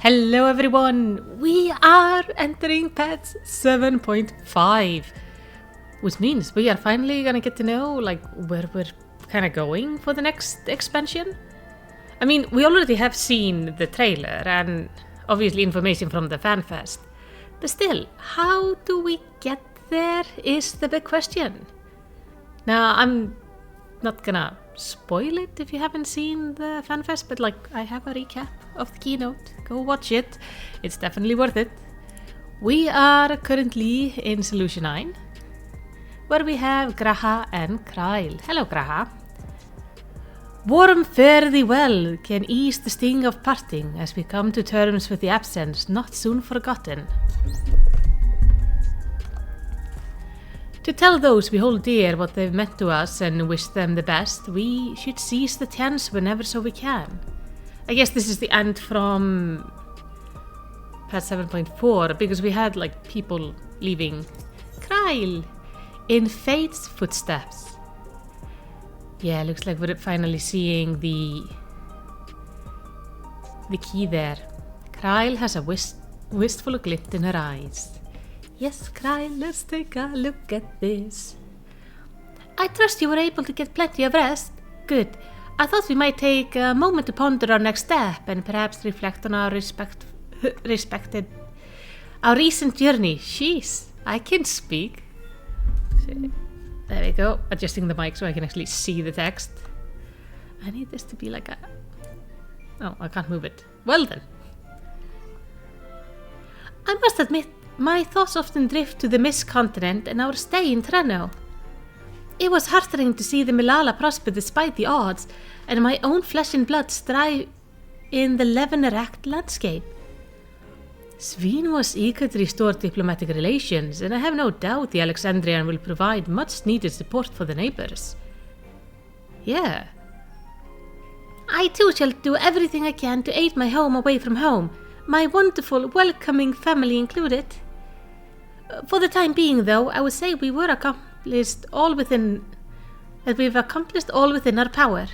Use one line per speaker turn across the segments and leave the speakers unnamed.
Hello everyone! We are entering patch 7.5, which means we are finally gonna get to know where we're kind of going for the next expansion. I mean, we already have seen the trailer and obviously information from the FanFest, but still, how do we get there is the big question. Now, I'm not gonna spoil it if you haven't seen the FanFest, but I have a recap of the keynote. Go watch it. It's definitely worth it. We are currently in Solution 9, where we have Graha and Kryl. Hello, Graha. Warm fare thee well can ease the sting of parting as we come to terms with the absence not soon forgotten. To tell those we hold dear what they've meant to us and wish them the best, we should seize the chance whenever so we can. I guess this is the end from patch 7.4, because we had people leaving Kryl in fate's footsteps. Yeah, looks like we're finally seeing the key there. Kryl has a wistful glint in her eyes. Yes, Kryl, let's take a look at this. I trust you were able to get plenty of rest. Good. I thought we might take a moment to ponder our next step and perhaps reflect on our our recent journey. Jeez, I can speak. There we go. Adjusting the mic so I can actually see the text. I need this to be like a... Oh, I can't move it. Well then. I must admit, my thoughts often drift to the Mist Continent and our stay in Treno. It was heartening to see the Milala prosper despite the odds, and my own flesh and blood strive in the Leveneract landscape. Sveen was eager to restore diplomatic relations, and I have no doubt the Alexandrian will provide much needed support for the neighbors. Yeah. I too shall do everything I can to aid my home away from home, my wonderful, welcoming family included. For the time being, though, I would say we've accomplished all within our power.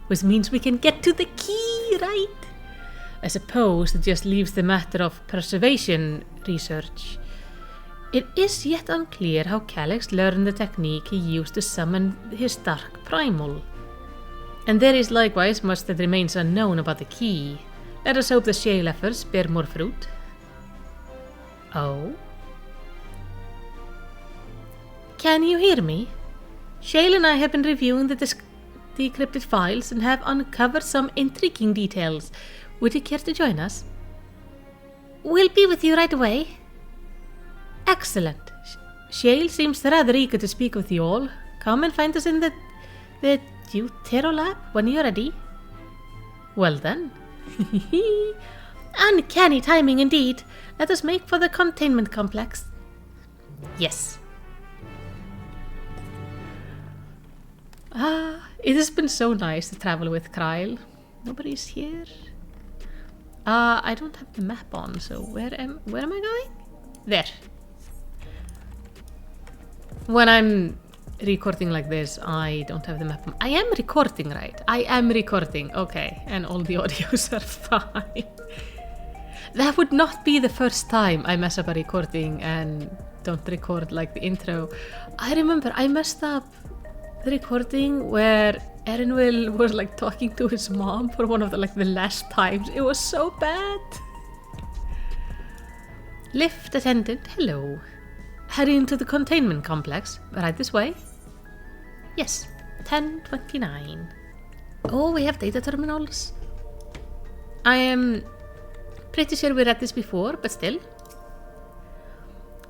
Which means we can get to the key, right? I suppose it just leaves the matter of preservation research. It is yet unclear how Calyx learned the technique he used to summon his dark primal. And there is likewise much that remains unknown about the key. Let us hope the Shale efforts bear more fruit. Oh? Can you hear me? Shale and I have been reviewing the decrypted files and have uncovered some intriguing details. Would you care to join us? We'll be with you right away. Excellent. Shale seems rather eager to speak with you all. Come and find us in the Deutero lab when you're ready. Well then. Uncanny timing indeed. Let us make for the containment complex. Yes. It has been so nice to travel with Kryl. Nobody's here. I don't have the map on, so where am I going? There. When I'm recording like this, I don't have the map on. I am recording, right? I am recording, okay. And all the audios are fine. That would not be the first time I mess up a recording and don't record the intro. I remember I messed up the recording where Erinwil was talking to his mom for one of the last times. It was so bad. Lift attendant, hello. Heading into the containment complex. Right this way? Yes, 1029. Oh, we have data terminals. I am pretty sure we read this before, but still.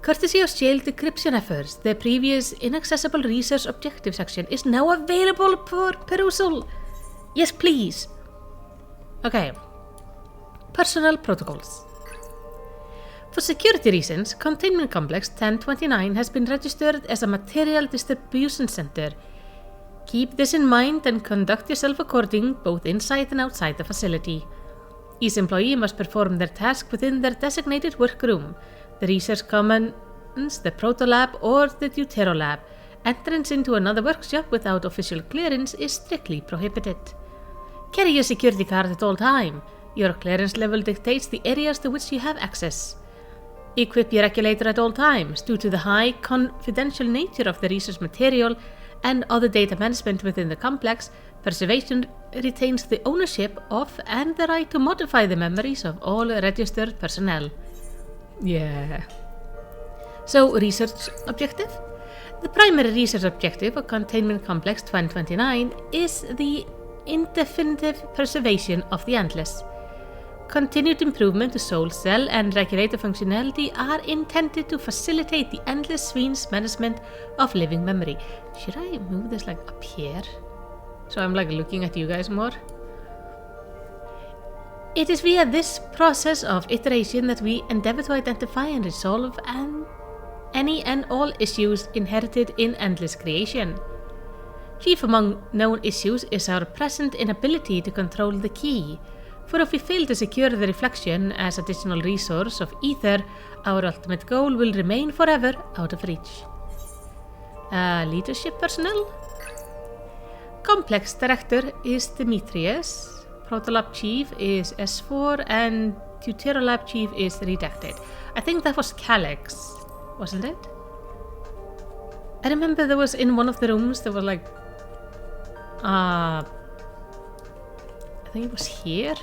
Courtesy of Shale decryption efforts, the previous inaccessible research objective section is now available for perusal. Yes, please. Okay. Personal protocols. For security reasons, Containment Complex 1029 has been registered as a material distribution center. Keep this in mind and conduct yourself according, both inside and outside the facility. Each employee must perform their task within their designated workroom. The research commons, the Proto-Lab, or the Deutero Lab. Entrance into another workshop without official clearance is strictly prohibited. Carry your security card at all time. Your clearance level dictates the areas to which you have access. Equip your regulator at all times. Due to the high confidential nature of the research material and other data management within the complex, Preservation retains the ownership of and the right to modify the memories of all registered personnel. Yeah. So, research objective? The primary research objective of Containment Complex 2029 is the indefinite preservation of the Endless. Continued improvement to soul cell and regulator functionality are intended to facilitate the Endless Swing's management of living memory. Should I move this like up here? So I'm like looking at you guys more. It is via this process of iteration that we endeavor to identify and resolve any and all issues inherited in endless creation. Chief among known issues is our present inability to control the key, for if we fail to secure the reflection as additional resource of ether, our ultimate goal will remain forever out of reach. Leadership personnel? Complex Director is Demetrius, Protolab Chief is S4, and Deuterolab Chief is Redacted. I think that was Calyx, wasn't it? I remember there was in one of the rooms there was like I think it was here.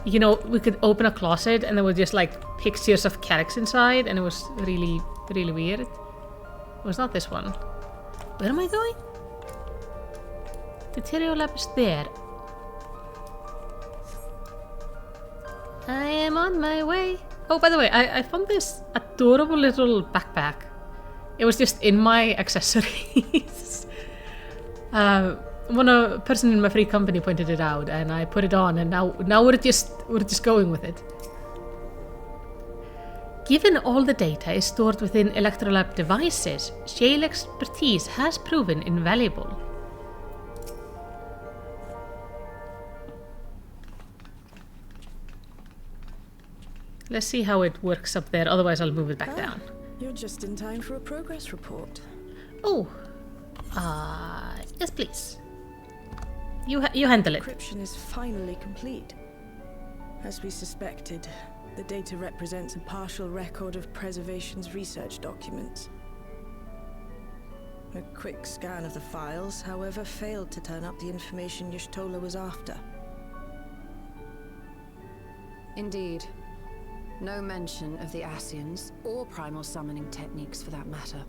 You know, we could open a closet and there were just like pictures of Calyx inside, and it was really, really weird. It was not this one. Where am I going? The Tyrio lab is there. I am on my way. Oh, by the way, I found this adorable little backpack. It was just in my accessories. One person in my free company pointed it out, and I put it on, and now we're just going with it. Given all the data is stored within Electrolab devices, Shale expertise has proven invaluable. Let's see how it works up there, otherwise I'll move it back down.
You're just in time for a progress report.
Oh, yes please. You handle it.
Encryption is finally complete. As we suspected, the data represents a partial record of Preservation's research documents. A quick scan of the files, however, failed to turn up the information Y'shtola was after.
Indeed. No mention of the Ascians, or primal summoning techniques for that matter.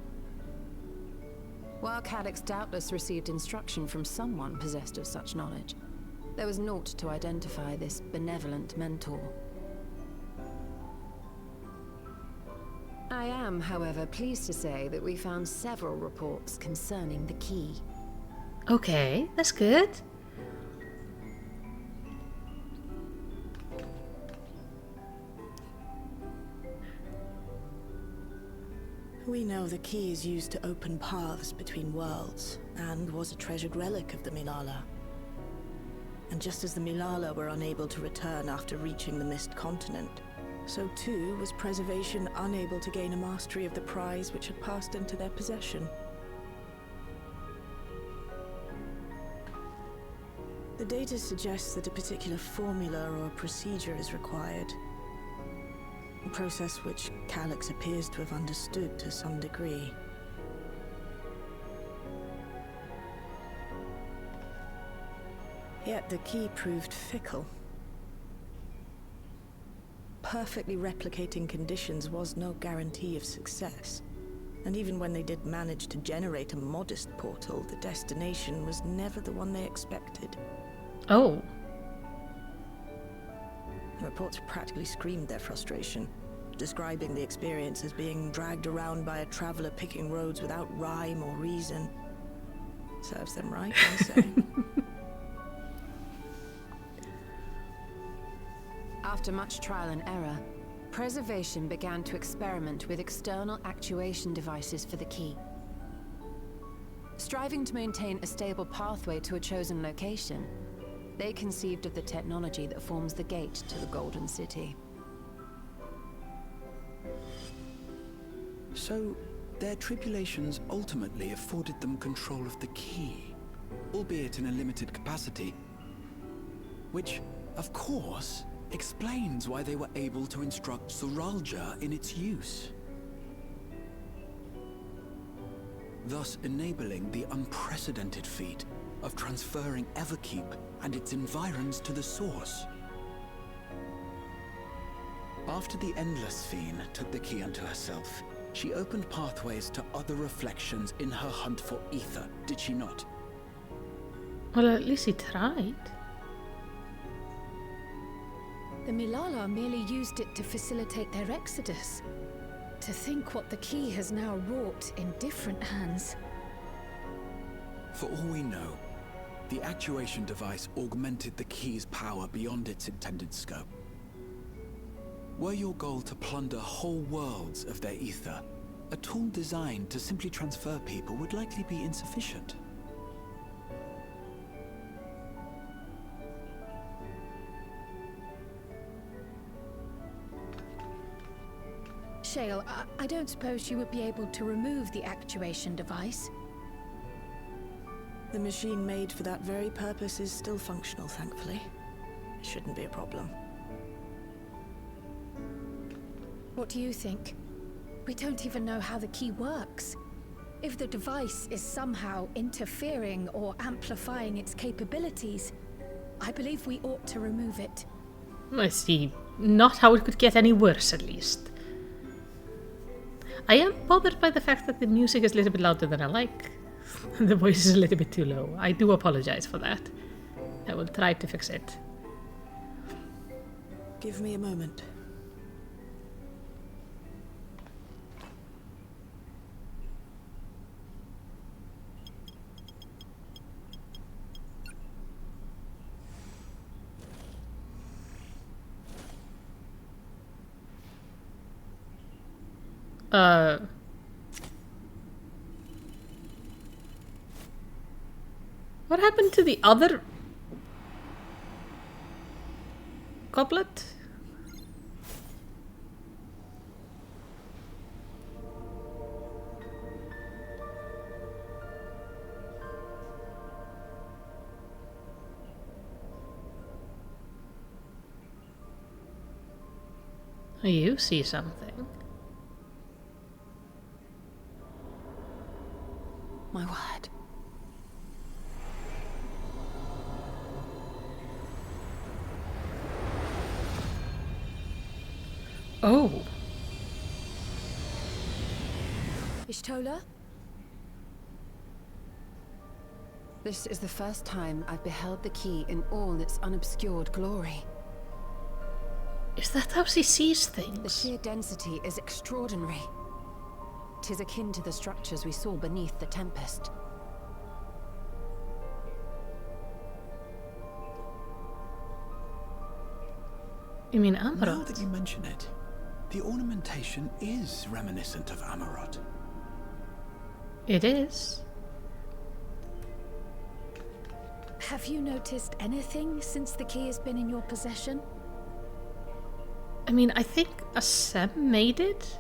While Calyx doubtless received instruction from someone possessed of such knowledge, there was naught to identify this benevolent mentor. I am, however, pleased to say that we found several reports concerning the key.
Okay, that's good.
We know the key is used to open paths between worlds, and was a treasured relic of the Milala. And just as the Milala were unable to return after reaching the Mist Continent, so too was Preservation unable to gain a mastery of the prize which had passed into their possession. The data suggests that a particular formula or procedure is required. A process which Calyx appears to have understood to some degree. Yet the key proved fickle. Perfectly replicating conditions was no guarantee of success. And even when they did manage to generate a modest portal, the destination was never the one they expected.
Oh.
The reports practically screamed their frustration, describing the experience as being dragged around by a traveler picking roads without rhyme or reason. Serves them right, I say.
After much trial and error, Preservation began to experiment with external actuation devices for the key. Striving to maintain a stable pathway to a chosen location, they conceived of the technology that forms the gate to the Golden City.
So, their tribulations ultimately afforded them control of the key, albeit in a limited capacity. Which of course, explains why they were able to instruct Zoralja in its use, thus enabling the unprecedented feat of transferring Everkeep and its environs to the source. After the Endless Fiend took the key unto herself, she opened pathways to other reflections in her hunt for ether, did she not?
Well, at least he tried.
The Milala merely used it to facilitate their exodus. To think what the key has now wrought in different hands.
For all we know, the actuation device augmented the key's power beyond its intended scope. Were your goal to plunder whole worlds of their ether, a tool designed to simply transfer people would likely be insufficient.
Shale, I don't suppose you would be able to remove the actuation device?
The machine made for that very purpose is still functional, thankfully. It shouldn't be a problem.
What do you think? We don't even know how the key works. If the device is somehow interfering or amplifying its capabilities, I believe we ought to remove it.
I see not how it could get any worse, at least. I am bothered by the fact that the music is a little bit louder than I like. And the voice is a little bit too low. I do apologize for that. I will try to fix it.
Give me a moment.
What happened to the other goblet? You see something.
My word.
Oh.
Ishtola?
This is the first time I've beheld the key in all its unobscured glory.
Is that how she sees
The
things?
sheer density is extraordinary. 'Tis akin to the structures we saw beneath the Tempest.
You mean
Now
Amarot?
that you mention it, the ornamentation is reminiscent of Amarot.
It is.
Have you noticed anything since the key has been in your possession?
I mean, I think Asem made it.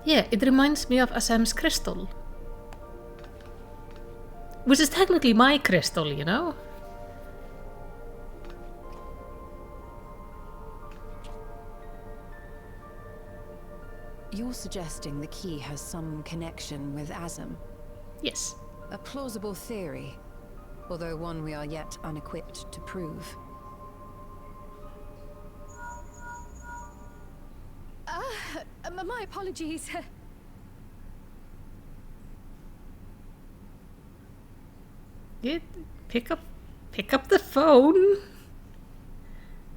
Yeah, it reminds me of Asem's crystal. Which is technically my crystal, you know?
You're suggesting the key has some connection with Azem?
Yes.
A plausible theory, although one we are yet unequipped to prove.
My apologies.
Yeah, pick up the phone.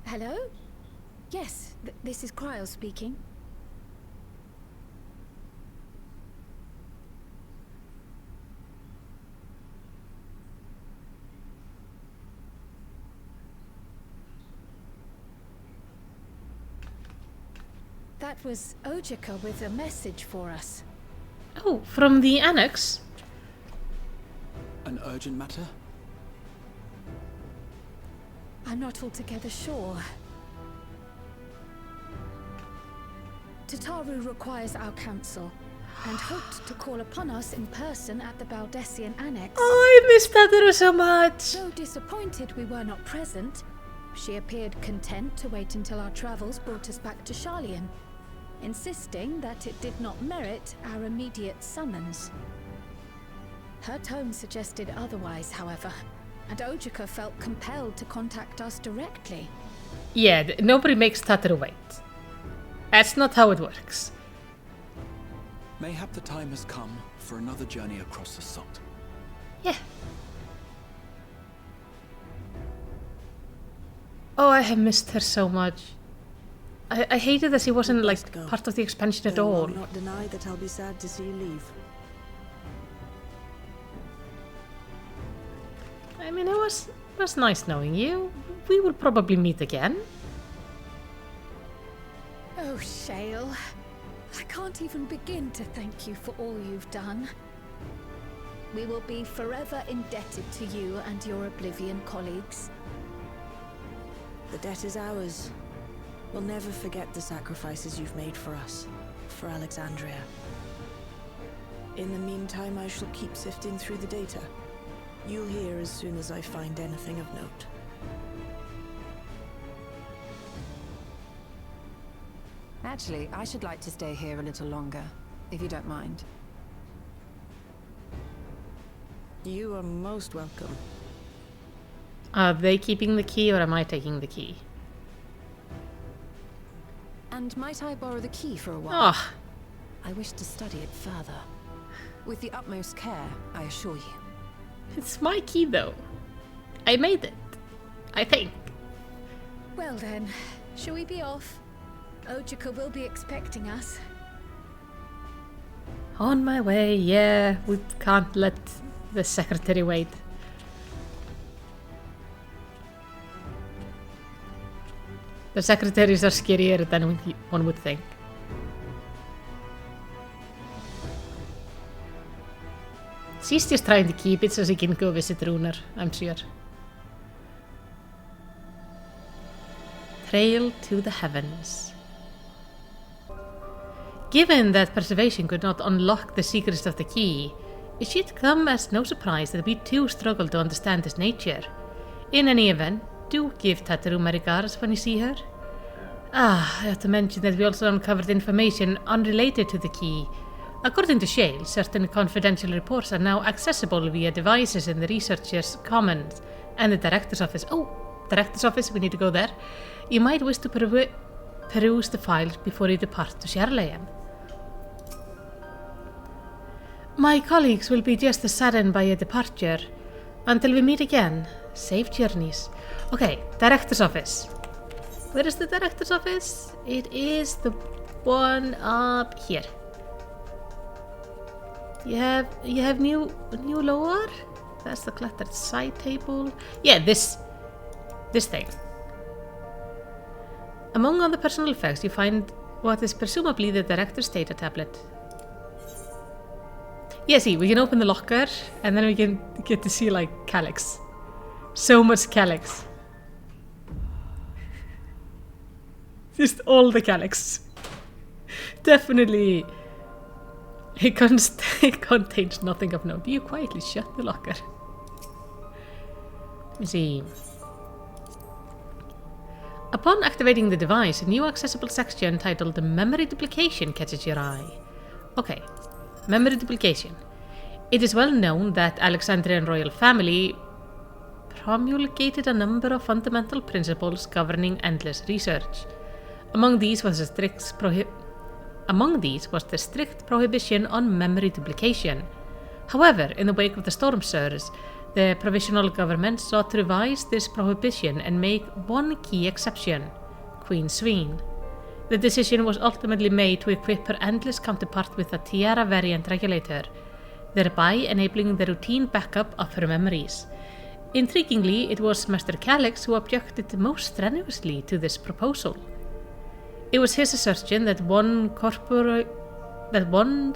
Hello? Yes, this is Cryo speaking. That was Ojika with a message for us.
Oh, from the annex?
An urgent matter?
I'm not altogether sure. Tataru requires our counsel, and hoped to call upon us in person at the Baldessian Annex.
Oh, I miss Tataru so much!
Though disappointed we were not present, she appeared content to wait until our travels brought us back to Sharlayan, insisting that it did not merit our immediate summons. Her tone suggested otherwise, however, and Ojika felt compelled to contact us directly.
Yeah, nobody makes Tataru wait. That's not how it works.
Mayhap the time has come for another journey across the salt.
Yeah. Oh, I have missed her so much. I hated that she wasn't like part of the expansion at all.
I'll not deny that I'll be sad to see you leave.
I mean, it was nice knowing you. We will probably meet again.
Oh, Shale. I can't even begin to thank you for all you've done. We will be forever indebted to you and your Oblivion colleagues.
The debt is ours. We'll never forget the sacrifices you've made for us, for Alexandria. In the meantime, I shall keep sifting through the data. You'll hear as soon as I find anything of note.
Actually, I should like to stay here a little longer, if you don't mind.
You are most welcome.
Are they keeping the key or am I taking the key?
And might I borrow the key for a while?
Ah,
I wish to study it further. With the utmost care, I assure you.
it's my key though. I made it. I think.
Well then, shall we be off? Ojika will be expecting us.
On my way, yeah. We can't let the secretary wait. The secretaries are scarier than one would think. She's just trying to keep it so she can go visit Runar, I'm sure. Trail to the heavens. Given that preservation could not unlock the secrets of the key, it should come as no surprise that we too struggle to understand its nature. In any event, do give Tataru my regards when you see her. I have to mention that we also uncovered information unrelated to the key. According to Shale, certain confidential reports are now accessible via devices in the Researchers' Commons and the Director's Office. Oh, Director's Office, we need to go there. You might wish to peruse the files before you depart to Sharlayan. My colleagues will be just as saddened by your departure. Until we meet again, safe journeys. Okay, Director's Office. Where is the Director's Office? It is the one up here. You have new lore? That's the cluttered side table. Yeah, this thing. Among other personal effects, you find what is presumably the Director's data tablet. Yeah, see, we can open the locker, and then we can get to see, like, Calyx. So much Calyx. Just all the Calyx. Definitely. It contains nothing of note. You quietly shut the locker. Let me see. Upon activating the device, a new accessible section titled Memory Duplication catches your eye. Okay. Memory duplication. It is well known that Alexandrian royal family promulgated a number of fundamental principles governing endless research. Among these was the strict prohibition on memory duplication. However, in the wake of the storm surge, the provisional government sought to revise this prohibition and make one key exception: Queen Sween. The decision was ultimately made to equip her endless counterpart with a Tiara variant regulator, thereby enabling the routine backup of her memories. Intriguingly, it was Master Calyx who objected most strenuously to this proposal. It was his assertion that one's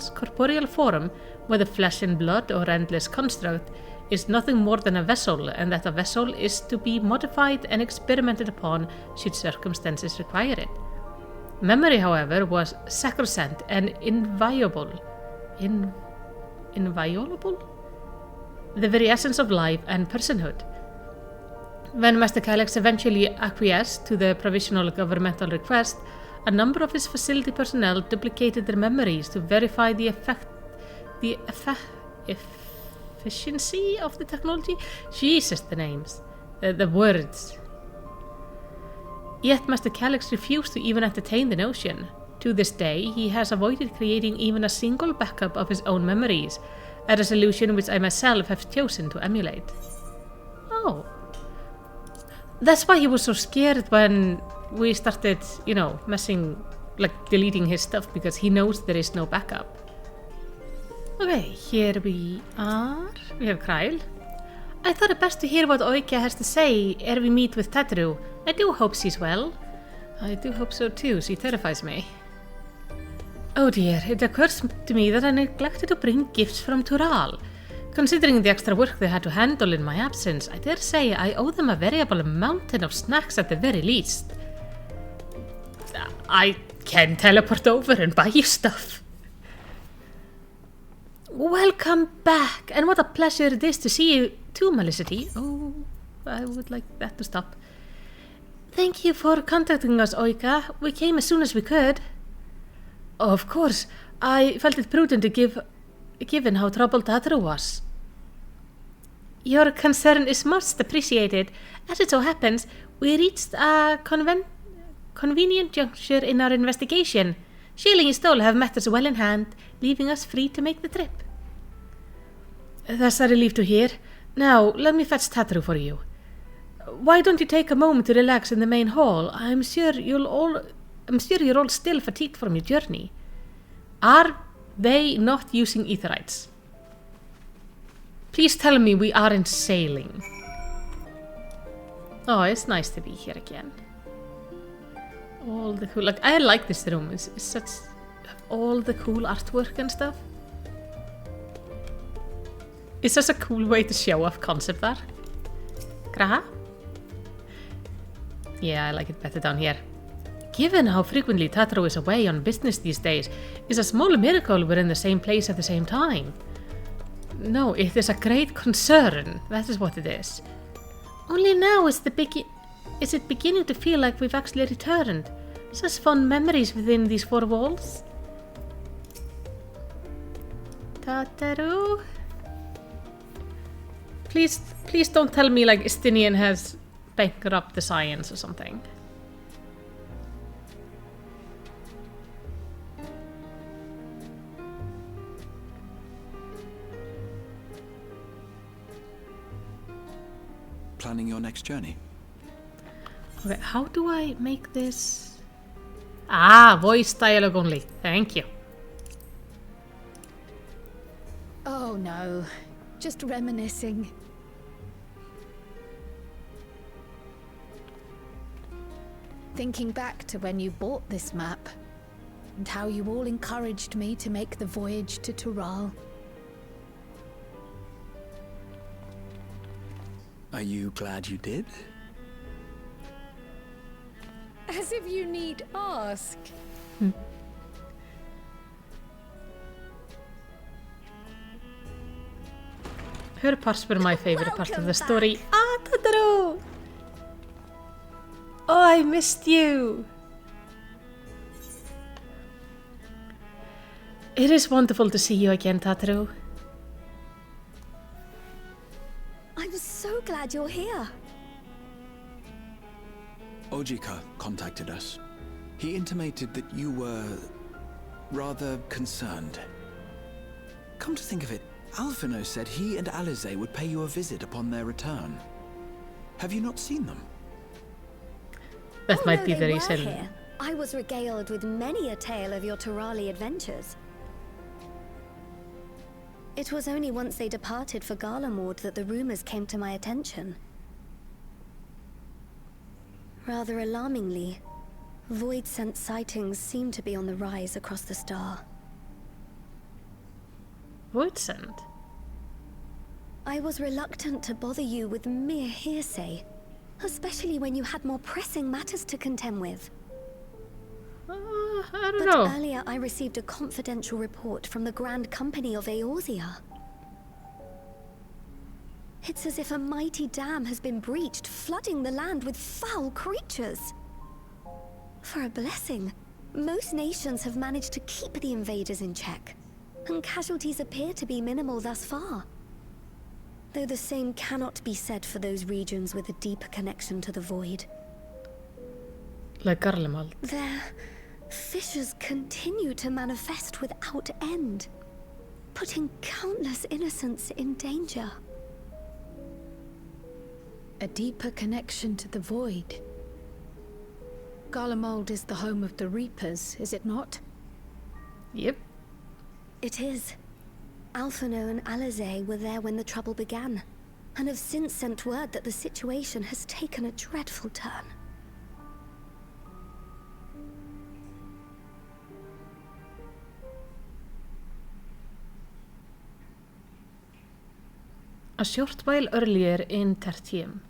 corporeal form, whether flesh and blood or endless construct, is nothing more than a vessel, and that a vessel is to be modified and experimented upon should circumstances require it. Memory, however, was sacrosanct and inviolable. Inviolable? The very essence of life and personhood. When Master Calyx eventually acquiesced to the provisional governmental request, a number of his facility personnel duplicated their memories to verify the efficiency of the technology. Jesus, the names. The words. Yet Master Calyx refused to even entertain the notion. To this day, he has avoided creating even a single backup of his own memories, a resolution which I myself have chosen to emulate. Oh. That's why he was so scared when we started, messing, deleting his stuff, because he knows there is no backup. Okay, here we are. We have Kyle. I thought it best to hear what Oika has to say ere we meet with Tetru. I do hope she's well. I do hope so too, she terrifies me. Oh dear, it occurs to me that I neglected to bring gifts from Tural. Considering the extra work they had to handle in my absence, I dare say I owe them a veritable mountain of snacks at the very least. I can teleport over and buy you stuff. Welcome back, and what a pleasure it is to see you too, Malisity. Oh, I would like that to stop. Thank you for contacting us, Oika. We came as soon as we could. Of course, I felt it prudent to given how troubled Tatru was. Your concern is most appreciated. As it so happens, we reached a convenient juncture in our investigation. Shailing and Stoll have matters well in hand, leaving us free to make the trip. That's a relief to hear. Now, let me fetch Tatru for you. Why don't you take a moment to relax in the main hall? I'm sure you're all still fatigued from your journey. Are they not using aetherites? Please tell me we aren't sailing. Oh, it's nice to be here again. All the cool, I like this room. It's such all the cool artwork and stuff. It's just a cool way to show off concept art. Graha? Yeah, I like it better down here. Given how frequently Tatru is away on business these days, it's a small miracle we're in the same place at the same time. No, it is a great concern. That is what it is. Only now is it beginning to feel like we've actually returned. Such fond memories within these four walls. Tatru? Please don't tell me Estinian has bankrupted the science or something.
Planning your next journey?
Okay, how do I make this? Ah, voice dialogue only. Thank you.
Oh no, just reminiscing. Thinking back to when you bought this map, and how you all encouraged me to make the voyage to Tural.
Are you glad you did?
As if you need ask.
Her parts were my favorite part of the story. Ah, Tatru! Oh, I missed you! It is wonderful to see you again, Tatru.
I'm so glad you're here.
Ojika contacted us. He intimated that you were rather concerned. Come to think of it, Alphino said he and Alize would pay you a visit upon their return. Have you not seen them?
That might be the
they
reason.
were here. I was regaled with many a tale of your Turali adventures. It was only once they departed for Garlemord that the rumors came to my attention. Rather alarmingly, void-sent sightings seem to be on the rise across the star.
Void-sent?
I was reluctant to bother you with mere hearsay, especially when you had more pressing matters to contend with.
I don't
But
know.
earlier I received a confidential report from the Grand Company of Eorzea. It's as if a mighty dam has been breached, flooding the land with foul creatures. For a blessing, most nations have managed to keep the invaders in check, and casualties appear to be minimal thus far. Though the same cannot be said for those regions with a deeper connection to the void.
Like Garlemald.
Their fissures continue to manifest without end, putting countless innocents in danger.
A deeper connection to the void. Garlemald is the home of the Reapers, is it not?
Yep.
It is. Alphino and Alizé were there when the trouble began, and have since sent word that the situation has taken a dreadful turn.
A short while earlier in Tertium.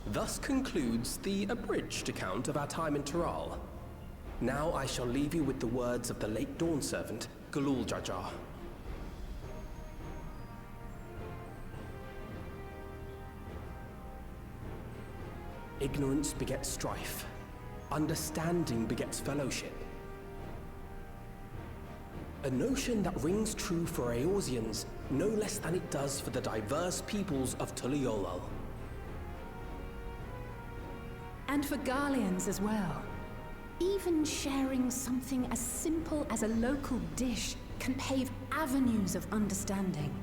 Thus concludes the abridged account of our time in Tiral. Now I shall leave you with the words of the late Dawn Servant, Galul Jajar. Ignorance begets strife. Understanding begets fellowship. A notion that rings true for Eorzeans no less than it does for the diverse peoples of Tuliolal.
And for Garleans as well. Even sharing something as simple as a local dish can pave avenues of understanding.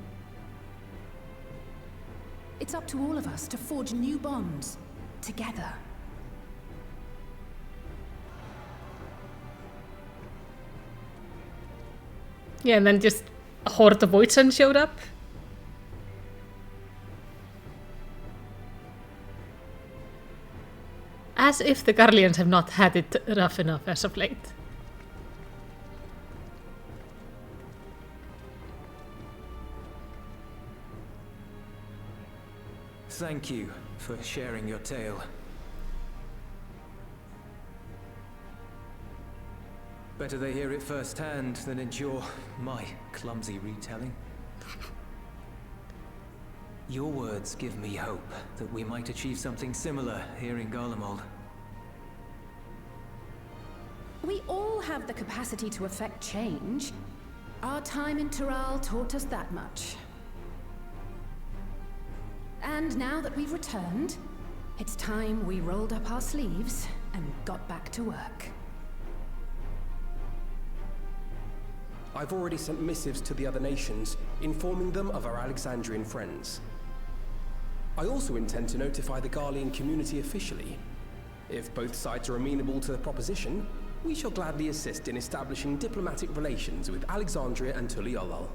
It's up to all of us to forge new bonds, together.
Yeah, and then just a horde of Voidsen showed up. As if the Garleans have not had it rough enough as of late.
Thank you for sharing your tale. Better they hear it firsthand than endure my clumsy retelling. Your words give me hope that we might achieve something similar here in Garlemald.
We all have the capacity to affect change. Our time in Tiral taught us that much. And now that we've returned, it's time we rolled up our sleeves and got back to work.
I've already sent missives to the other nations, informing them of our Alexandrian friends. I also intend to notify the Garlean community officially. If both sides are amenable to the proposition, we shall gladly assist in establishing diplomatic relations with Alexandria and Tuliolal.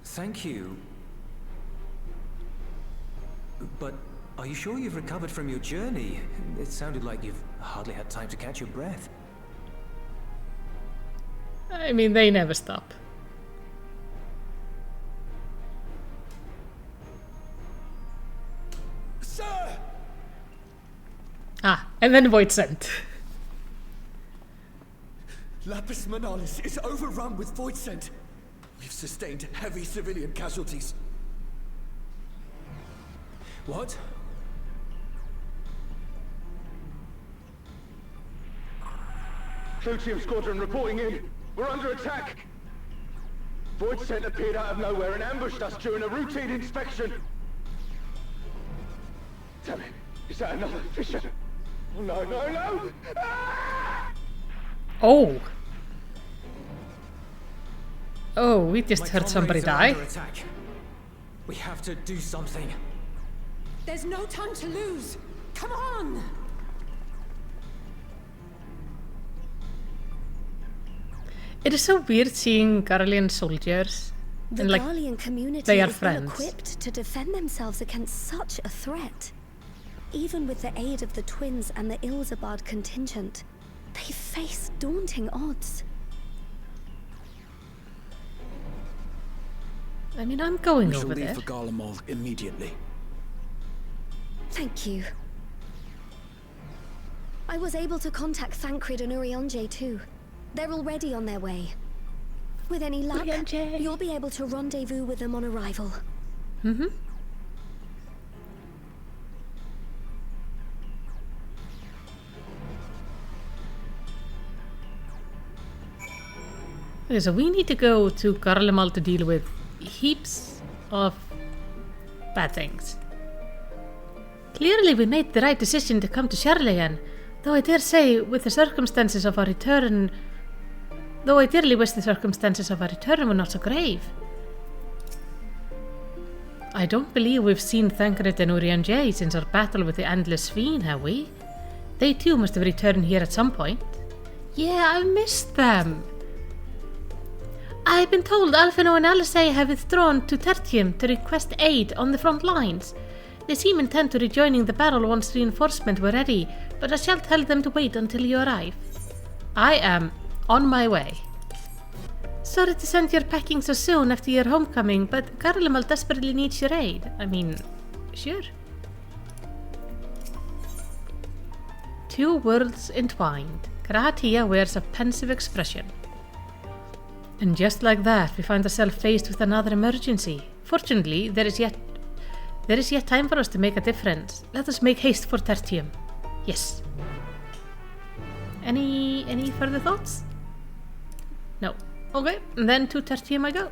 Thank you. But are you sure you've recovered from your journey? It sounded like you've hardly had time to catch your breath.
I mean, they never stop.
Sir!
Ah, and then Voidsent.
Lapis Manalis is overrun with Voidsent. We've sustained heavy civilian casualties.
What?
Clutium Squadron reporting in. We're under attack. Voidsent appeared out of nowhere and ambushed us during a routine inspection. Damn it. Is that another fissure? Oh, no, no, no! Ah!
Oh. Oh, we just
My
heard somebody
comrades are
die.
under attack. We have to do something.
There's no time to lose! Come on!
It is so weird seeing Garlean soldiers
The
And, like,
Garlean community
they are
is
friends.
ill-equipped to defend themselves against such a threat. Even with the aid of the twins and the Ilzabard contingent, they face daunting odds.
I mean, I'm going
We shall
over
leave
there.
for Garlemald immediately.
Thank you. I was able to contact Thancred and Urianger too. They're already on their way. With any luck,
Urianger.
you'll be able to rendezvous with them on arrival.
Mm-hmm. Okay, so we need to go to Garlemald to deal with heaps of bad things. Clearly we made the right decision to come to Charlayan, though I dare say with the circumstances of our return... Though I dearly wish the circumstances of our return were not so grave. I don't believe we've seen Thancred and Urianger since our battle with the Endless Fiend, have we? They too must have returned here at some point. Yeah, I missed them. I've been told Alphino and Alisei have withdrawn to Tertium to request aid on the front lines. They seem intent to rejoining the battle once reinforcements were ready, but I shall tell them to wait until you arrive. I am on my way. Sorry to send your packing so soon after your homecoming, but Garlemald desperately needs your aid. I mean, sure. Two worlds entwined. Karatia wears a pensive expression. And just like that, we find ourselves faced with another emergency. Fortunately, there is yet time for us to make a difference. Let us make haste for Tertium. Yes. Any further thoughts? No. Okay, then to Tertium I go.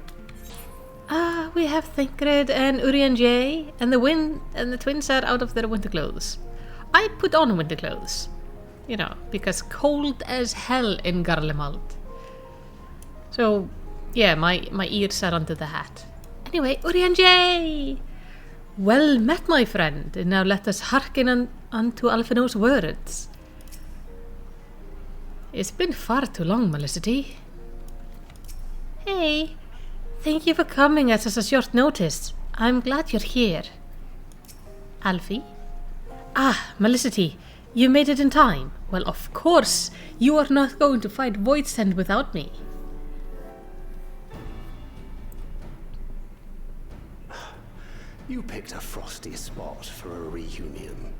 We have Thancred and Urianger, and the twins are out of their winter clothes. I put on winter clothes. You know, because cold as hell in Garlemald. So, yeah, my ears are under the hat. Anyway, Urianger! Well met, my friend. And now let us hearken unto Alphino's words. It's been far too long, Malisity. Hey, thank you for coming at such a short notice. I'm glad you're here. Alfie? Ah, Malisity, you made it in time. Well, of course, you are not going to fight Voidsend without me.
You picked a frosty spot for a reunion.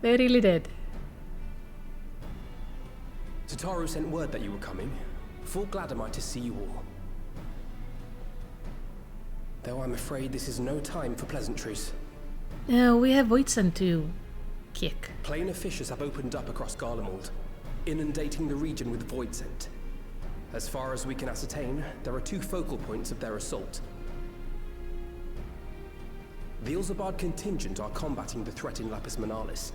They really did.
Tataru sent word that you were coming. Full glad am I to see you all. Though I'm afraid this is no time for pleasantries.
No, we have Voidsend to kick.
Planar fissures have opened up across Garlemald, inundating the region with void scent. As far as we can ascertain, there are two focal points of their assault. The Ilzabard contingent are combating the threat in Lapis Manalis.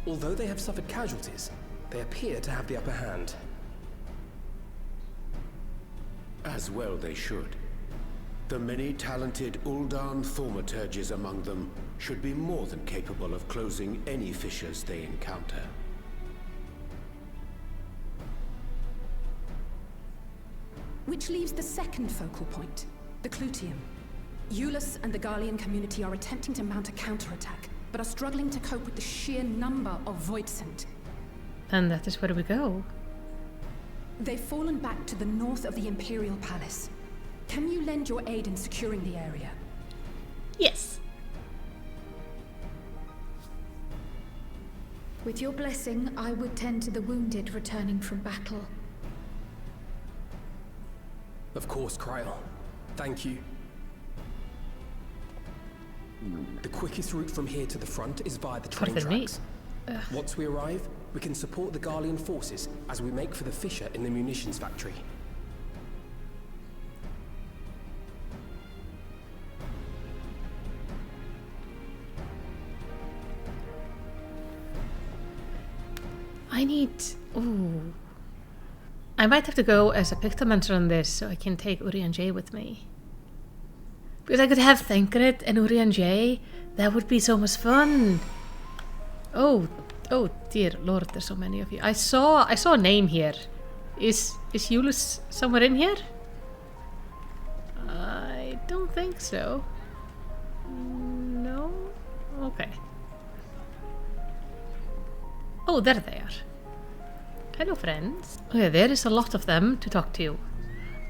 Although they have suffered casualties, they appear to have the upper hand.
As well they should. The many talented Uldan thaumaturges among them should be more than capable of closing any fissures they encounter.
Which leaves the second focal point, the Clutium. Eulus and the Garlean community are attempting to mount a counterattack, but are struggling to cope with the sheer number of Voidsent.
And that is where we go.
They've fallen back to the north of the Imperial Palace. Can you lend your aid in securing the area?
Yes.
With your blessing, I would tend to the wounded returning from battle.
Of course, Kryl. Thank you. The quickest route from here to the front is via the train
Pardon me.
tracks. Once we arrive, we can support the Garlean forces as we make for the fissure in the munitions factory.
I need... Ooh. I might have to go as a Pictomancer on this so I can take Urianger with me. Because I could have Thancred and Urianger. That would be so much fun. Oh dear lord, there's so many of you. I saw a name here. Is Eulus somewhere in here? don't think so. No? Okay. Oh, there they are. Hello, friends. Okay, there is a lot of them to talk to.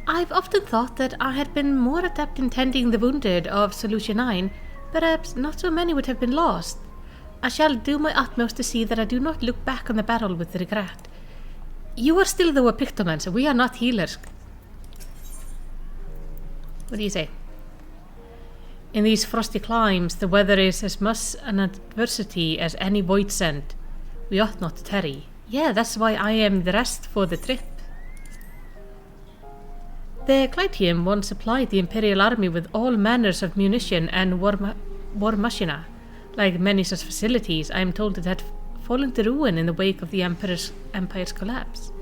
I've often thought that I had been more adept in tending the wounded of Solution 9. Perhaps not so many would have been lost. I shall do my utmost to see that I do not look back on the battle with regret. You are still the Pictomans, we are not healers. What do you say? In these frosty climes, the weather is as much an adversity as any void sent. We ought not to tarry. Yeah, that's why I am the rest for the trip. The Clytium once supplied the Imperial Army with all manners of munition and war machina. Like many such facilities, I am told it had fallen to ruin in the wake of the Empire's collapse.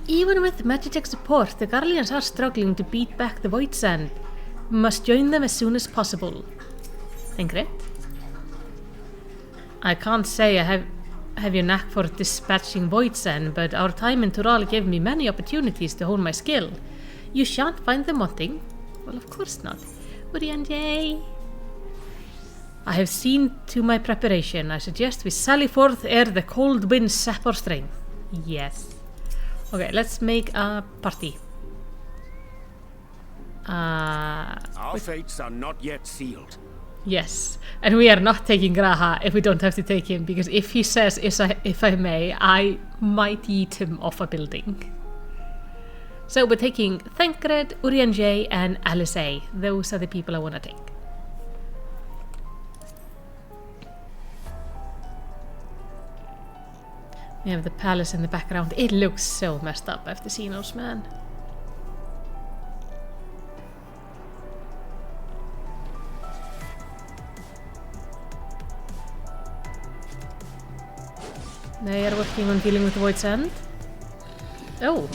Even with Magitech support, the Garleans are struggling to beat back the Void Sand. We must join them as soon as possible. Ingrid? I can't say I have your knack for dispatching Void Sand, but our time in Tural gave me many opportunities to hone my skill. You shan't find them wanting. Well, of course not. Urianger. I have seen to my preparation. I suggest we sally forth ere the cold winds sap our strength. Yes. Okay, let's make a party.
Our fates are not yet sealed.
Yes, and we are not taking Graha if we don't have to take him, because if he says, if I may, I might eat him off a building. So we're taking Thancred, Urianger, and Alice. Those are the people I want to take. We have the palace in the background. It looks so messed up after Xenos, man. They are working on dealing with the Void Sand. Oh.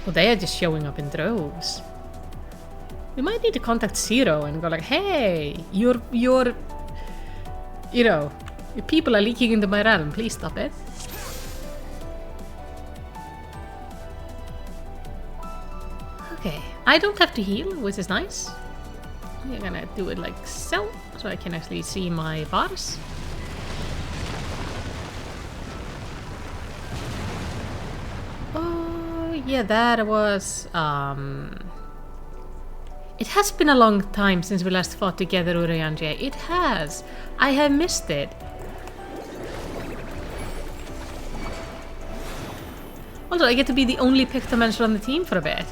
Well, they are just showing up in droves. We might need to contact Zero and go like, hey, your people are leaking into my realm, please stop it. Okay, I don't have to heal, which is nice. We're gonna do it like so I can actually see my bars. Oh, yeah, that was, It has been a long time since we last fought together, Urianger. It has. I have missed it. Also, I get to be the only Pictomancer on the team for a bit.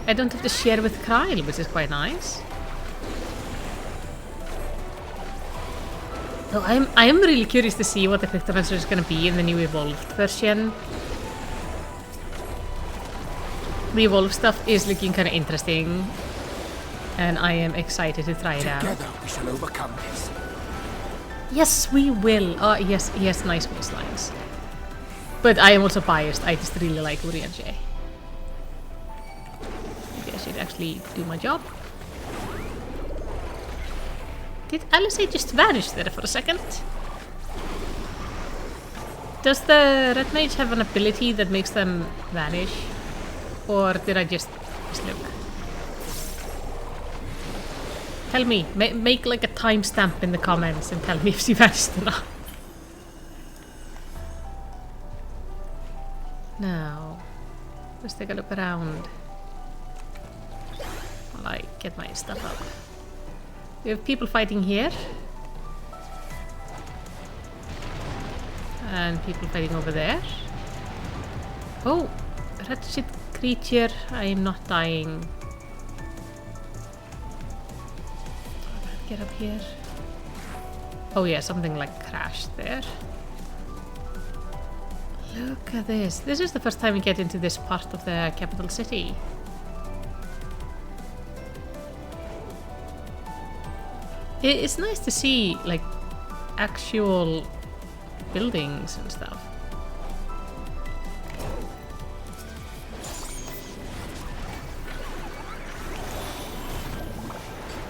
I don't have to share with Kyle, which is quite nice. So I am really curious to see what the Pictomancer is going to be in the new evolved version. The evolved stuff is looking kind of interesting, and I am excited to try it out.
Together we shall overcome this.
Yes, we will. Yes, he has nice waistlines. But I am also biased. I just really like Urianger. Maybe I should actually do my job. Did Alice just vanish there for a second? Does the Red Mage have an ability that makes them vanish? Or did I just look? Tell me, make like a timestamp in the comments and tell me if she vanished or not. Now, let's take a look around while I get my stuff up. We have people fighting here. And people fighting over there. Oh, wretched creature, I am not dying. Get up here. Oh yeah, something like crashed there. Look at this. This is the first time we get into this part of the capital city. It's nice to see like actual buildings and stuff.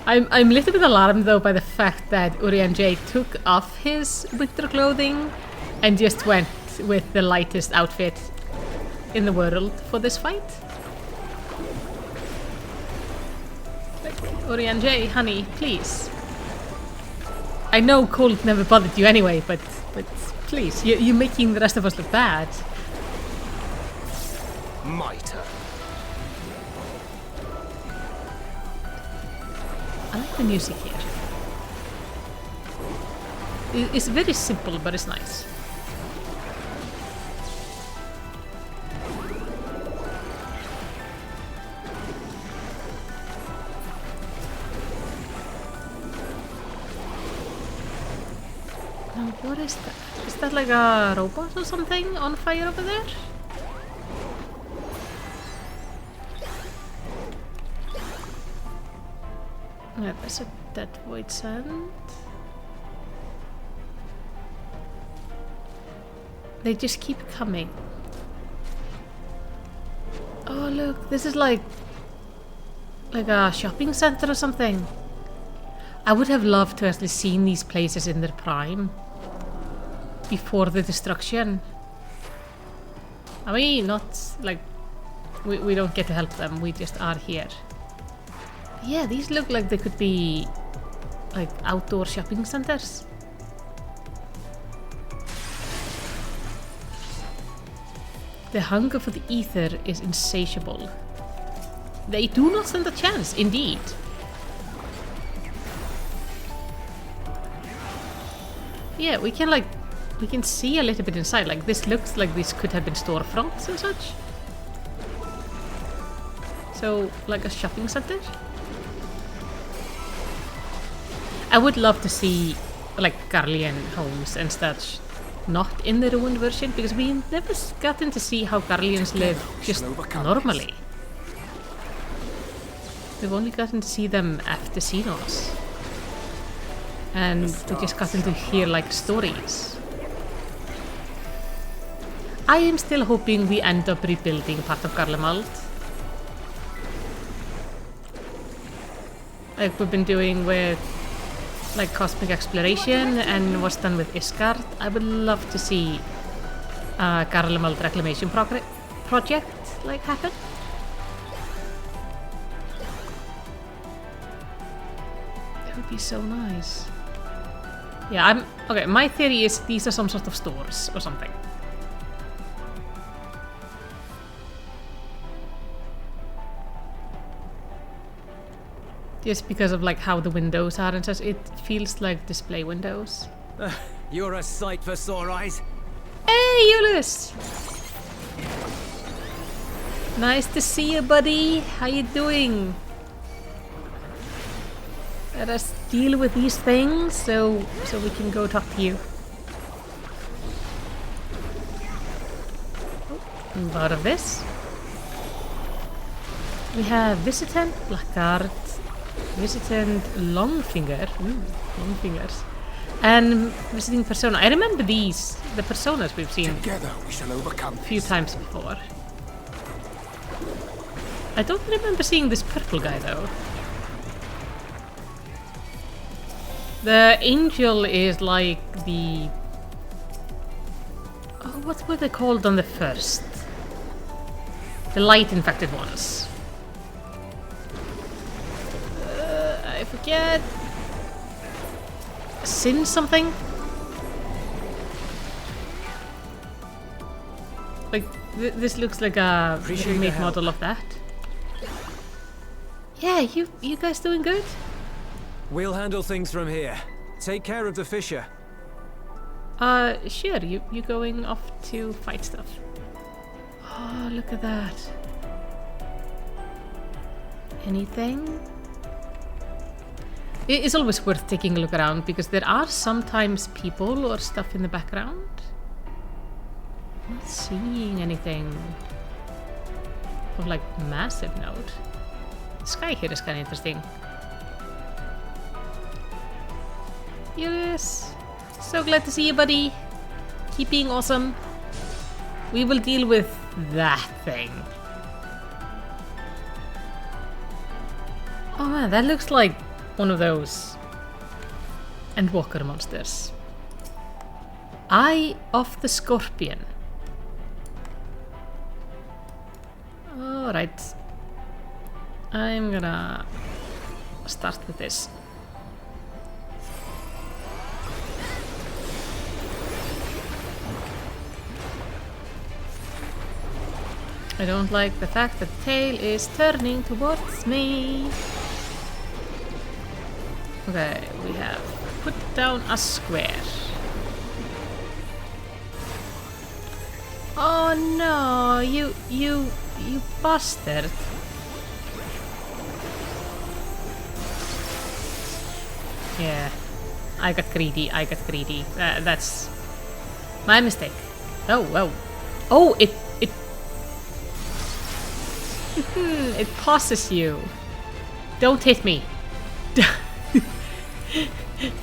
I'm a little bit alarmed though by the fact that Urianger took off his winter clothing and just went with the lightest outfit in the world for this fight. Like, Orion J, honey, please. I know cold never bothered you anyway, but please, you're making the rest of us look bad.
My turn.
I like the music here. It's very simple, but it's nice. Now, what is that? Is that like a robot or something on fire over there? Yeah, there's a dead void sand. They just keep coming. Oh look, this is like a shopping center or something. I would have loved to actually seen these places in their prime before the destruction. I mean, not like we don't get to help them, we just are here. Yeah, these look like they could be like outdoor shopping centers. The hunger for the ether is insatiable. They do not stand a chance, indeed. Yeah, we can see a little bit inside. Like, this looks like this could have been storefronts and such. So, like a shopping center. I would love to see like Garlean homes and such not in the ruined version, because we never gotten to see how Garleans live just normally. We've only gotten to see them after Xenos. And we just gotten to hear like stories. I am still hoping we end up rebuilding part of Garlemald. Like we've been doing with like cosmic exploration and what's done with Isgard. I would love to see a Garlemald reclamation project like happen. That would be so nice. Yeah, okay, my theory is these are some sort of stores or something. Just because of like how the windows are and such, it feels like display windows.
You're a sight for sore eyes.
Hey, Ulysses! Nice to see you, buddy. How you doing? Let us deal with these things so we can go talk to you. Oh, a lot of this. We have Visitant, Blackguard, Visitant, Longfinger. Ooh, long fingers. And Visiting Persona. I remember these, the personas we've seen
Together we shall overcome
a few times before. I don't remember seeing this purple guy though. The angel is like the... Oh, what were they called on the first? The light infected ones. I forget. Sin something? Like, this looks like a remake model of that. Yeah, you guys doing good?
We'll handle things from here. Take care of the Fisher.
Sure, you going off to fight stuff. Oh, look at that. Anything? It's always worth taking a look around because there are sometimes people or stuff in the background. I'm not seeing anything of like massive note. The sky here is kind of interesting. Yes, so glad to see you, buddy. Keep being awesome. We will deal with that thing. Oh man, that looks like one of those Endwalker monsters. Eye of the Scorpion. Alright. I'm gonna start with this. I don't like the fact that the tail is turning towards me. Okay, we have put down a square. Oh no, you bastard. Yeah, I got greedy. That's my mistake. Oh, it it pauses you. Don't hit me.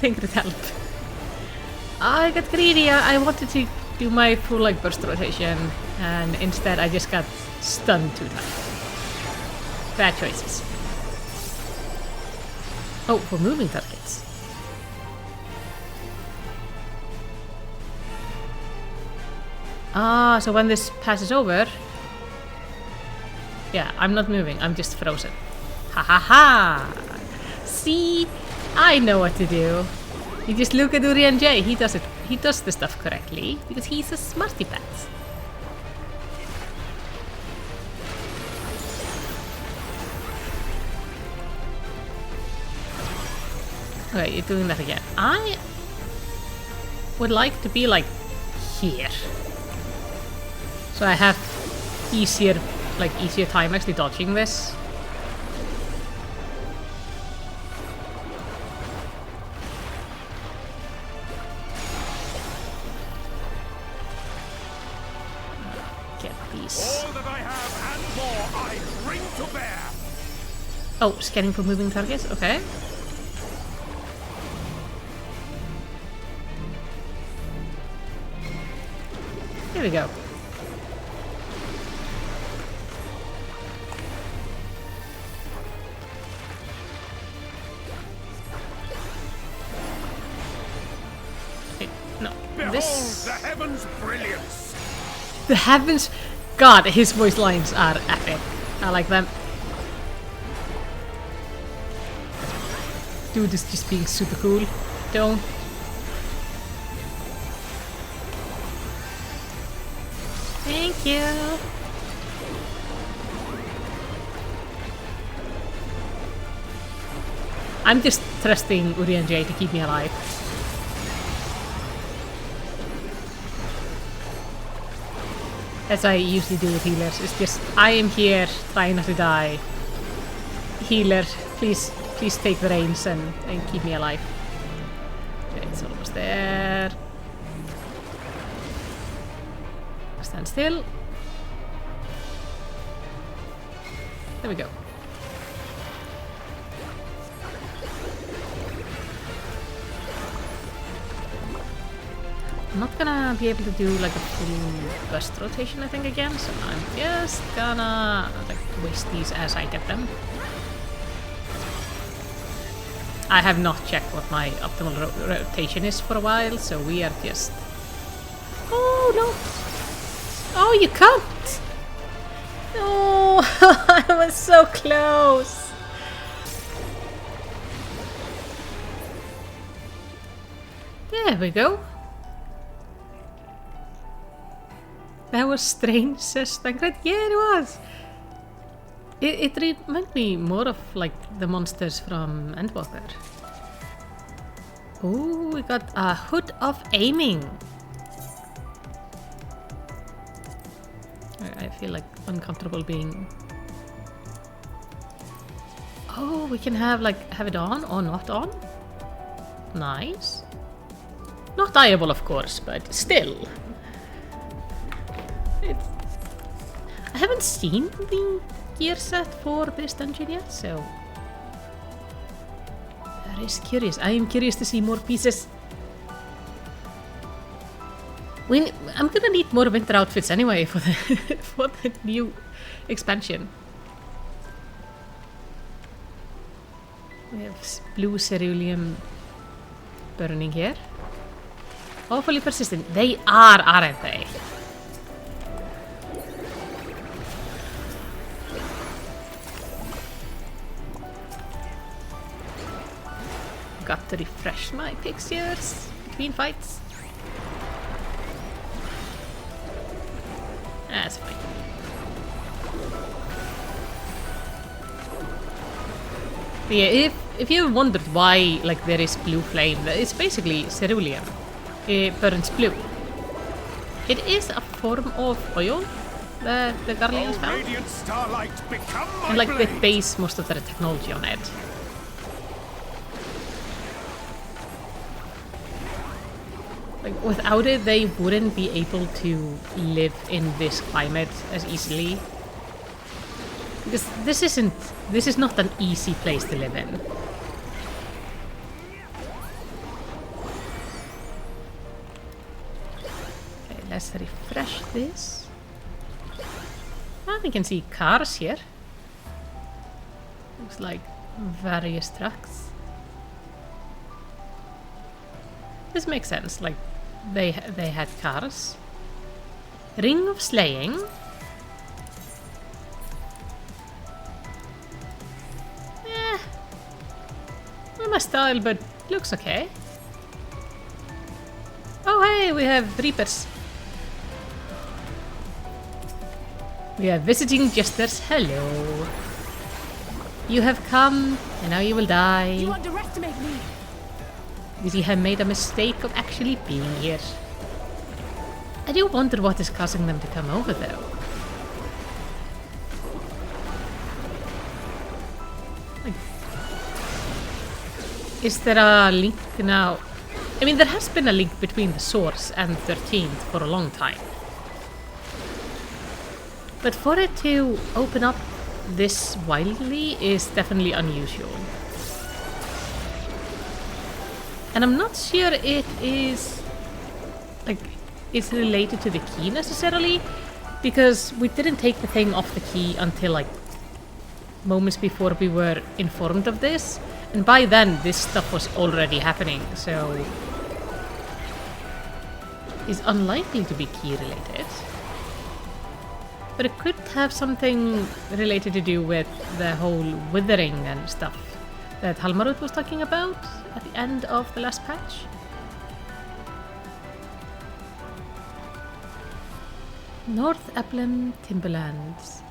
Think that helped. I got greedy. I wanted to do my full like burst rotation, and instead I just got stunned 2 times. Bad choices. Oh, for moving targets. Ah, so when this passes over... Yeah, I'm not moving, I'm just frozen. Ha ha ha! See? I know what to do. You just look at Urian J, he does the stuff correctly, because he's a smarty pants. Okay, you're doing that again. I would like to be like here. So I have easier time actually dodging this. Get these.
All that I have and more I bring to bear.
Oh, scanning for moving targets, okay. Here we go. Wait, no.
Behold
This...
the heavens' brilliance.
The heavens... God, his voice lines are epic. I like them. Dude is just being super cool. Don't... Thank you. I'm just trusting Urian J to keep me alive. As I usually do with healers. It's just, I am here, trying not to die. Healer, please take the reins and keep me alive. Okay, it's almost there. Stand still. There we go. I'm not gonna be able to do like a full burst rotation I think again, so I'm just gonna like waste these as I get them. I have not checked what my optimal rotation is for a while, so we are just... Oh no! Oh, you can't! No! I was so close! There we go. That was strange, says Tancred. Yeah, it was! It reminded me more of like the monsters from Endwalker. Oh, we got a Hood of Aiming. I feel like uncomfortable being... Oh, we can have it on or not on. Nice. Not dieable, of course, but still. I haven't seen the gear set for this dungeon yet, so... That is curious. I am curious to see more pieces. I'm gonna need more winter outfits anyway for the for the new expansion. We have blue ceruleum burning here. Awfully persistent. They are, aren't they? Got to refresh my pictures between fights. That's fine. But yeah, if you wondered why like there is blue flame, it's basically ceruleum. It burns blue. It is a form of oil that the Guardians found. And like they base most of their technology on it. Like without it, they wouldn't be able to live in this climate as easily. Because this is not an easy place to live in. Okay, let's refresh this. Ah, we can see cars here. Looks like various trucks. This makes sense, like they had cars. Ring of Slaying. Not my style, but looks okay. Oh hey, we have Reapers. We are visiting jesters. Hello. You have come, and now you will die.
You underestimate me.
Because you have made a mistake of actually being here. I do wonder what is causing them to come over, though. Like, is there a link now? I mean, there has been a link between the Source and 13th for a long time. But for it to open up this wildly is definitely unusual. And I'm not sure it is, like, it's related to the key necessarily, because we didn't take the thing off the key until, like, moments before we were informed of this. And by then, this stuff was already happening, so it's unlikely to be key related. But it could have something related to do with the whole withering and stuff that Halmarut was talking about at the end of the last patch. North Upland Timberlands.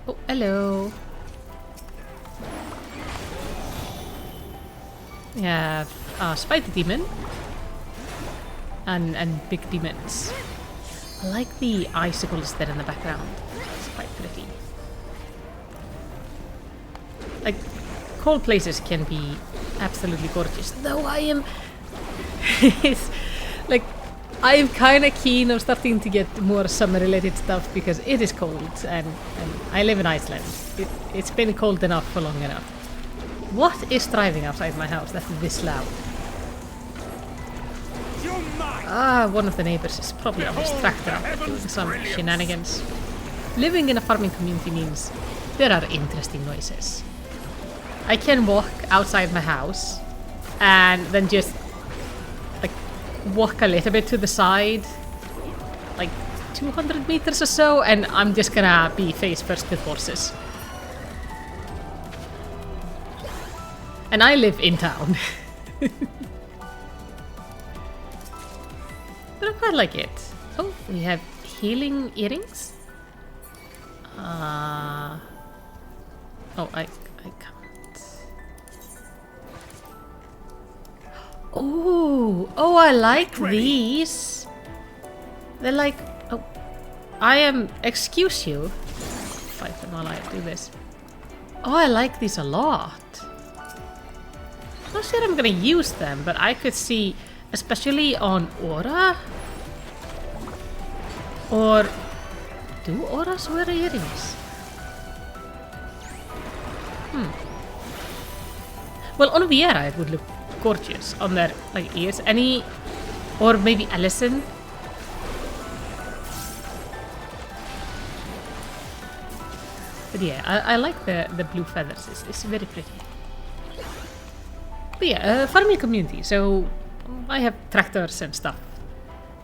Oh, hello. We have a spider demon and big demons. I like the icicles there in the background. It's quite pretty. Like, cold places can be absolutely gorgeous. Though I am... it's like, I'm kind of keen on starting to get more summer-related stuff because it is cold and I live in Iceland. It's been cold enough for long enough. What is driving outside my house that's this loud? Ah, one of the neighbors is probably on his tractor out doing some shenanigans. Living in a farming community means there are interesting noises. I can walk outside my house and then just like walk a little bit to the side, like 200 meters or so, and I'm just gonna be face first with horses. And I live in town. But I quite like it. Oh, we have healing earrings. Oh, I can't. Oh, I like these. They're like, oh, excuse you. Fight them while I do this. Oh, I like these a lot. Not sure I'm gonna use them, but I could see, especially on Aura. Or do Auras wear earrings? Well, on Viera it would look gorgeous on their like ears. Or maybe Allison. But yeah, I like the blue feathers. It's very pretty. But yeah, farming community. So I have tractors and stuff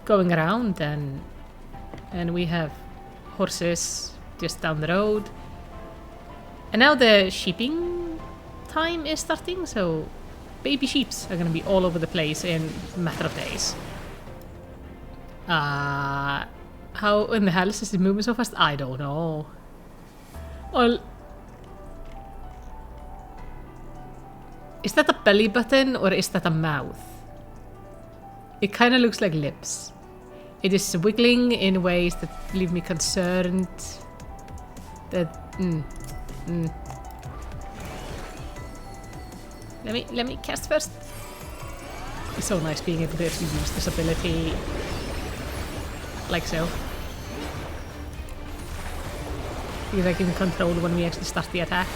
going around, and we have horses just down the road. And now the sheeping time is starting, so baby sheeps are gonna be all over the place in a matter of days. How in the hell is it moving so fast? I don't know. Well, is that a belly button or is that a mouth? It kind of looks like lips. It is wiggling in ways that leave me concerned. That Let me cast first. It's so nice being able to actually use this ability like so. Because I can control when we actually start the attack.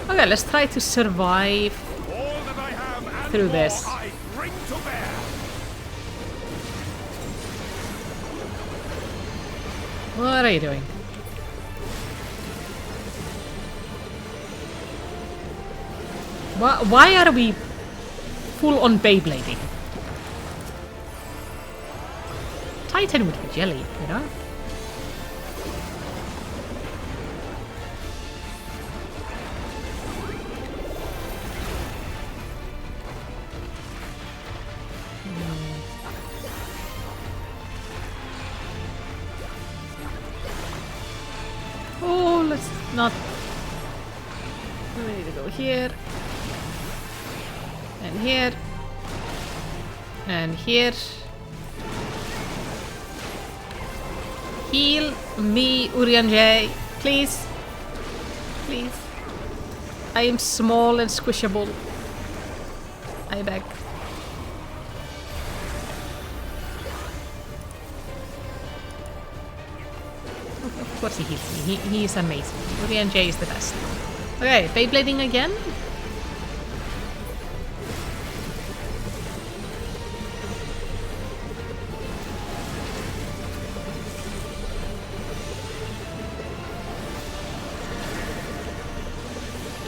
Okay, let's try to survive through this. What are you doing? Why are we full on Beyblading? Titan would be jelly, you know? Oh, let's not... We need to go here. And here. And here. Heal me, Urianger, please. Please. I am small and squishable. I beg. Of course he heals me. He is amazing. Urianger is the best. Okay, Beyblading again.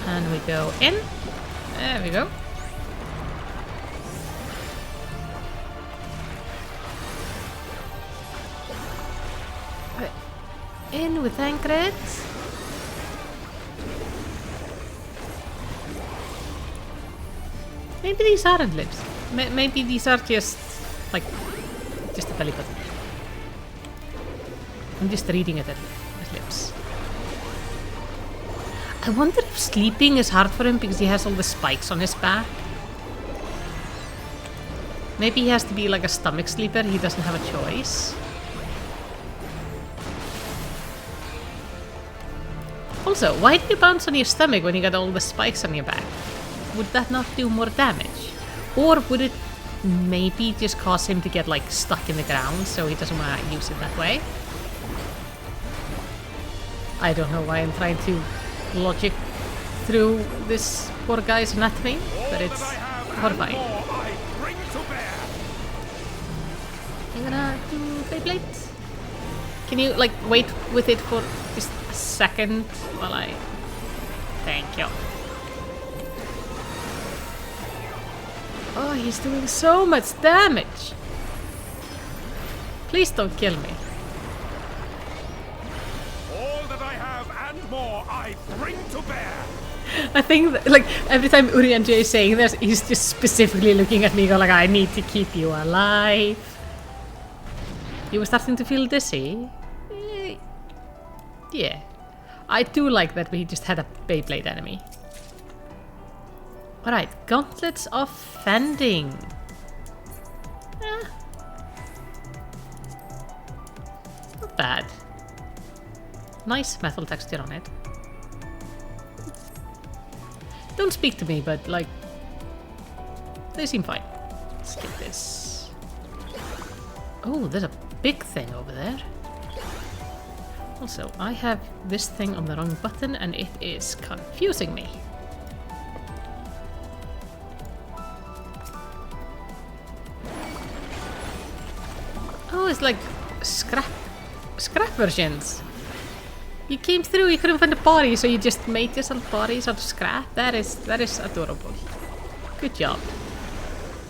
And we go in. There we go. Okay. In with Anchoret. Maybe these aren't lips. Maybe these are just like just a belly button. I'm just reading it as lips. I wonder if sleeping is hard for him because he has all the spikes on his back. Maybe he has to be like a stomach sleeper, he doesn't have a choice. Also, why do you bounce on your stomach when you got all the spikes on your back? Would that not do more damage? Or would it maybe just cause him to get like stuck in the ground so he doesn't want to use it that way? I don't know why I'm trying to logic through this poor guy's anatomy, but it's horrifying. You gonna do Beyblade? Can you like wait with it for just a second while I... Thank you. Oh, he's doing so much damage. Please don't kill me.
More I bring to bear.
I think that, like every time Urianger is saying this, he's just specifically looking at me going like, I need to keep you alive. You were starting to feel dizzy? Yeah. I do like that we just had a Beyblade enemy. Alright, Gauntlets of Fending. Not bad. Nice metal texture on it. Don't speak to me, but like, they seem fine. Let's get this. Oh, there's a big thing over there. Also, I have this thing on the wrong button and it is confusing me. Oh, it's like scrap versions. You came through, you couldn't find a body, so you just made yourself bodies out of scrap. That is adorable. Good job.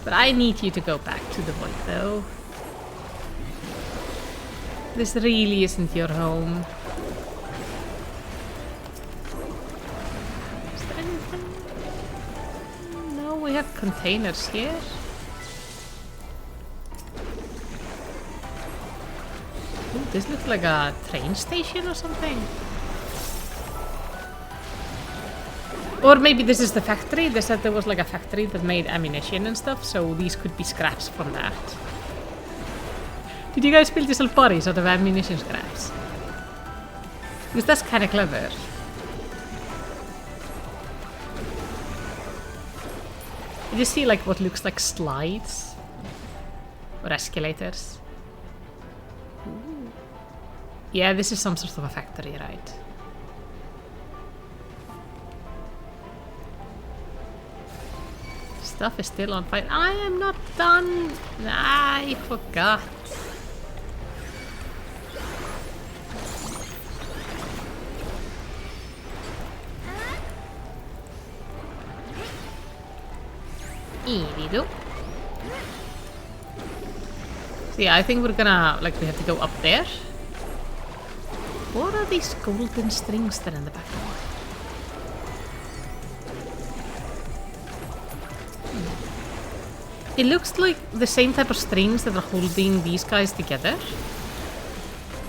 But I need you to go back to the void, though. This really isn't your home. Is there anything? No, we have containers here. Ooh, this looks like a train station or something. Or maybe this is the factory. They said there was like a factory that made ammunition and stuff, so these could be scraps from that. Did you guys build yourself bodies out of ammunition scraps? Because that's kind of clever. You just see like what looks like slides or escalators. Ooh. Yeah, this is some sort of a factory, right? Stuff is still on fire. I am not done. I forgot. Easy. So yeah, I think we're gonna, like, we have to go up there. What are these golden strings that are in the background? It looks like the same type of strings that are holding these guys together.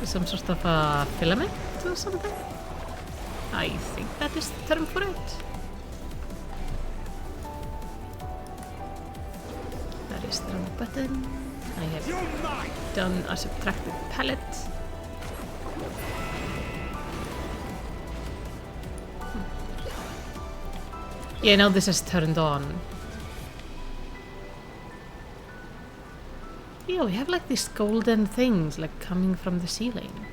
Some sort of a filament or something. I think that is the term for it. That is the wrong button. I have done a subtracted palette. Yeah, now this is turned on. Yeah, we have like these golden things like coming from the ceiling.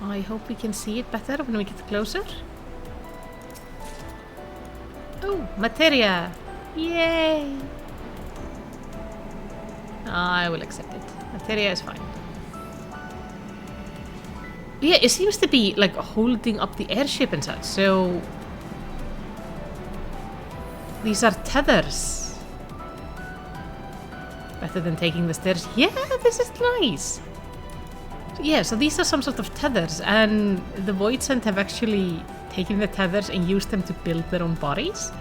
I hope we can see it better when we get closer. Oh, materia! Yay! I will accept it. Materia is fine. Yeah, it seems to be like holding up the airship and such, so these are tethers. Better than taking the stairs. Yeah, this is nice. Yeah, so these are some sort of tethers, and the Voidsent have actually taken the tethers and used them to build their own bodies.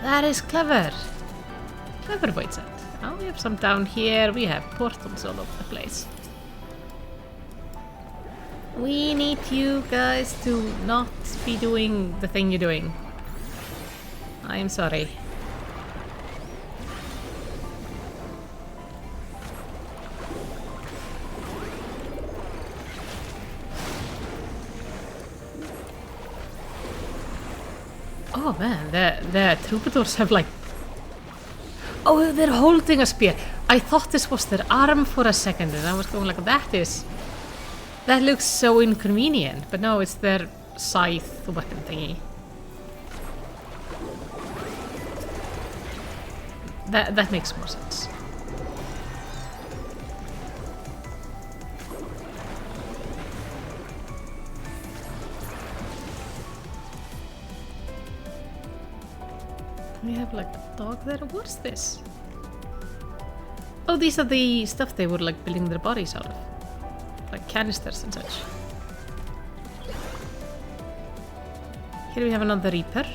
That is clever. Clever Voidsent. Oh, we have some down here. We have portals all over the place. We need you guys to not be doing the thing you're doing. I am sorry. Oh man, the troubadours have like... Oh, they're holding a spear. I thought this was their arm for a second and I was going like, that looks so inconvenient. But no, it's their scythe weapon thingy. That makes more sense. We have like a dog there. What's this? Oh, these are the stuff they were like building their bodies out of. Like canisters and such. Here we have another Reaper.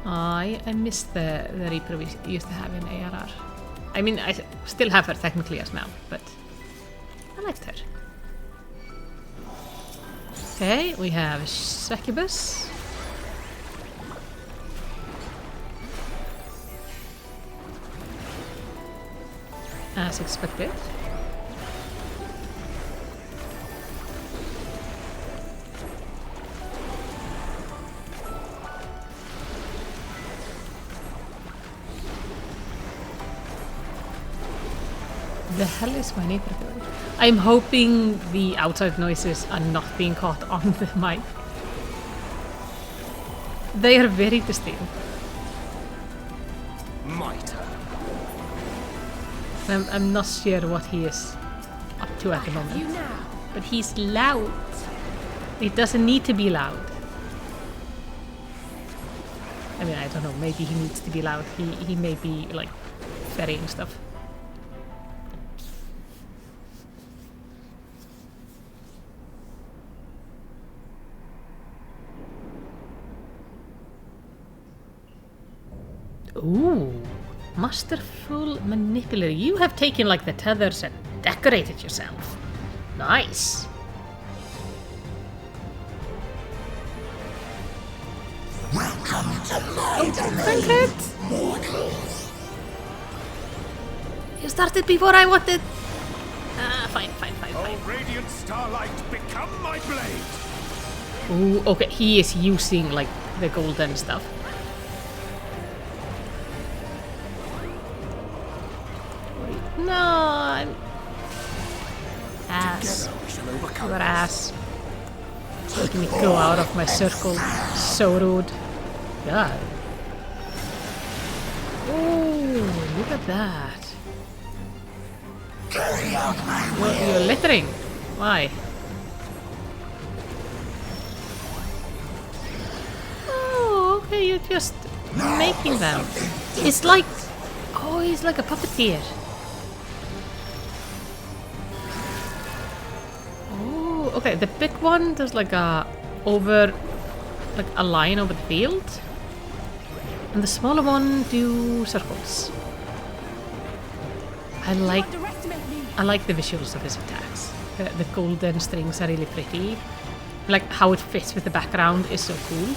I missed the Reaper we used to have in ARR. I mean, I still have her technically as Mel, but I liked her. Okay, we have Succubus. As expected. The hell is my neighbor doing? I'm hoping the outside noises are not being caught on the mic. They are very distinct.
My turn.
I'm not sure what he is up to at the moment. But he's loud. It doesn't need to be loud. I mean, I don't know, maybe he needs to be loud. He may be, like, ferrying stuff. Ooh, masterful manipulator. You have taken like the tethers and decorated yourself. Nice.
Welcome to mortals.
You started before I wanted. Fine.
Oh, radiant starlight, become my blade.
Ooh, okay, he is using like the golden stuff. No, I'm... Ass. Your ass. Making me go out of my circle. So rude. God. Ooh, look at that. You're littering. Why? Oh, okay, you're just making them. It's like... Oh, he's like a puppeteer. Okay, the big one does like a line over the field, and the smaller one do circles. I like the visuals of his attacks. The golden strings are really pretty. Like how it fits with the background is so cool.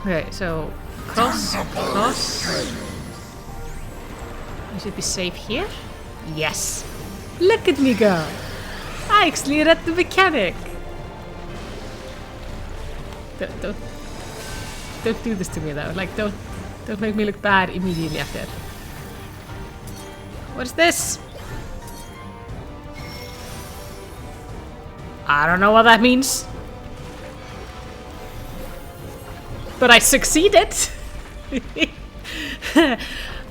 Okay, so cross. I should be safe here? Yes! Look at me go! I actually read the mechanic! Don't do this to me though. Like, don't make me look bad immediately after. What's this? I don't know what that means. But I succeeded!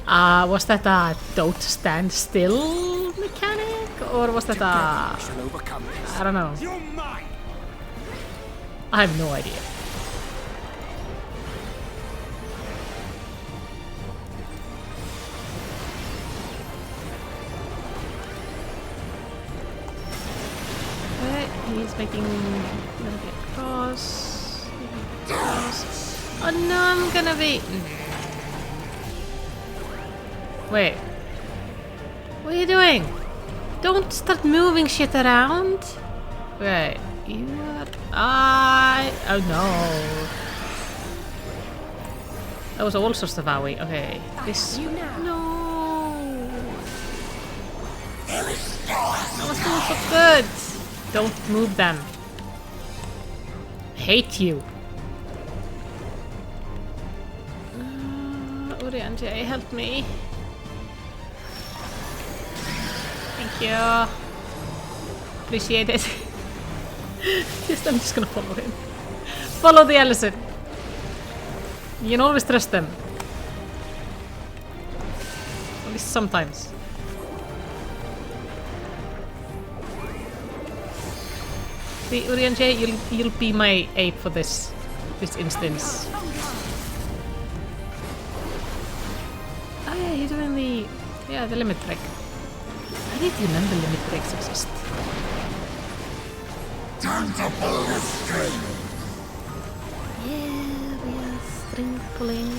Was that a don't stand still mechanic? Or was that a... I don't know. I have no idea. Okay, he's making... Gonna get cross. Oh no, I'm gonna be... Wait. What are you doing? Don't start moving shit around. Wait. You are... Oh no. That was all sorts of owie. Okay. This... No. I was doing so good. Don't move them. Hate you. J, help me. Thank you. Appreciate it. I'm just gonna follow him. Follow the Allison. You can always trust them. At least sometimes. See, Urian J, you'll be my ape for this instance. You're doing the limit break. I need to remember limit breaks exist.
Time to pull the string.
Yeah, we are string pulling.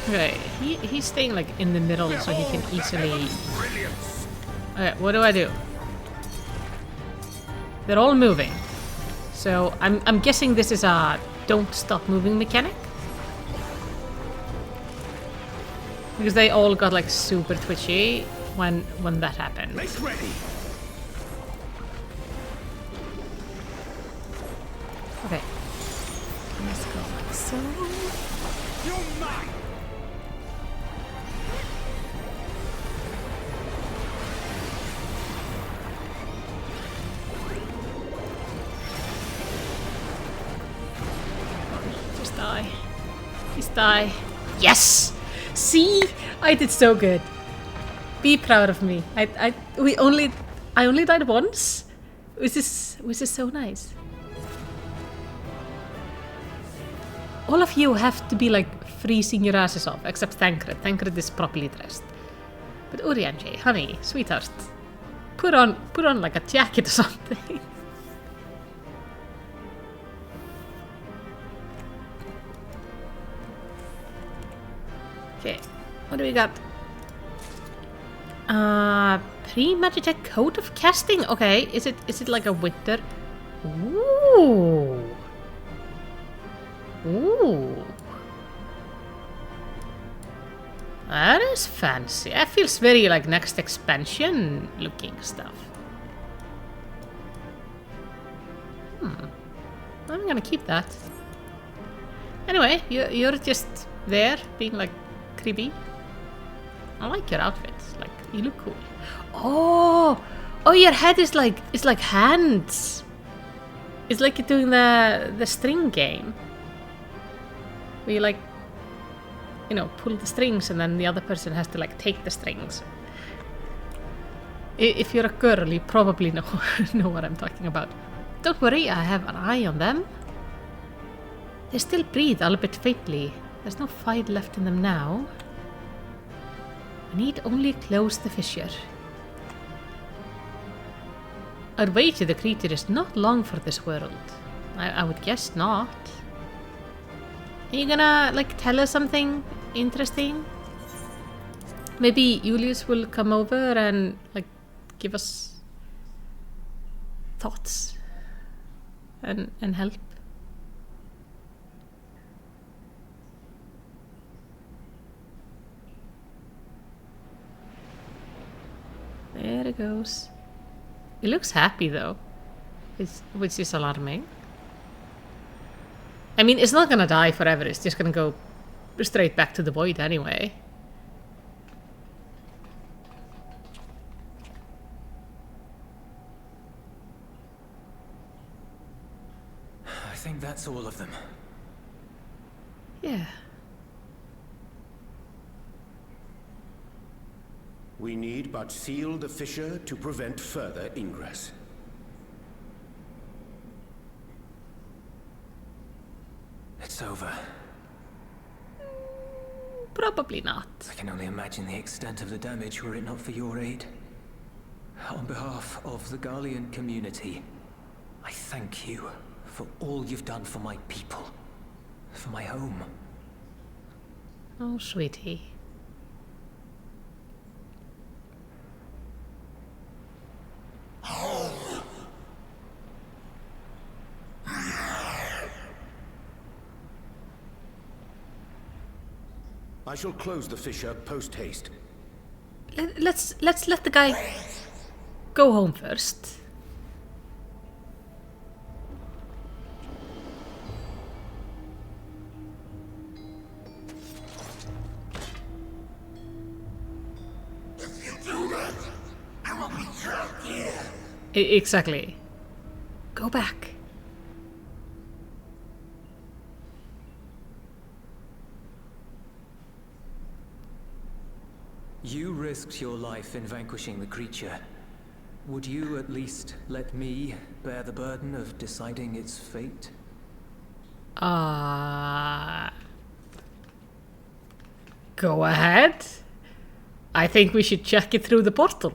Okay, he's staying like in the middle so he can easily... Okay, what do? They're all moving. So I'm guessing this is a don't stop moving mechanic. Because they all got like super twitchy when that happened.
Let's ready.
Okay. Let's go like so.
You're mine.
die. Please die. Yes! See? I did so good. Be proud of me. I only died once. Which is so nice. All of you have to be like freezing your asses off, except Thancred. Thancred is properly dressed. But Urianger, honey, sweetheart, put on like a jacket or something. Okay, what do we got? Pre-magic coat of casting. Okay, is it like a winter? Ooh. Ooh. That is fancy. That feels very like next expansion looking stuff. I'm gonna keep that. Anyway, you're just there being like creepy. I like your outfit. Like you look cool. Oh, your head is like hands. It's like you're doing the string game. Where you like, you know, pull the strings and then the other person has to like take the strings. If you're a girl, you probably know what I'm talking about. Don't worry, I have an eye on them. They still breathe a little bit faintly. There's no fight left in them now. I need only close the fissure. Our way to the creature is not long for this world. I would guess not. Are you gonna like tell us something interesting? Maybe Julius will come over and like give us thoughts and help. There it goes. It looks happy though, which is alarming. I mean, it's not gonna die forever, it's just gonna go straight back to the void anyway.
I think that's all of them.
Yeah.
We need but seal the fissure to prevent further ingress.
It's over.
Probably not.
I can only imagine the extent of the damage were it not for your aid. On behalf of the Garlean community, I thank you for all you've done for my people, for my home.
Oh, sweetie.
I shall close the fissure post-haste.
Let's let the guy go home first.
If you do that, I will be trapped here.
Exactly. Go back.
You risked your life in vanquishing the creature. Would you at least let me bear the burden of deciding its fate?
Go ahead. I think we should check it through the portal.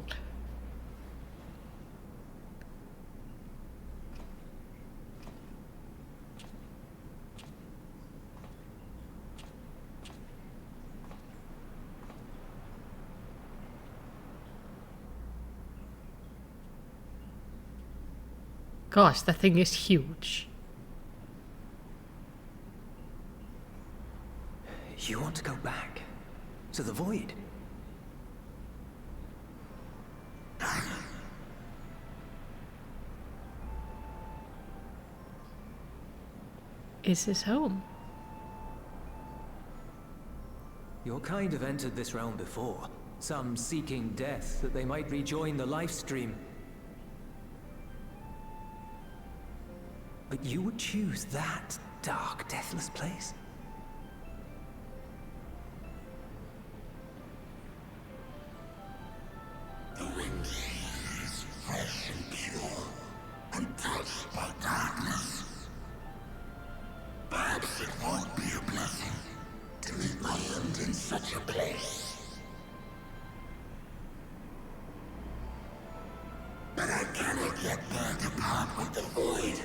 Gosh, that thing is huge.
You want to go back? To the void?
Is his home?
Your kind have entered this realm before. Some seeking death that they might rejoin the life stream. But you would choose that dark, deathless place?
The wind is fresh and pure, untouched by darkness. Perhaps it won't be a blessing to meet my end in such a place. But I cannot yet bear to part with the void.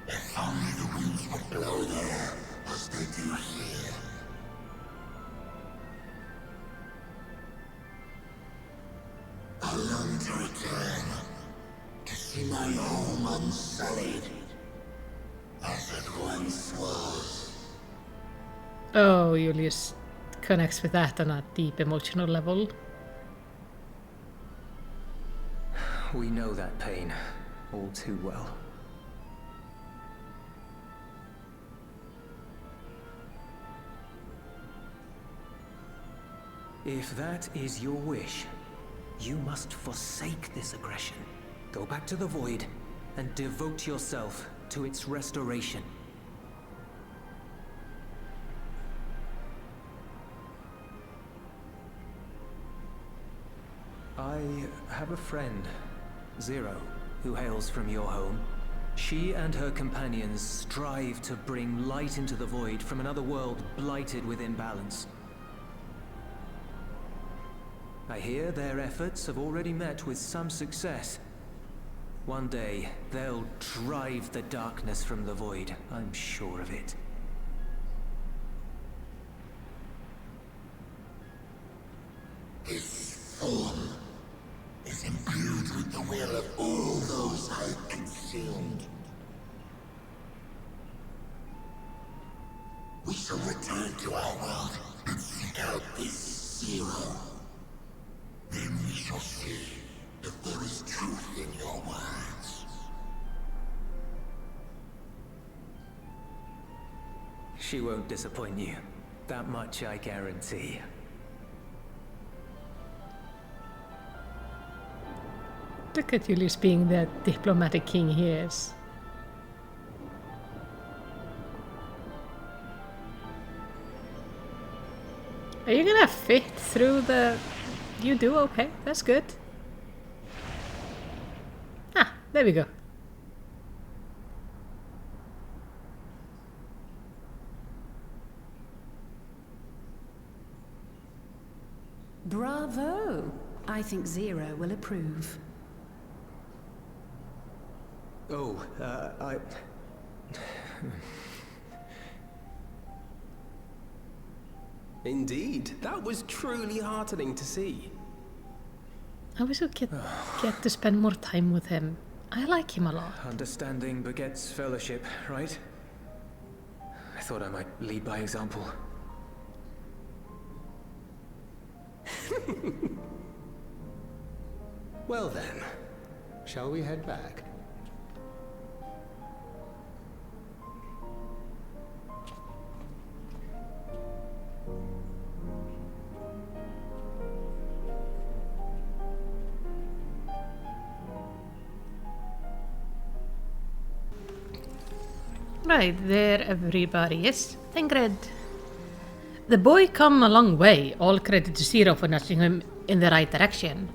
If only the winds would blow there as they do here. I long to return, to see my home unsullied, as it once was.
Oh, Julius connects with that on a deep emotional level.
We know that pain all too well. If that is your wish, you must forsake this aggression. Go back to the Void and devote yourself to its restoration. I have a friend, Zero, who hails from your home. She and her companions strive to bring light into the Void from another world blighted with imbalance. I hear their efforts have already met with some success. One day, they'll drive the darkness from the Void, I'm sure of it.
His form is imbued with the will of all those I have consumed. We shall return to our world and seek out this Zero. Then we shall see if there is truth in your words.
She won't disappoint you. That much I guarantee.
Look at Julius being the diplomatic king he is. Are you gonna fit through the... You do? Okay, that's good. Ah, there we go.
Bravo! I think Zero will approve.
Oh,
Indeed, that was truly heartening to see.
I wish we could get to spend more time with him. I like him a lot.
Understanding begets fellowship, right? I thought I might lead by example.
Well then, shall we head back?
Right, there everybody is. Ingrid. The boy come a long way, all credit to Zero for nudging him in the right direction.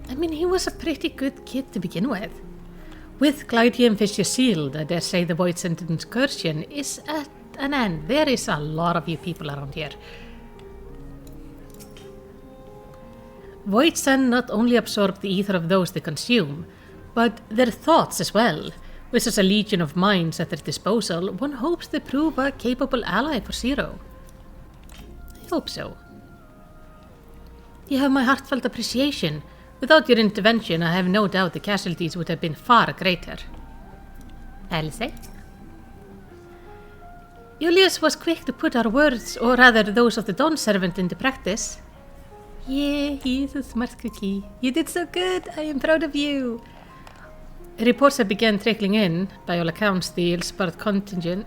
I mean, he was a pretty good kid to begin with. With Glydian Fisher's shield, I dare say the Void Sent incursion is at an end. There is a lot of you people around here. Void Sent not only absorb the ether of those they consume, but their thoughts as well. With such a legion of minds at their disposal, one hopes they prove a capable ally for Zero. I hope so. You have my heartfelt appreciation. Without your intervention, I have no doubt the casualties would have been far greater. Alice? Julius was quick to put our words, or rather those of the Dawn Servant, into practice. Yeah, he is a smart cookie. You did so good. I am proud of you. Reports have begun trickling in. By all accounts, the Ilsbard contingent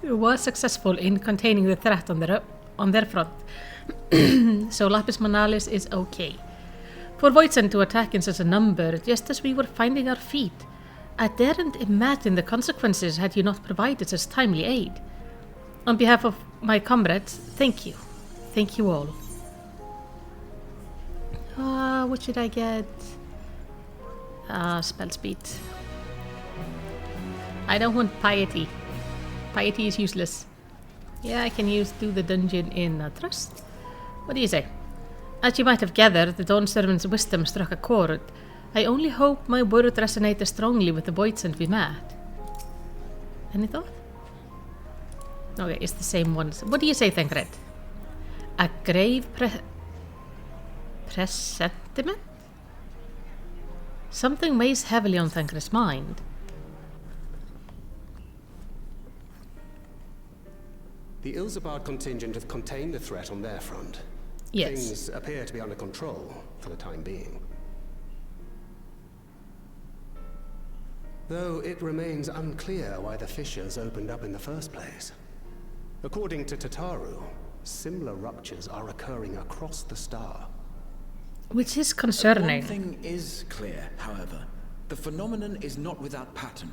was successful in containing the threat on their front. So Lapis Manalis is okay. For Voidsent to attack in such a number, just as we were finding our feet, I daren't imagine the consequences had you not provided such timely aid. On behalf of my comrades, thank you. Thank you all. What should I get? Spell speed. I don't want piety. Piety is useless. Yeah, I can do the dungeon in trust. What do you say? As you might have gathered, the Dawn Servant's wisdom struck a chord. I only hope my word resonated strongly with the Voidsent we met. Any thought? Okay, it's the same ones. What do you say, Thancred? A grave presentiment? Something weighs heavily on Thancred's mind.
The Ilzabard contingent have contained the threat on their front.
Yes.
Things appear to be under control for the time being. Though it remains unclear why the fissures opened up in the first place. According to Tataru, similar ruptures are occurring across the star.
Which is concerning.
One thing is clear, however. The phenomenon is not without pattern.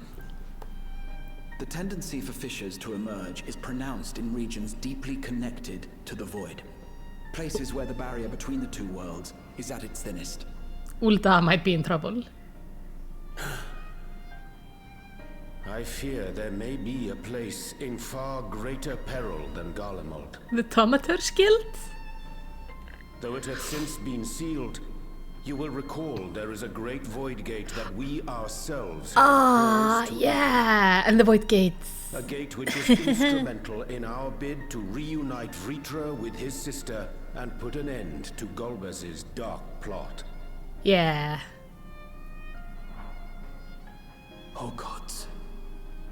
The tendency for fissures to emerge is pronounced in regions deeply connected to the void. Places where the barrier between the two worlds is at its thinnest.
Ulta might be in trouble.
I fear there may be a place in far greater peril than Garlemald.
The Thaumaturge Guild?
Though it has since been sealed, you will recall there is a great void gate that we ourselves have closed to.
Yeah, and the void gates.
A gate which was instrumental in our bid to reunite Vritra with his sister and put an end to Golbez's dark plot.
Yeah.
Oh gods.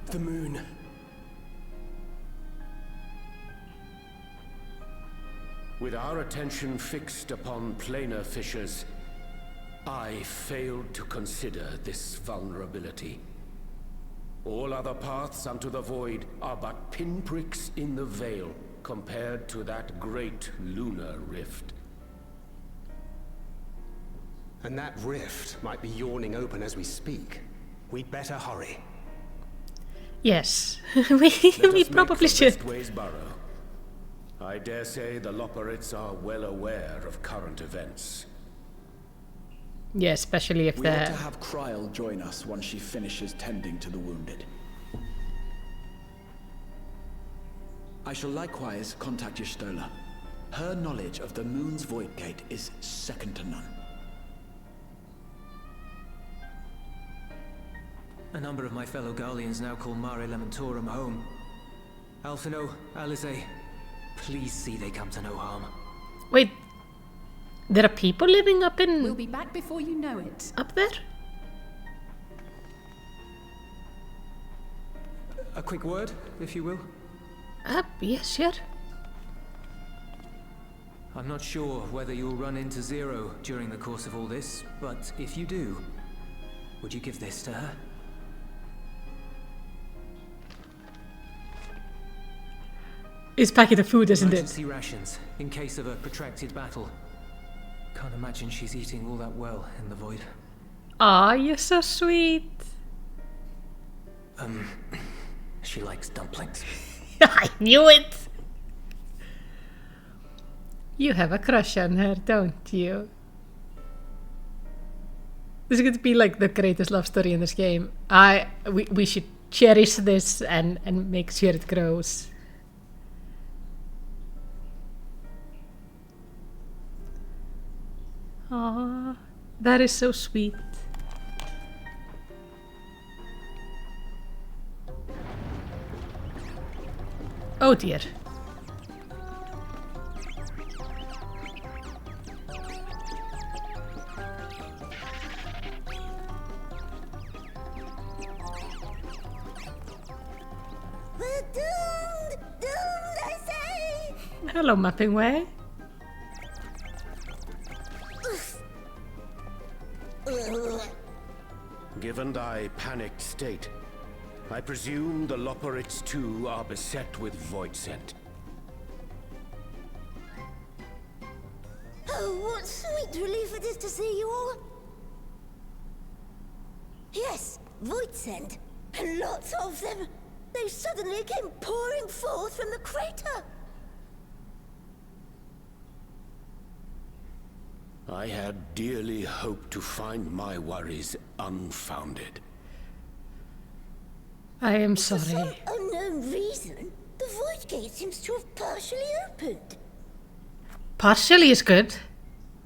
The moon.
With our attention fixed upon planar fissures, I failed to consider this vulnerability. All other paths unto the void are but pinpricks in the veil compared to that great lunar rift.
And that rift might be yawning open as we speak. We'd better hurry.
Yes, we probably should.
Ways burrow. I dare say the Loperites are well aware of current events.
Yeah, especially if
we ought
they're...
to have Kryl join us once she finishes tending to the wounded. I shall likewise contact Y'shtola. Her knowledge of the moon's void gate is second to none.
A number of my fellow Garleans now call Mare Lamentorum home. Alphino, Alize, please see they come to no harm.
Wait, there are people living up in...
We'll be back before you know it.
Up there?
A quick word, if you will.
Yes, sure.
I'm not sure whether you'll run into Zero during the course of all this, but if you do, would you give this to her?
It's packet of food, isn't it?
Emergency rations, in case of a protracted battle. Can't imagine she's eating all that well in the void.
Aw, you're so sweet.
She likes dumplings.
I knew it! You have a crush on her, don't you? This is going to be like the greatest love story in this game. We should cherish this and make sure it grows. Aww, that is so sweet. Oh dear.
We're doomed! Doomed, I say!
Hello, Mapping Way.
Given thy panicked state, I presume the Loperites too are beset with Voidsent.
Oh, what sweet relief it is to see you all. Yes,
Voidsent, and lots of them. They suddenly came pouring forth from the crater.
I had dearly hoped to find my worries unfounded.
I am
For some
sorry.
unknown reason, the Void Gate seems to have partially opened.
Partially is good.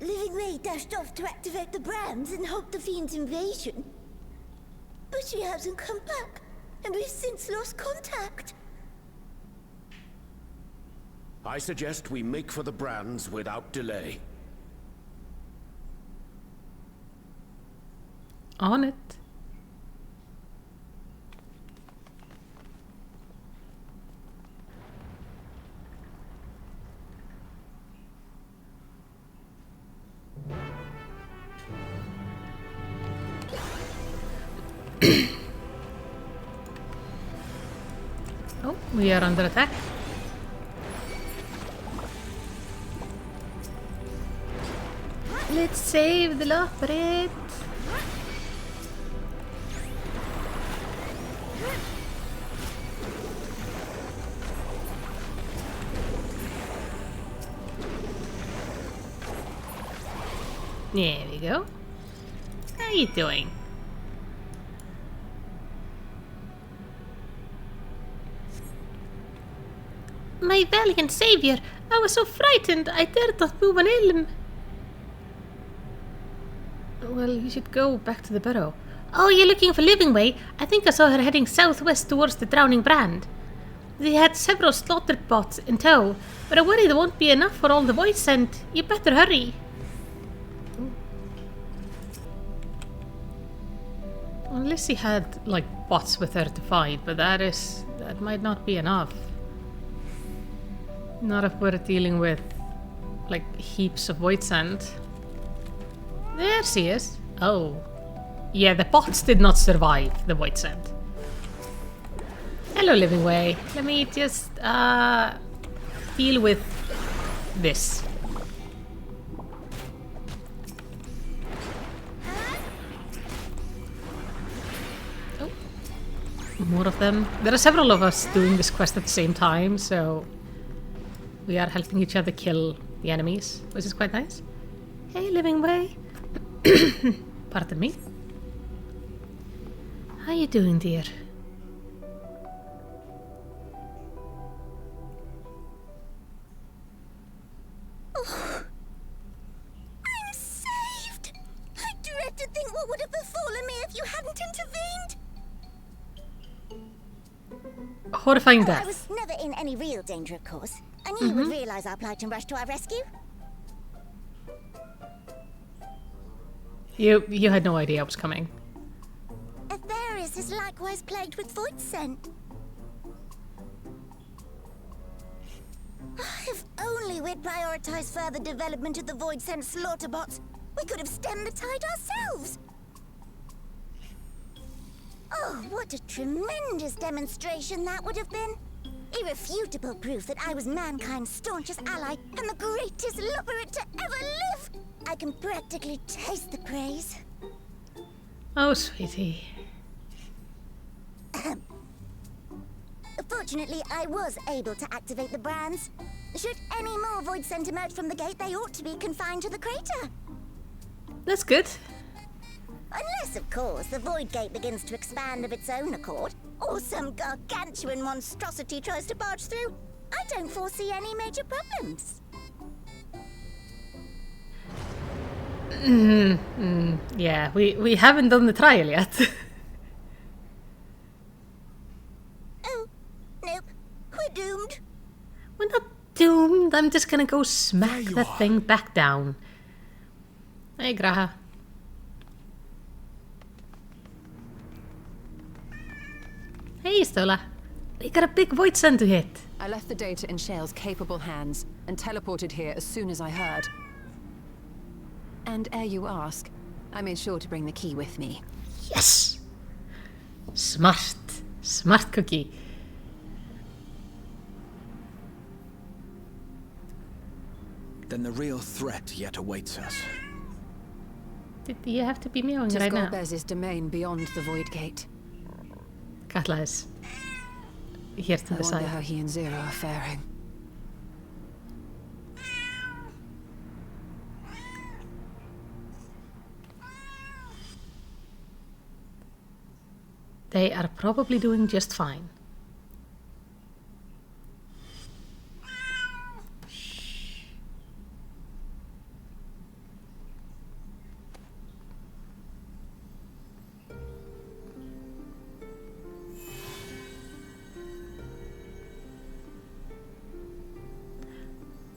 Living Ray dashed off to activate the brands and halt the Fiend's invasion. But she hasn't come back, and we've since lost contact.
I suggest we make for the brands without delay.
On it. Oh, we are under attack. Let's save the Loprit. There we go. How you doing? My valiant savior! I was so frightened I dared not move an elm. Well, you should go back to the burrow. Oh, you're looking for Living Way? I think I saw her heading southwest towards the Drowning Brand. They had several slaughter bots in tow, but I worry there won't be enough for all the voice sent. You better hurry. Unless he had, like, bots with her to fight, but that might not be enough. Not if we're dealing with, like, heaps of void sand. There she is. Oh. Yeah, the bots did not survive the void sand. Hello, Living Way. Let me just, deal with this. Oh. More of them. There are several of us doing this quest at the same time, so we are helping each other kill the enemies, which is quite nice. Hey, Living Way. Pardon me. How you doing, dear?
Oh, I'm saved! I dread to think what would have befallen me if you hadn't intervened.
Horrifying
I
death.
was never in any real danger, of course. I knew you would realize our plight and rush to our rescue.
You had no idea I was coming.
Aetherius is likewise plagued with void scent. If only we'd prioritized further development of the void scent slaughter bots, we could have stemmed the tide ourselves. Oh, what a tremendous demonstration that would have been. Irrefutable proof that I was mankind's staunchest ally and the greatest lubberate to ever live. I can practically taste the praise.
Oh, sweetie.
Fortunately, I was able to activate the brands. Should any more void scent emerge from the gate, they ought to be confined to the crater.
That's good.
Unless, of course, the void gate begins to expand of its own accord, or some gargantuan monstrosity tries to barge through. I don't foresee any major problems.
Yeah, we haven't done the trial yet.
Oh, nope. We're doomed.
We're not doomed. I'm just gonna go smack the thing back down. Hey, Graha. Hey, Stola. We got a big void sun to hit.
I left the data in Shale's capable hands and teleported here as soon as I heard. And ere you ask, I made sure to bring the key with me.
Yes! Smart. Smart cookie.
Then the real threat yet awaits us.
Did you have to be meowing
To
right now?
Scorbez's domain beyond the Void Gate.
Katla is here to
I
the
wonder
side.
how he and Zero are faring.
They are probably doing just fine.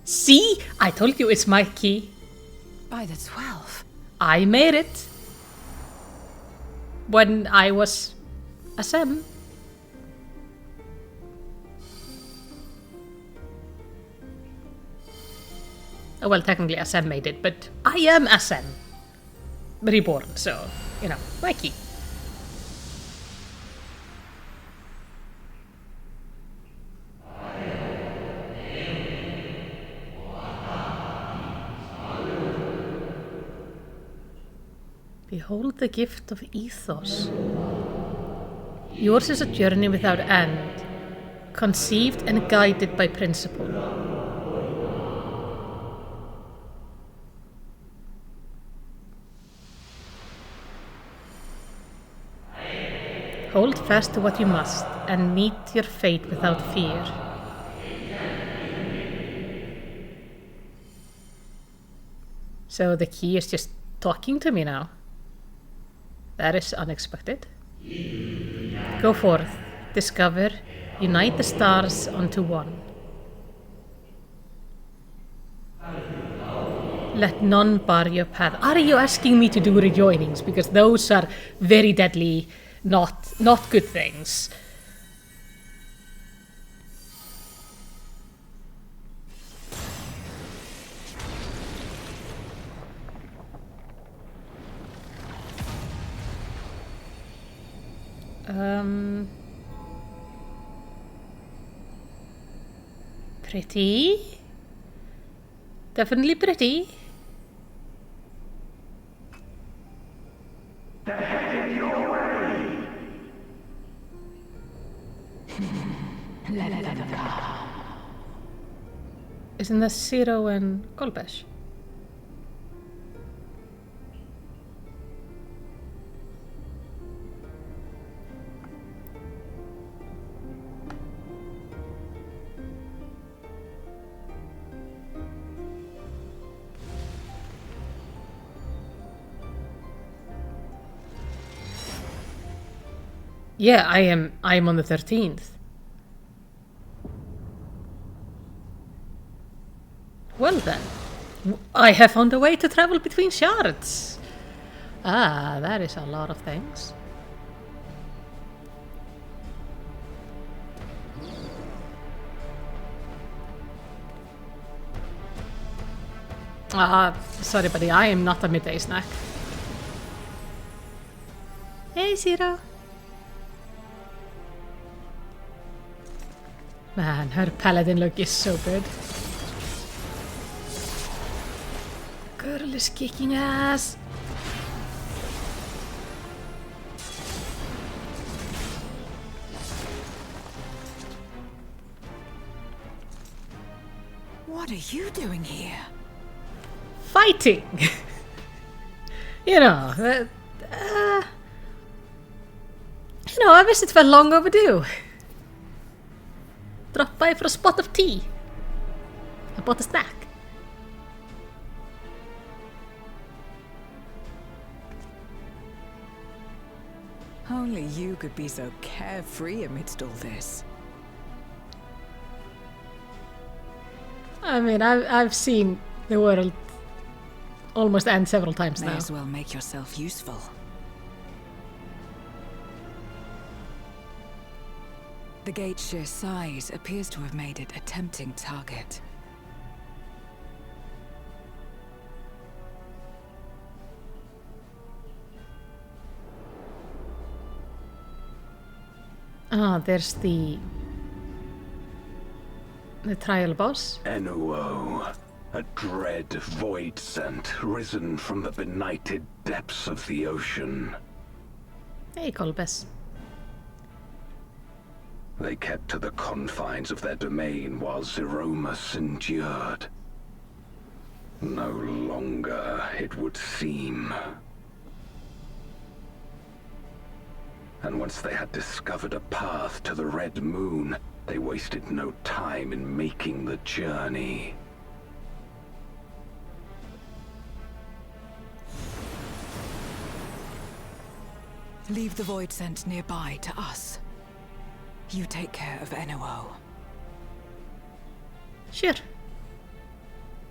See? I told you it's my key.
By the 12.
I made it. When I was a Sem. Oh, well, technically Asem made it, but I am Asem. Reborn, so, you know, my key. Behold the gift of ethos. Yours is a journey without end, conceived and guided by principle. Hold fast to what you must, and meet your fate without fear. So the key is just talking to me now. That is unexpected. Go forth, discover, unite the stars onto one. Let none bar your path. Are you asking me to do rejoinings? Because those are very deadly, not good things. Pretty. Definitely pretty.
They're headed your way!
Let them come.
Isn't that Zero and Golbesh? Yeah, I am on the 13th. Well then, I have found a way to travel between shards. Ah, that is a lot of things. Sorry buddy, I am not a midday snack. Hey Zero. Man, her paladin look is so good. Girl is kicking ass.
What are you doing here?
Fighting! You know, I wish it felt long overdue. Drop by for a spot of tea. I bought a snack.
Only you could be so carefree amidst all this.
I mean, I've seen the world almost end several times now.
May as well make yourself useful. The gate's sheer size appears to have made it a tempting target.
Ah, there's the trial boss.
Enuo,
A dread void scent risen from the benighted depths of the ocean.
Hey, Kolbes.
They kept to the confines of their domain while Zeromus endured. No longer, it would seem. And once they had discovered a path to the Red Moon, they wasted no time in making the journey.
Leave the void scent nearby to us. You take care of NOO.
Sure.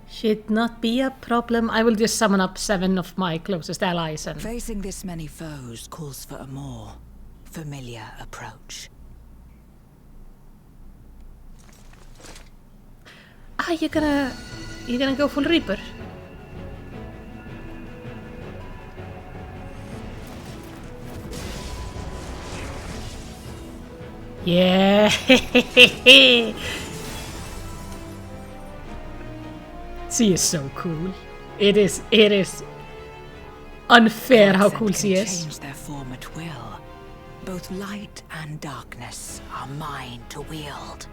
Should not be a problem. I will just summon up 7 of my closest allies and...
Facing this many foes calls for a more familiar approach.
Ah, you're gonna go full Reaper? Yeah. She is so cool. It is unfair how cool she is.
Change their form at will. Both light and darkness are mine to wield.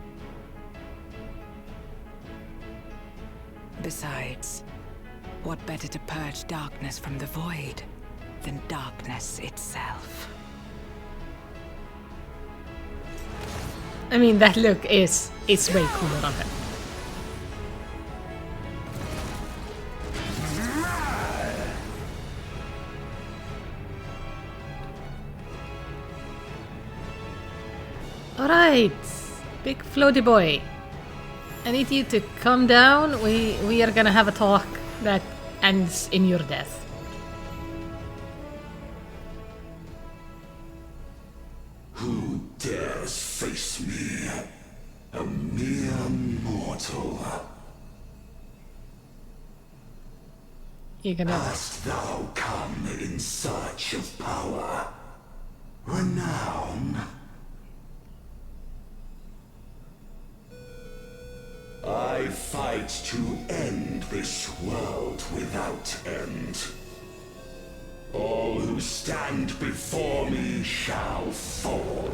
Besides, what better to purge darkness from the void than darkness itself?
I mean, that look is way cooler on her. Alright, big floaty boy. I need you to come down. We are gonna have a talk that ends in your death.
Who dares face me? A mere mortal.
You're gonna...
Hast thou come in search of power? Renown? I fight to end this world without end. All who stand before me shall fall.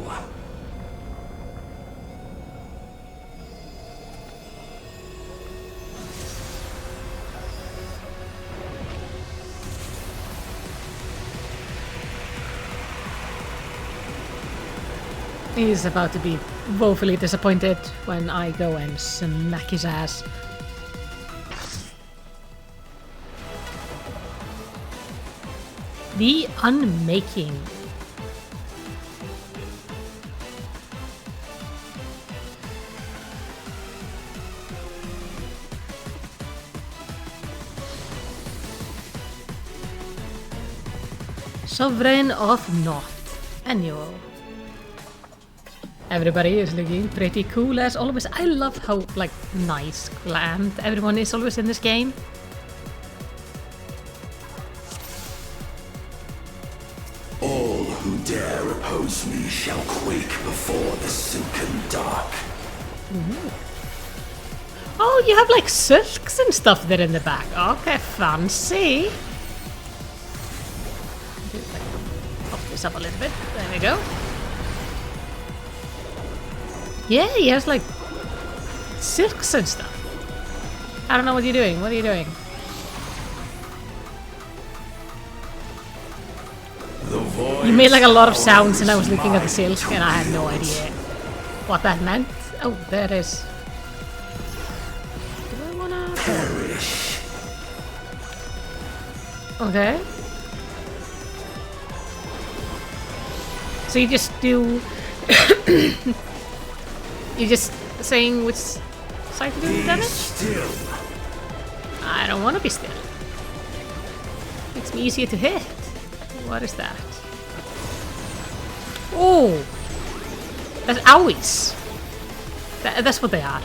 He's about to be woefully disappointed when I go and smack his ass. The Unmaking. Sovereign of North. Annual. Everybody is looking pretty cool as always. I love how, like, nice, glammed everyone is always in this game.
All who dare oppose me shall quake before the sunken dark.
Ooh. Oh, you have, like, silks and stuff there in the back. Okay, fancy. Pop this up a little bit. There we go. Yeah, he has like silks and stuff. I don't know what you're doing. What are you doing? You made like a lot of sounds and I was looking at the silk and I had no idea what that meant. Oh, there it is. Do I wanna perish? Okay. So you just do you're just saying which side to do the damage?
Still.
I don't want to be still. Makes me easier to hit. What is that? Oh! That's owies. That's what they are.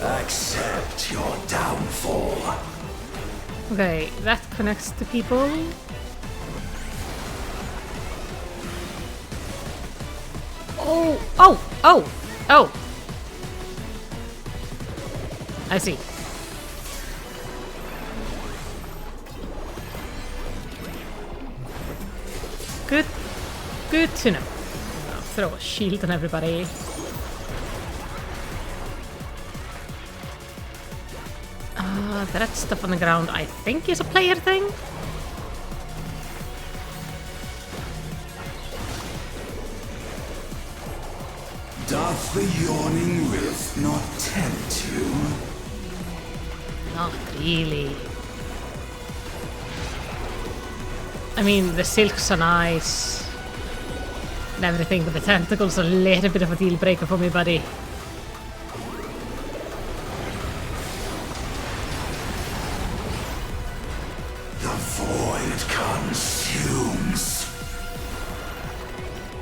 Accept your downfall.
Okay, that connects to people. Oh! Oh! Oh! Oh! I see. Good. Good to know. I'll throw a shield on everybody. That stuff on the ground I think is a player thing.
Doth the yawning rift not tempt you?
Not really. I mean, the silks are nice and everything, but the tentacles are a little bit of a deal breaker for me, buddy.
The void consumes.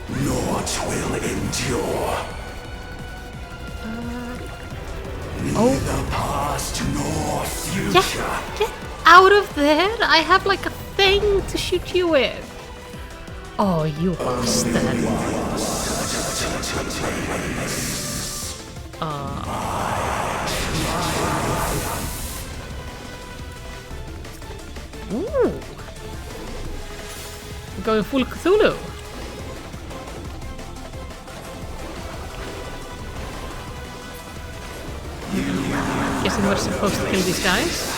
Naught will endure. Neither past nor future.
Get out of there! I have like a thing to shoot you with. Oh, you bastard. Ooh. I'm going full Cthulhu. Guessing we're supposed to kill these guys.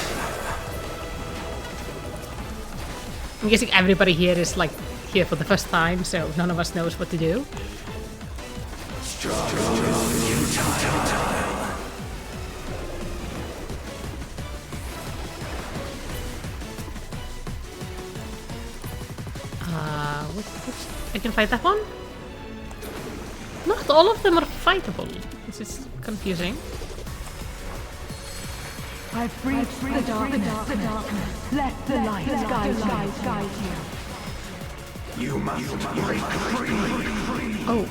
I'm guessing everybody here is like here for the first time, so none of us knows what to do. I can fight that one? Not all of them are fightable. This is confusing.
I breach the darkness. Let the light guide you.
You must break free.
Oh.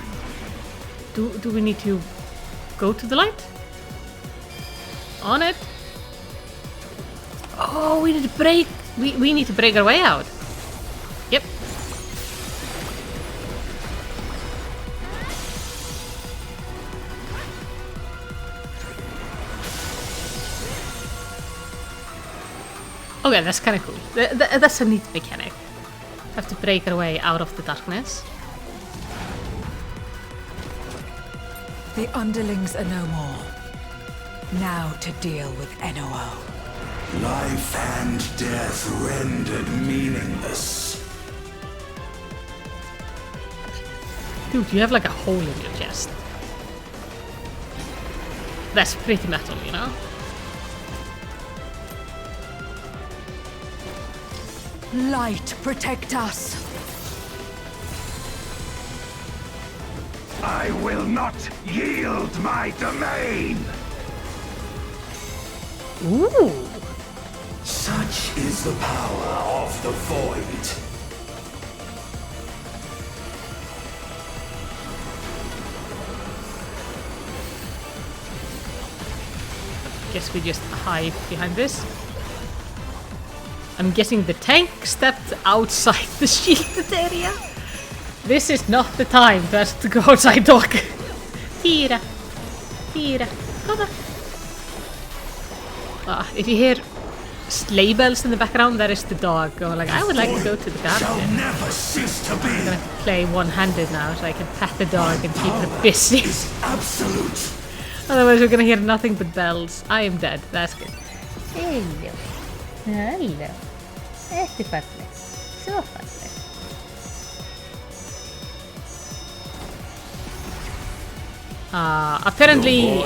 Do we need to go to the light? On it? Oh, we need to break. We need to break our way out. Yep. Okay, that's kind of cool. That's a neat mechanic. Have to break our way out of the darkness.
The underlings are no more. Now to deal with NOO.
Life and death rendered meaningless.
Dude, you have like a hole in your chest. That's pretty metal, you know?
Light, protect us!
I will not yield my domain!
Ooh!
Such is the power of the void.
Guess we just hide behind this. I'm guessing the tank stepped outside the shielded area. This is not the time for us to go outside, dog. Tira. Tira. Come on. If you hear sleigh bells in the background, that is the dog going like, I would like to go to the garden.
Never cease to be.
I'm gonna play one-handed now so I can pet the dog and keep her busy.
Absolute.
Otherwise we're gonna hear nothing but bells. I am dead. That's good. Hello. Hello. Este fallet. Så fallet. Apparently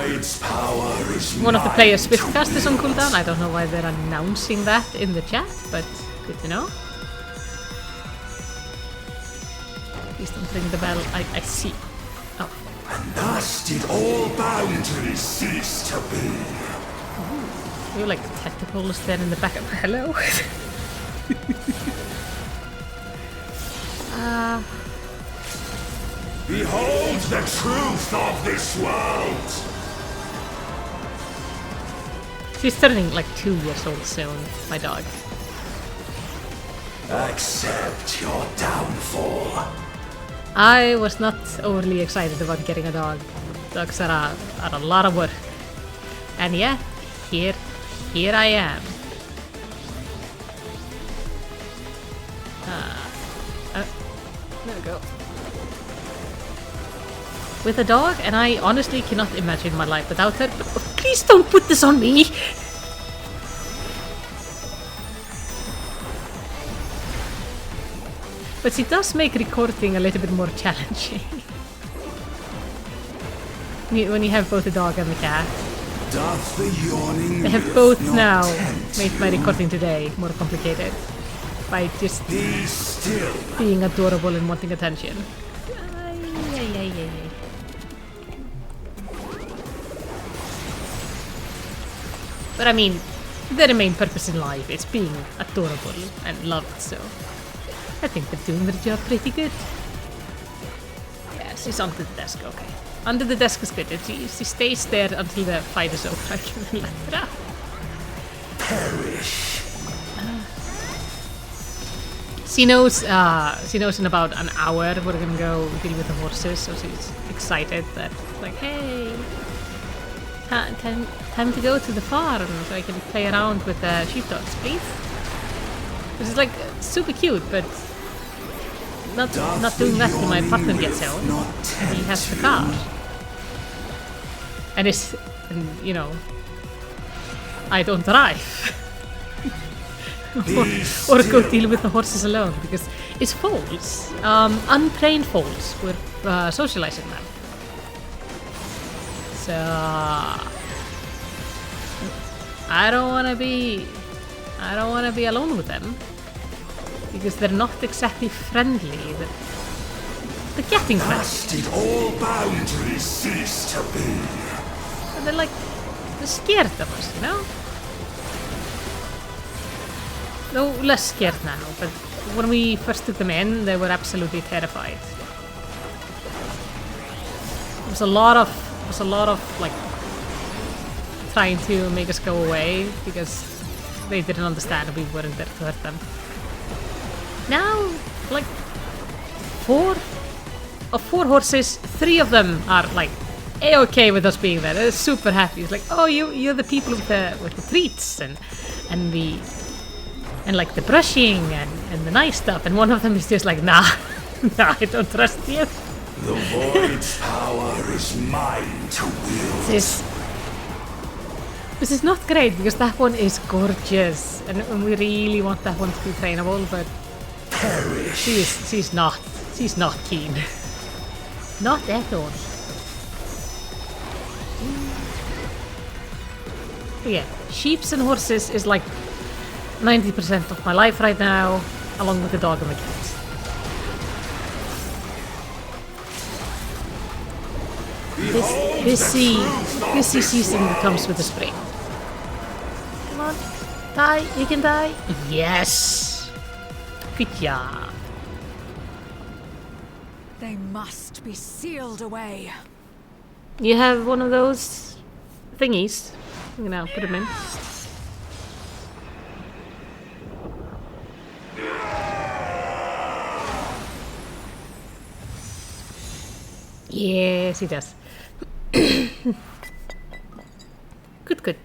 one of the players' Swiftcast is on cooldown. I don't know why they're announcing that in the chat, but good to know. Please don't ring the bell. I see. Oh.
And thus did all boundaries cease to be.
You're like tentacles there in the back of hello.
Behold the truth of this world.
She's turning like 2 years old soon, my dog.
Accept your downfall.
I was not overly excited about getting a dog. Dogs are a lot of work. And yeah, here I am. There we go. With a dog, and I honestly cannot imagine my life without her. But please don't put this on me! But she does make recording a little bit more challenging. When you have both the dog and the cat. They have both now made my recording today more complicated. By just being adorable and wanting attention. But I mean, their main purpose in life is being adorable and loved, so I think they're doing their job pretty good. Yeah, she's under the desk, okay. Under the desk is good. If she stays there until the fight is over, I can let her out.
Perish.
She knows in about an hour we're gonna go deal with the horses, so she's excited that, like, hey, time to go to the farm so I can play around with the sheepdogs, please. Which is like super cute, but not doing that when my partner gets home. He has the car, and you know, I don't drive. or go deal with the horses alone, because it's foals, untrained foals. We're socializing them. So I don't want to be alone with them, because they're not exactly friendly. They're getting friendly.
Did all boundaries cease to be?
And they're scared of us, you know. No, less scared now, but when we first took them in, they were absolutely terrified. There was a lot of like trying to make us go away because they didn't understand we weren't there to hurt them. Now, like four horses, 3 of them are like A-okay with us being there. They're super happy. It's like, oh, you're the people with the treats and like the brushing and the nice stuff, and one of them is just like, nah, I don't trust you.
The Void's power is mine to wield.
This is not great, because that one is gorgeous, and we really want that one to be trainable, but she's not keen. Not at all. But yeah, sheeps and horses is like 90% of my life right now, along with the dog and the cat. Busy season that comes with the spring. Come on, die, you can die. Yes! Good job.
They must be sealed away.
You have one of those thingies. I'm gonna put them in. Yes, he does. Good.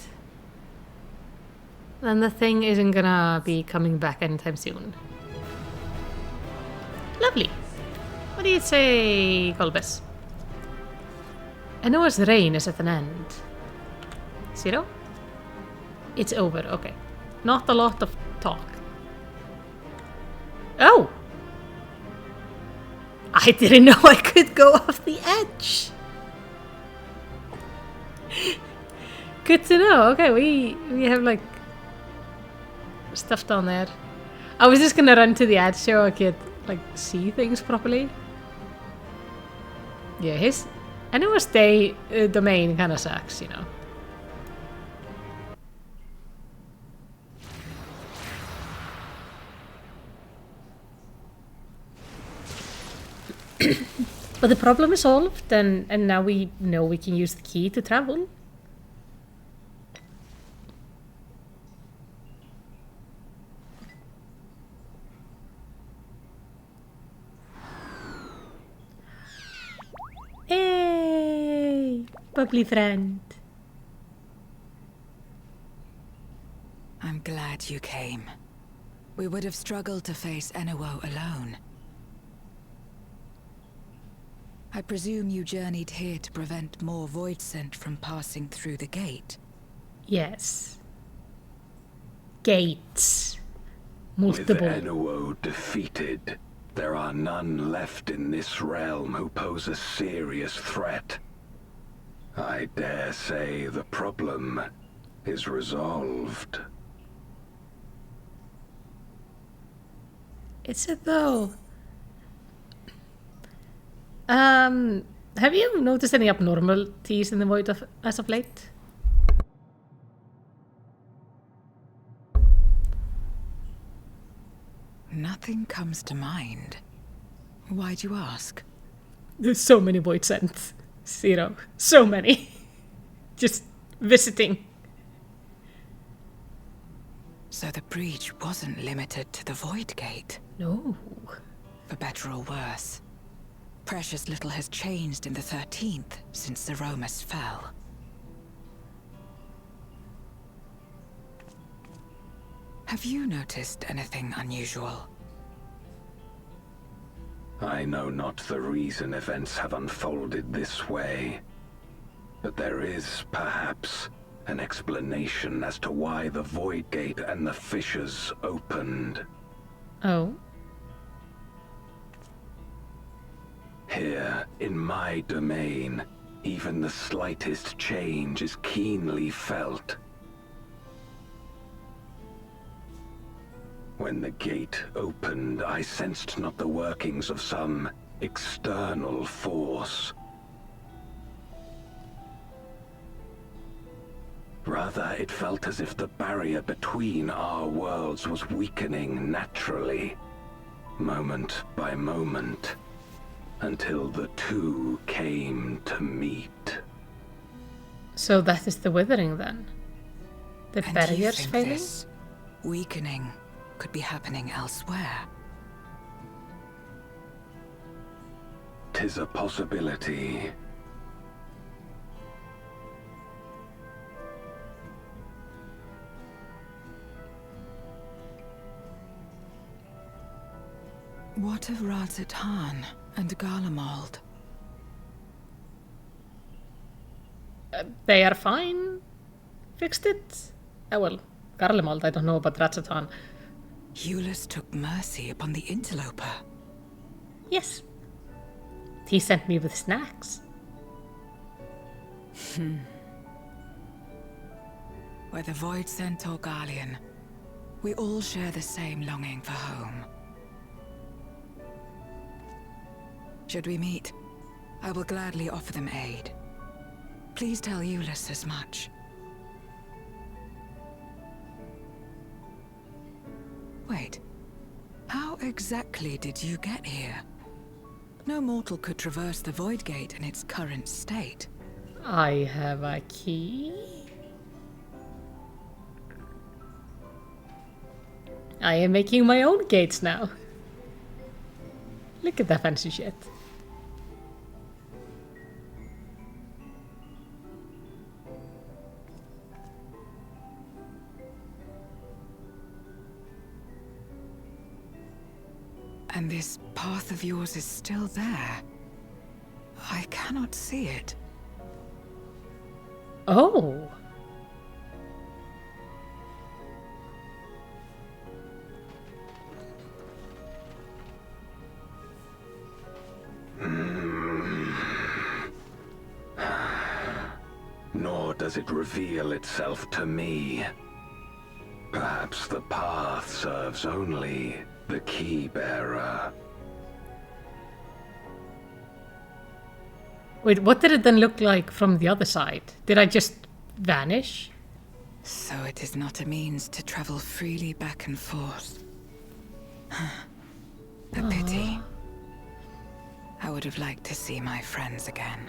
Then the thing isn't gonna be coming back anytime soon. Lovely. What do you say, Golbez? Noah's reign is at an end. 0? It's over, okay. Not a lot of talk. Oh! I didn't know I could go off the edge. Good to know. Okay, we have like stuff down there. I was just gonna run to the edge so I could like see things properly. Yeah, his Noah's domain kind of sucks, you know. But the problem is solved, and now we know we can use the key to travel. bubbly friend.
I'm glad you came. We would have struggled to face Enuo alone. I presume you journeyed here to prevent more Voidsent from passing through the gate?
Yes. Gates. Multiple.
With Enuo defeated, there are none left in this realm who pose a serious threat. I dare say the problem is resolved.
Is it though? Have you noticed any abnormalities in the void as of late?
Nothing comes to mind. Why'd you ask?
There's so many void scents. Zero. So many. Just visiting.
So the breach wasn't limited to the Void Gate?
No.
For better or worse, precious little has changed in the 13th since the Romus fell. Have you noticed anything unusual?
I know not the reason events have unfolded this way, but there is, perhaps, an explanation as to why the Void Gate and the fissures opened.
Oh?
Here, in my domain, even the slightest change is keenly felt. When the gate opened, I sensed not the workings of some external force. Rather, it felt as if the barrier between our worlds was weakening naturally, moment by moment, until the two came to meet.
So that is the Withering then? The
And
barriers
you think
failing?
this weakening could be happening elsewhere?
'Tis a possibility.
What of Radzatan and Garlemald?
They are fine. Fixed it. Oh well, Garlemald, I don't know about Radzatan.
Eulus took mercy upon the interloper.
Yes. He sent me with snacks.
Whether Voidsent or Garlean, we all share the same longing for home. Should we meet, I will gladly offer them aid. Please tell Eulus as much. Wait, how exactly did you get here? No mortal could traverse the Void Gate in its current state.
I have a key. I am making my own gates now. Look at that fancy shit.
And this path of yours is still there. I cannot see it.
Oh.
Nor does it reveal itself to me. Perhaps the path serves only the key bearer.
Wait, what did it then look like from the other side? Did I just vanish?
So it is not a means to travel freely back and forth. A pity. I would have liked to see my friends again.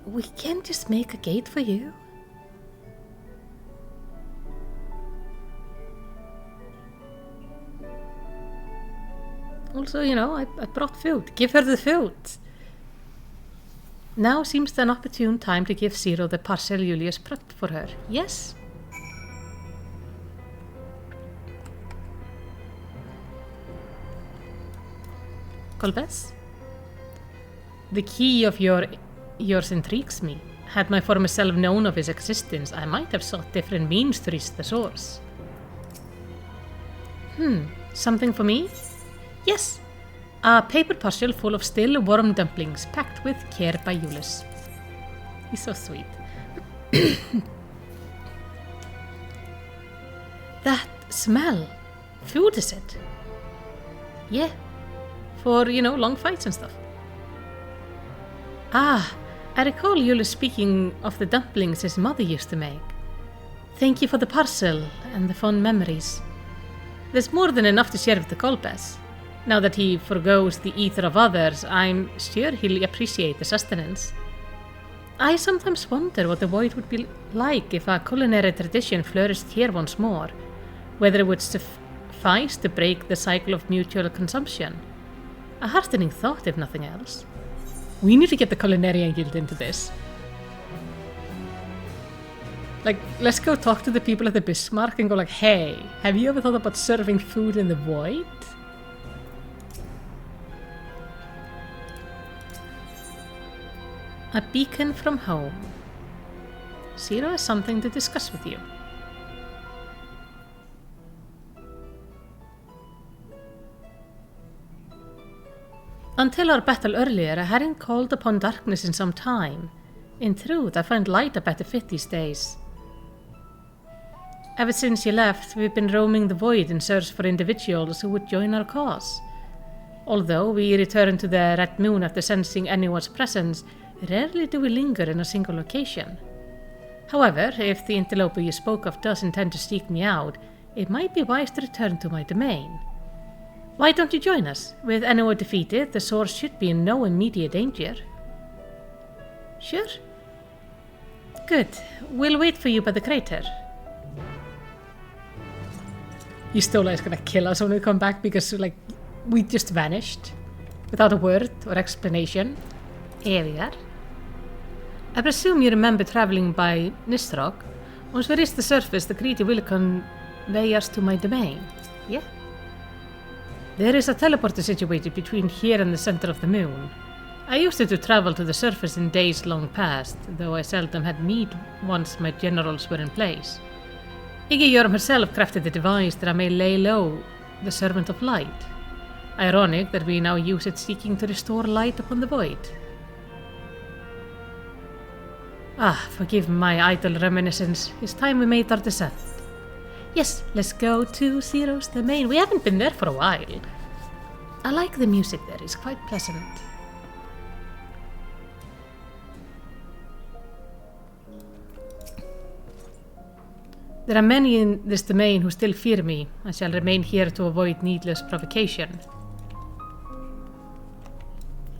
We can just make a gate for you. Also, you know, I brought food. Give her the food. Now seems an opportune time to give Zero the parcel Julius prepped for her. Yes? Golbez? The key of yours intrigues me. Had my former self known of his existence, I might have sought different means to reach the source. Something for me? Yes. A paper parcel full of still warm dumplings packed with care by Julius. He's so sweet. That smell. Food, is it? Yeah. For, long fights and stuff. Ah, I recall Julius speaking of the dumplings his mother used to make. Thank you for the parcel and the fond memories. There's more than enough to share with the Golbez. Now that he forgoes the ether of others, I'm sure he'll appreciate the sustenance. I sometimes wonder what the void would be like if a culinary tradition flourished here once more, whether it would suffice to break the cycle of mutual consumption. A heartening thought, if nothing else. We need to get the Culinarian Guild into this. Like, let's go talk to the people at the Bismarck and go like, hey, have you ever thought about serving food in the void? A beacon from home. Zero has something to discuss with you. Until our battle earlier, I hadn't called upon darkness in some time. In truth, I find light a better fit these days. Ever since you left, we've been roaming the void in search for individuals who would join our cause. Although we return to the Red Moon after sensing anyone's presence, rarely do we linger in a single location. However, if the interloper you spoke of does intend to seek me out, it might be wise to return to my domain. Why don't you join us? With anyone defeated, the source should be in no immediate danger. Sure? Good. We'll wait for you by the crater. Yustola is gonna kill us when we come back because, we just vanished. Without a word or explanation. Here we are. I presume you remember traveling by Nistrog. Once we reach the surface, the creature will convey us to my domain. Yeah? There is a teleporter situated between here and the center of the moon. I used it to travel to the surface in days long past, though I seldom had need once my generals were in place. Iggy herself crafted the device that I may lay low the Servant of Light. Ironic that we now use it seeking to restore light upon the void. Forgive my idle reminiscence. It's time we made our descent. Yes, let's go to Zero's domain. We haven't been there for a while. I like the music there, it's quite pleasant. There are many in this domain who still fear me. I shall remain here to avoid needless provocation.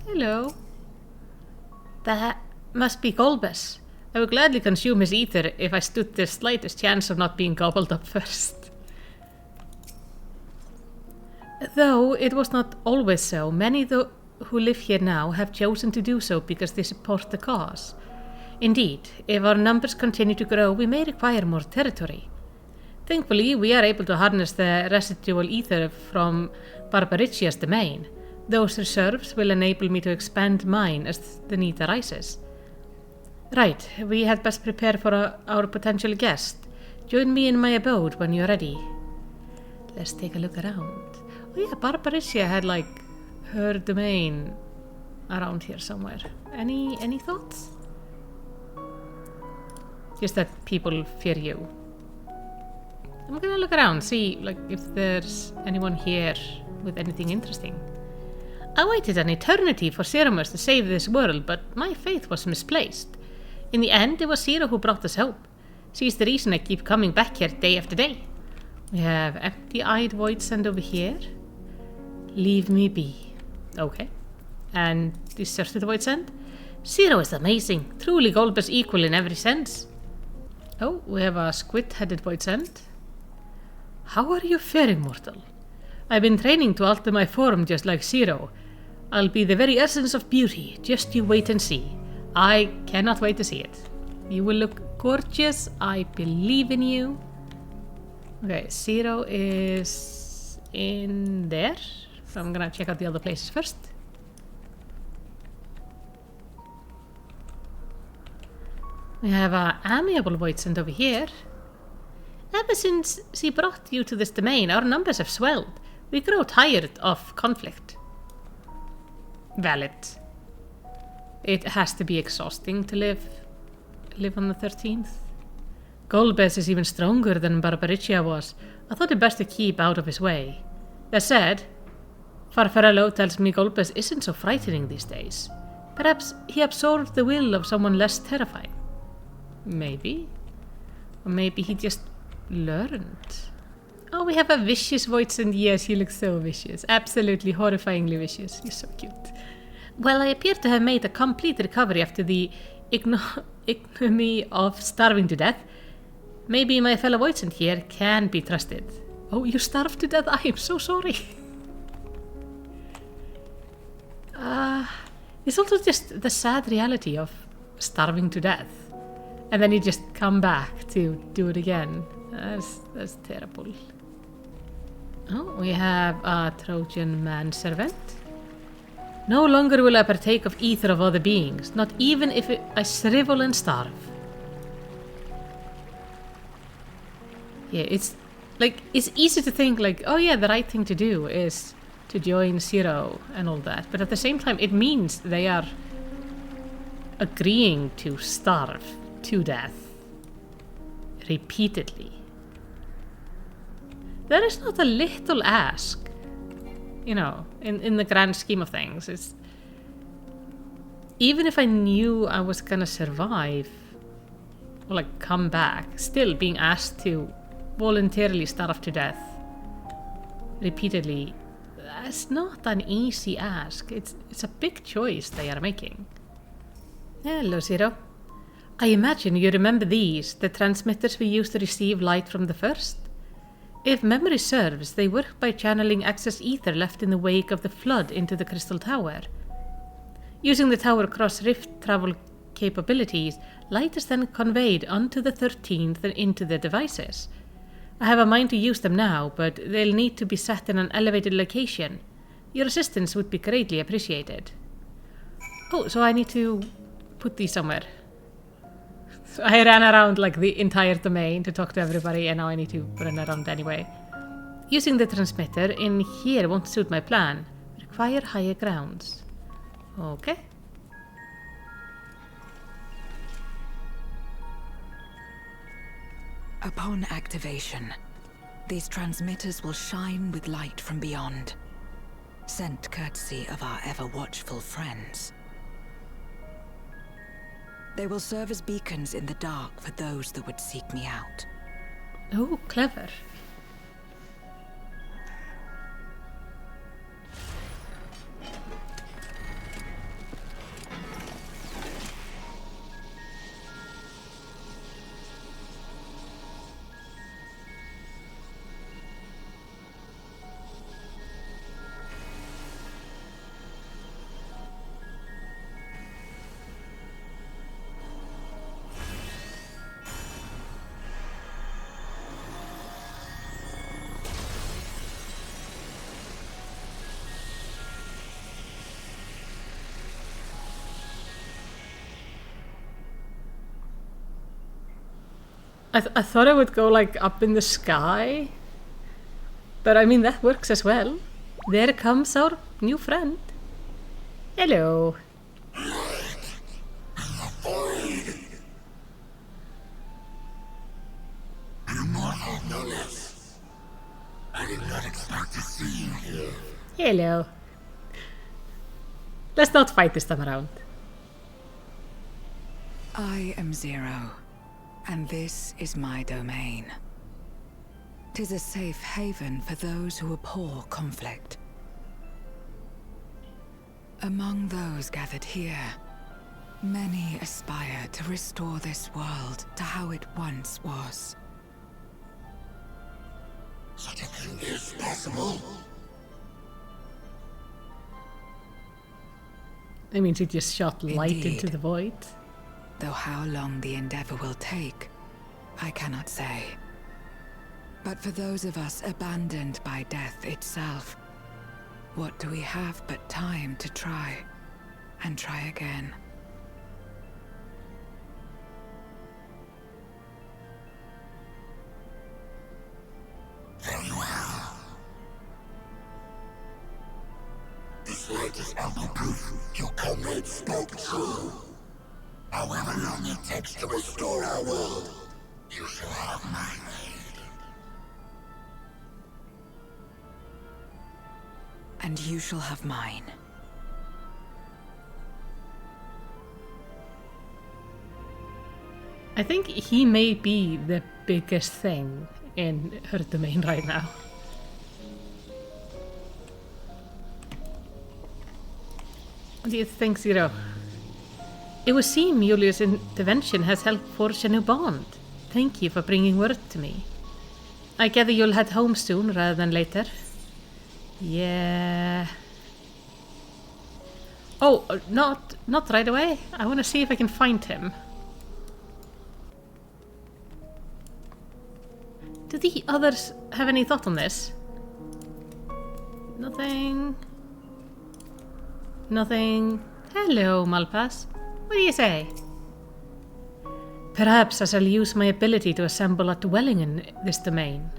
Hello. That must be Golbez. I would gladly consume his ether if I stood the slightest chance of not being gobbled up first. Though it was not always so, many who live here now have chosen to do so because they support the cause. Indeed, if our numbers continue to grow, we may require more territory. Thankfully, we are able to harness the residual ether from Barbaricia's domain. Those reserves will enable me to expand mine as the need arises. Right, we had best prepare for our potential guest. Join me in my abode when you're ready. Let's take a look around. Oh yeah, Barbaricia had her domain around here somewhere. Any thoughts? Just that people fear you. I'm gonna look around, see if there's anyone here with anything interesting. I waited an eternity for Ceremus to save this world, but my faith was misplaced. In the end, it was Zero who brought us hope. She's the reason I keep coming back here day after day. We have empty-eyed Voidsend over here. Leave me be. Okay. And deserted Voidsend? Zero is amazing. Truly Golbez equal in every sense. Oh, we have a squid-headed Voidsend. How are you faring, mortal? I've been training to alter my form just like Zero. I'll be the very essence of beauty. Just you wait and see. I cannot wait to see it. You will look gorgeous. I believe in you. Okay, 0 is in there. So I'm gonna check out the other places first. We have a amiable Voidsent over here. Ever since she brought you to this domain, our numbers have swelled. We grow tired of conflict. Valid. It has to be exhausting to live on the 13th. Golbez is even stronger than Barbaricia was. I thought it best to keep out of his way. That said, Farfarello tells me Golbez isn't so frightening these days. Perhaps he absorbed the will of someone less terrifying. Maybe. Or maybe he just learned. Oh, we have a vicious Voidsent. Yes, he looks so vicious. Absolutely horrifyingly vicious. He's so cute. Well, I appear to have made a complete recovery after the ignominy of starving to death. Maybe my fellow Voidsent here can be trusted. Oh, you starved to death? I am so sorry. It's also just the sad reality of starving to death. And then you just come back to do it again. That's terrible. Oh, we have a Trojan manservant. No longer will I partake of ether of other beings, not even if I shrivel and starve. Yeah, it's easy to think like, oh yeah, the right thing to do is to join Zero and all that, but at the same time it means they are agreeing to starve to death repeatedly. That is not a little ask. You know, in the grand scheme of things, it's even if I knew I was gonna survive or like come back, still being asked to voluntarily starve to death repeatedly, that's not an easy ask. It's a big choice they are making. Hello, Zero. I imagine you remember these, the transmitters we used to receive light from the first? If memory serves, they work by channeling excess ether left in the wake of the flood into the Crystal Tower. Using the tower cross-rift travel capabilities, light is then conveyed onto the 13th and into the devices. I have a mind to use them now, but they'll need to be set in an elevated location. Your assistance would be greatly appreciated. Oh, so I need to put these somewhere. So I ran around like the entire domain to talk to everybody, and now I need to run around anyway. Using the transmitter in here won't suit my plan. Require higher grounds. Okay.
Upon activation, these transmitters will shine with light from beyond, sent courtesy of our ever-watchful friends. They will serve as beacons in the dark for those that would seek me out.
Oh, clever. I thought I would go like up in the sky, but I mean that works as well. There comes our new friend. Hello.
Immortal Notice. I did not expect to see you here.
Hello. Let's not fight this time around.
I am Zero, and this is my domain. 'Tis a safe haven for those who abhor conflict. Among those gathered here, many aspire to restore this world to how it once was.
Such a thing is possible.
I mean, she just shot light into the void.
Though how long the endeavor will take, I cannot say. But for those of us abandoned by death itself, what do we have but time to try, and try again?
Very well. This light is ample proof your comrade spoke true. However long it takes to restore our world, you shall have my aid.
And you shall have mine.
I think he may be the biggest thing in her domain right now. What do you think, Zero? It would seem Julius' intervention has helped forge a new bond. Thank you for bringing word to me. I gather you'll head home soon rather than later. Yeah. Oh, not right away. I want to see if I can find him. Do the others have any thought on this? Nothing. Nothing. Hello, Malpass. What do you say? Perhaps I shall use my ability to assemble a dwelling in this domain.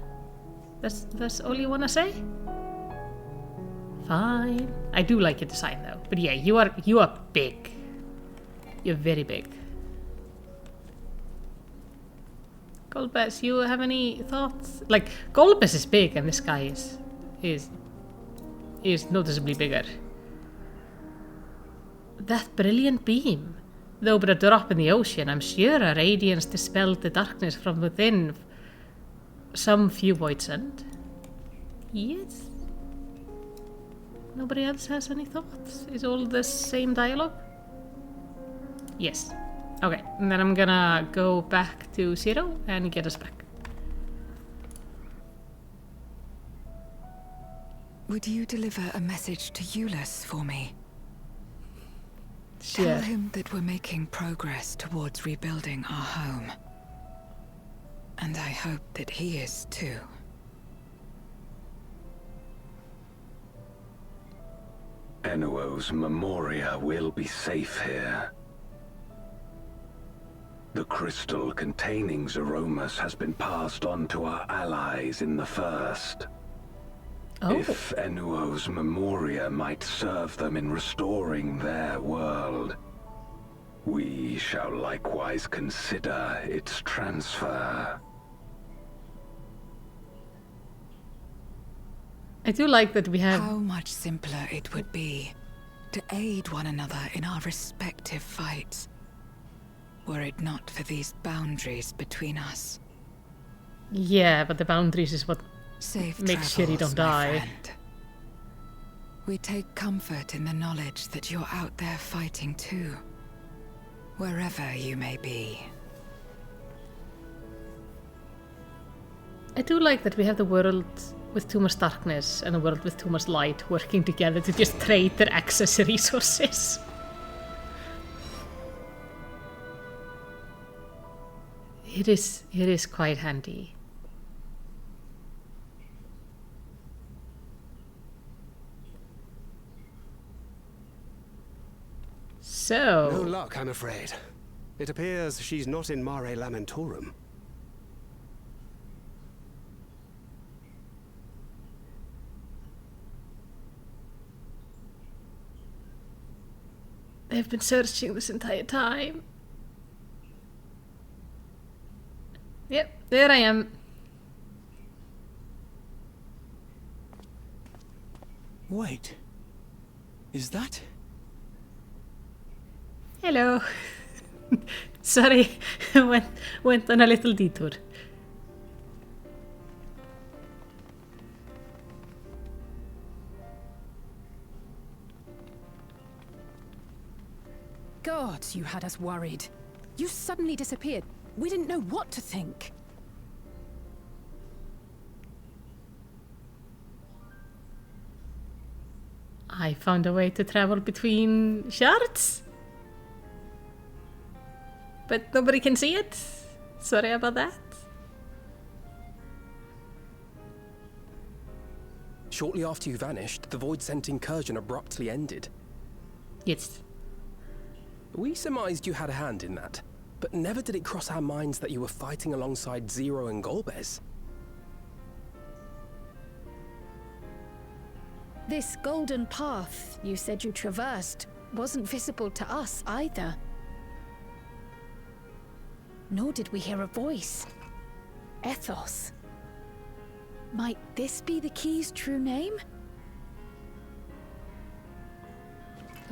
That's all you want to say? Fine. I do like your design though. But yeah, you are big. You're very big. Golbez, you have any thoughts? Like, Golbez is big and this guy is noticeably bigger. That brilliant beam. Though but a drop in the ocean, I'm sure a radiance dispelled the darkness from within some few voids end. Yes? Nobody else has any thoughts? Is all the same dialogue? Yes. Okay, and then I'm gonna go back to Zero and get us back.
Would you deliver a message to Julius for me?
Sure.
Tell him that we're making progress towards rebuilding our home. And I hope that he is too.
Enuo's Memoria will be safe here. The crystal containing Zeromus has been passed on to our allies in the First.
Oh.
If Enuo's Memoria might serve them in restoring their world, we shall likewise consider its transfer.
I do like that we have...
How much simpler it would be to aid one another in our respective fights, were it not for these boundaries between us.
Yeah, but the boundaries is what
Safe
makes sure you don't die.
Friend. We take comfort in the knowledge that you're out there fighting too, wherever you may be.
I do like that we have the world with too much darkness and a world with too much light working together to just trade their access resources. It is quite handy. So...
No luck, I'm afraid. It appears she's not in Mare Lamentorum.
They've been searching this entire time. Yep, there I am.
Wait. Is that...
Hello. Sorry, went on a little detour.
God, you had us worried. You suddenly disappeared. We didn't know what to think.
I found a way to travel between shards. But nobody can see it. Sorry about that.
Shortly after you vanished, the Void-sent incursion abruptly ended.
Yes.
We surmised you had a hand in that, but never did it cross our minds that you were fighting alongside Zero and Golbez.
This golden path you said you traversed wasn't visible to us either. Nor did we hear a voice. Ethos. Might this be the key's true name?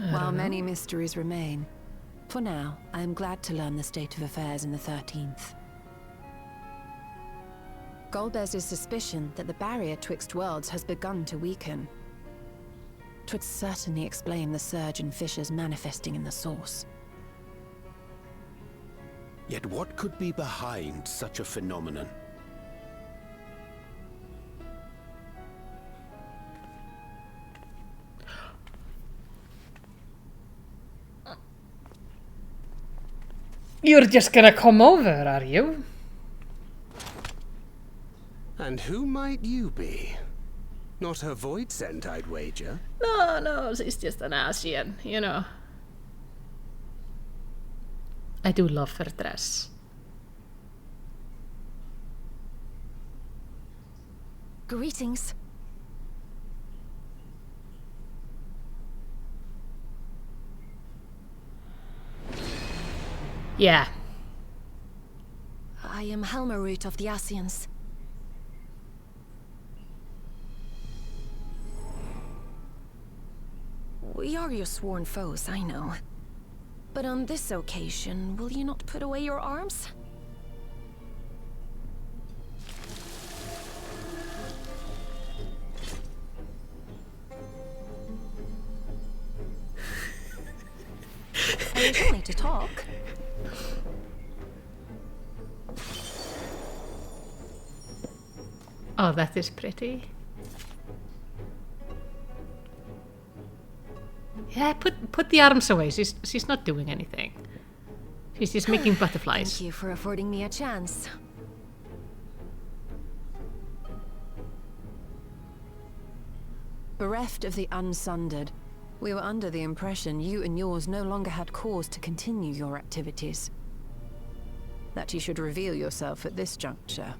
While many mysteries remain, for now, I am glad to learn the state of affairs in the 13th. Golbez's suspicion that the barrier twixt worlds has begun to weaken. 'Twould certainly explain the surge in fissures manifesting in the source.
Yet what could be behind such a phenomenon?
You're just gonna come over, are you?
And who might you be? Not her Void-sent, I'd wager.
No, she's just an Asian, you know. I do love her dress.
Greetings.
Yeah.
I am Helmarut of the Asians. We are your sworn foes, I know. But on this occasion, will you not put away your arms? It's only to talk.
Oh, that is pretty. Yeah, put the arms away. She's not doing anything. She's just making butterflies.
Thank you for affording me a chance.
Bereft of the Unsundered, we were under the impression you and yours no longer had cause to continue your activities. That you should reveal yourself at this juncture.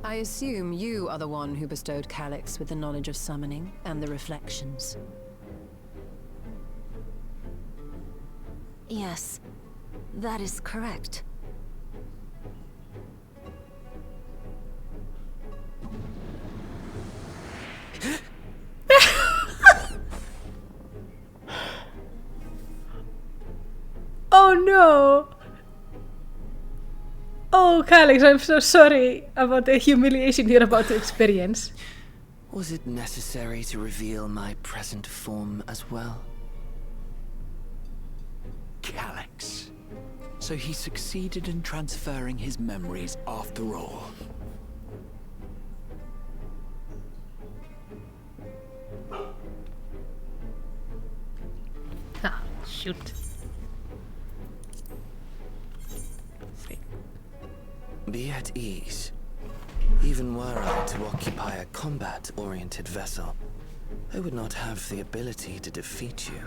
I assume you are the one who bestowed Calyx with the knowledge of summoning and the reflections.
Yes, that is correct.
Oh no! Oh, Calyx, I'm so sorry about the humiliation you're about to experience.
Was it necessary to reveal my present form as well?
Calyx. So he succeeded in transferring his memories after all.
Ah, shoot.
Be at ease. Even were I to occupy a combat-oriented vessel, I would not have the ability to defeat you.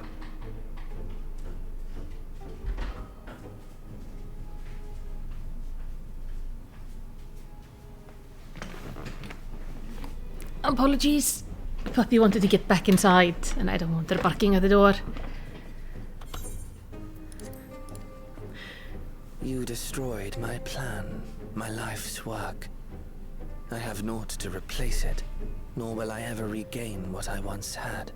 Apologies. Puppy wanted to get back inside, and I don't want her barking at the door.
You destroyed my plan, my life's work. I have naught to replace it, nor will I ever regain what I once had.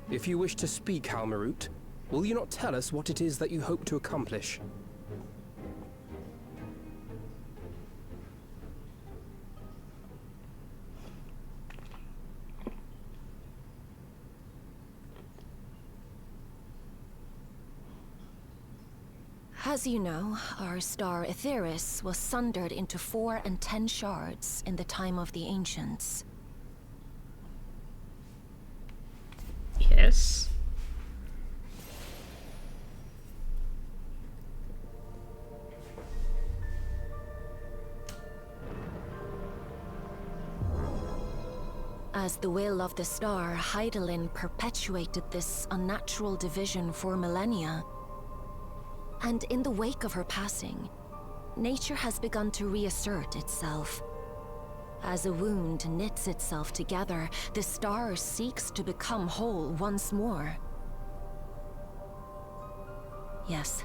If you wish to speak, Helmarut, will you not tell us what it is that you hope to accomplish?
As you know, our star Etheirys was sundered into 4 and 10 shards in the time of the Ancients.
Yes.
As the will of the star, Hydaelyn perpetuated this unnatural division for millennia. And in the wake of her passing, nature has begun to reassert itself. As a wound knits itself together, the star seeks to become whole once more. Yes,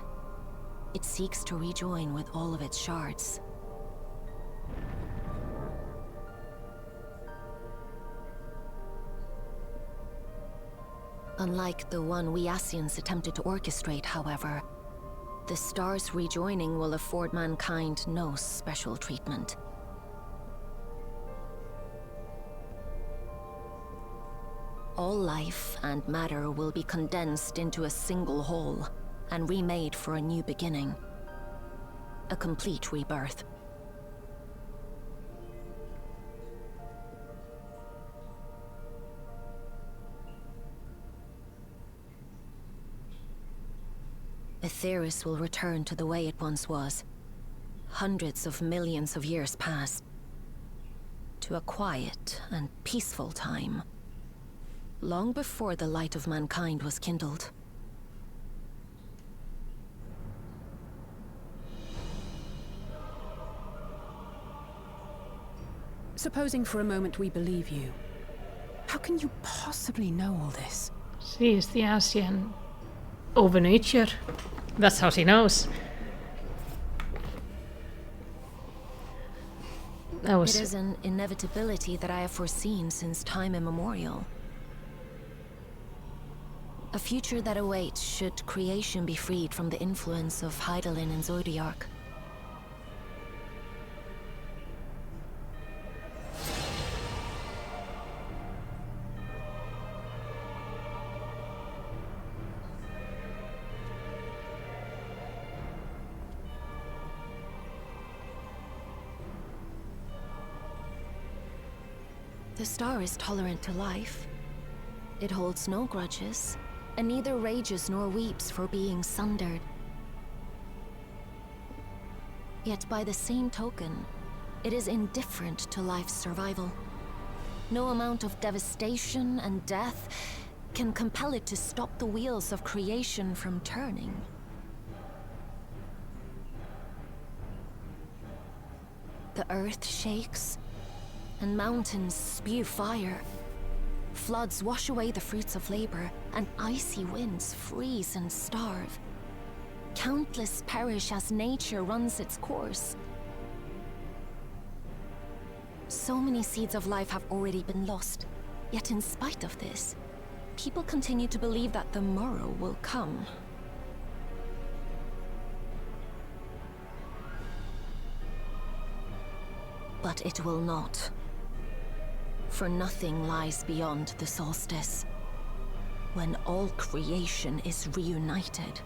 it seeks to rejoin with all of its shards. Unlike the one we Ascians attempted to orchestrate, however, the star's rejoining will afford mankind no special treatment. All life and matter will be condensed into a single whole, and remade for a new beginning. A complete rebirth. Etheirys will return to the way it once was. Hundreds of millions of years past. To a quiet and peaceful time. Long before the light of mankind was kindled.
Supposing for a moment we believe you, how can you possibly know all this?
She is the Ascian over nature. That's how she knows.
It is an inevitability that I have foreseen since time immemorial. A future that awaits should creation be freed from the influence of Hydaelyn and Zodiark. The star is tolerant to life. It holds no grudges, and neither rages nor weeps for being sundered. Yet by the same token, it is indifferent to life's survival. No amount of devastation and death can compel it to stop the wheels of creation from turning. The earth shakes, and mountains spew fire. Floods wash away the fruits of labor, and icy winds freeze and starve. Countless perish as nature runs its course. So many seeds of life have already been lost. Yet in spite of this, people continue to believe that the morrow will come. But it will not. For nothing lies beyond the solstice, when all creation is reunited.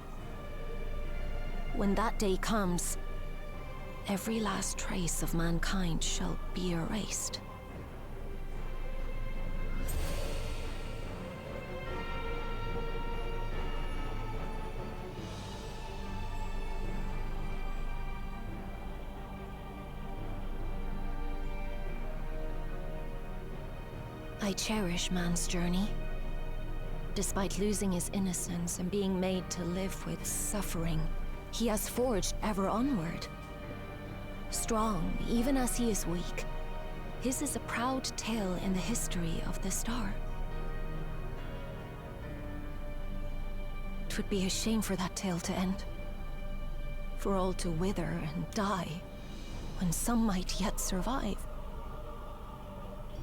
When that day comes, every last trace of mankind shall be erased. I cherish man's journey. Despite losing his innocence and being made to live with suffering, he has forged ever onward. Strong, even as he is weak, his is a proud tale in the history of the star. It would be a shame for that tale to end. For all to wither and die, when some might yet survive.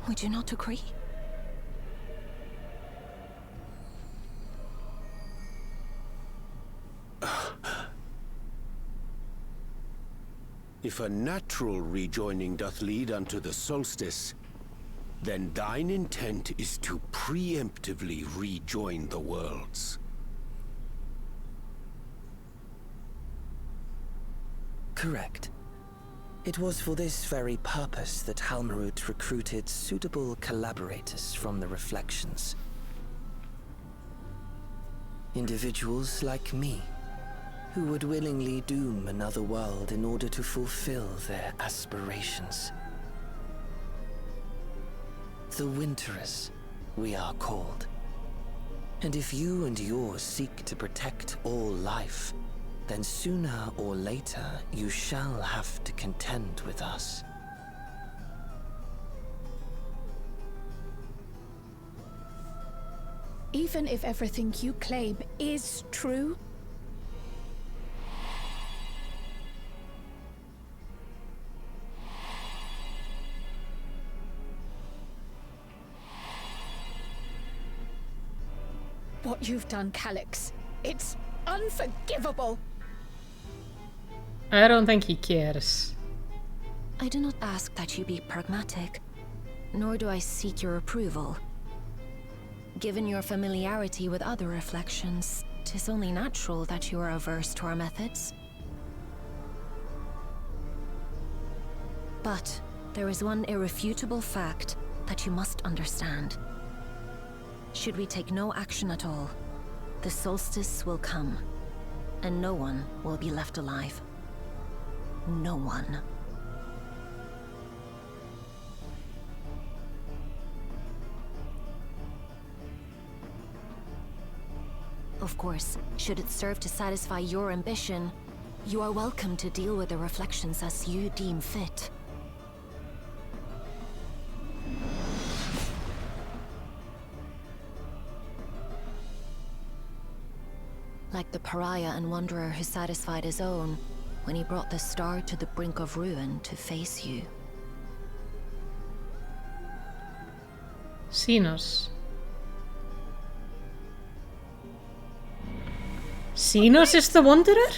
Would you not agree?
If a natural rejoining doth lead unto the solstice, then thine intent is to preemptively rejoin the worlds.
Correct. It was for this very purpose that Halmarut recruited suitable collaborators from the Reflections. Individuals like me, who would willingly doom another world in order to fulfill their aspirations. The Winterers, we are called. And if you and yours seek to protect all life, then sooner or later you shall have to contend with us.
Even if everything you claim is true? What you've done, Calix, it's unforgivable!
I don't think he cares.
I do not ask that you be pragmatic, nor do I seek your approval. Given your familiarity with other reflections, 'tis only natural that you are averse to our methods. But there is one irrefutable fact that you must understand. Should we take no action at all, the solstice will come, and no one will be left alive. No one. Of course, should it serve to satisfy your ambition, you are welcome to deal with the reflections as you deem fit. Like the pariah and wanderer who satisfied his own when he brought the star to the brink of ruin to face you.
Xenos. Xenos is the Wanderer?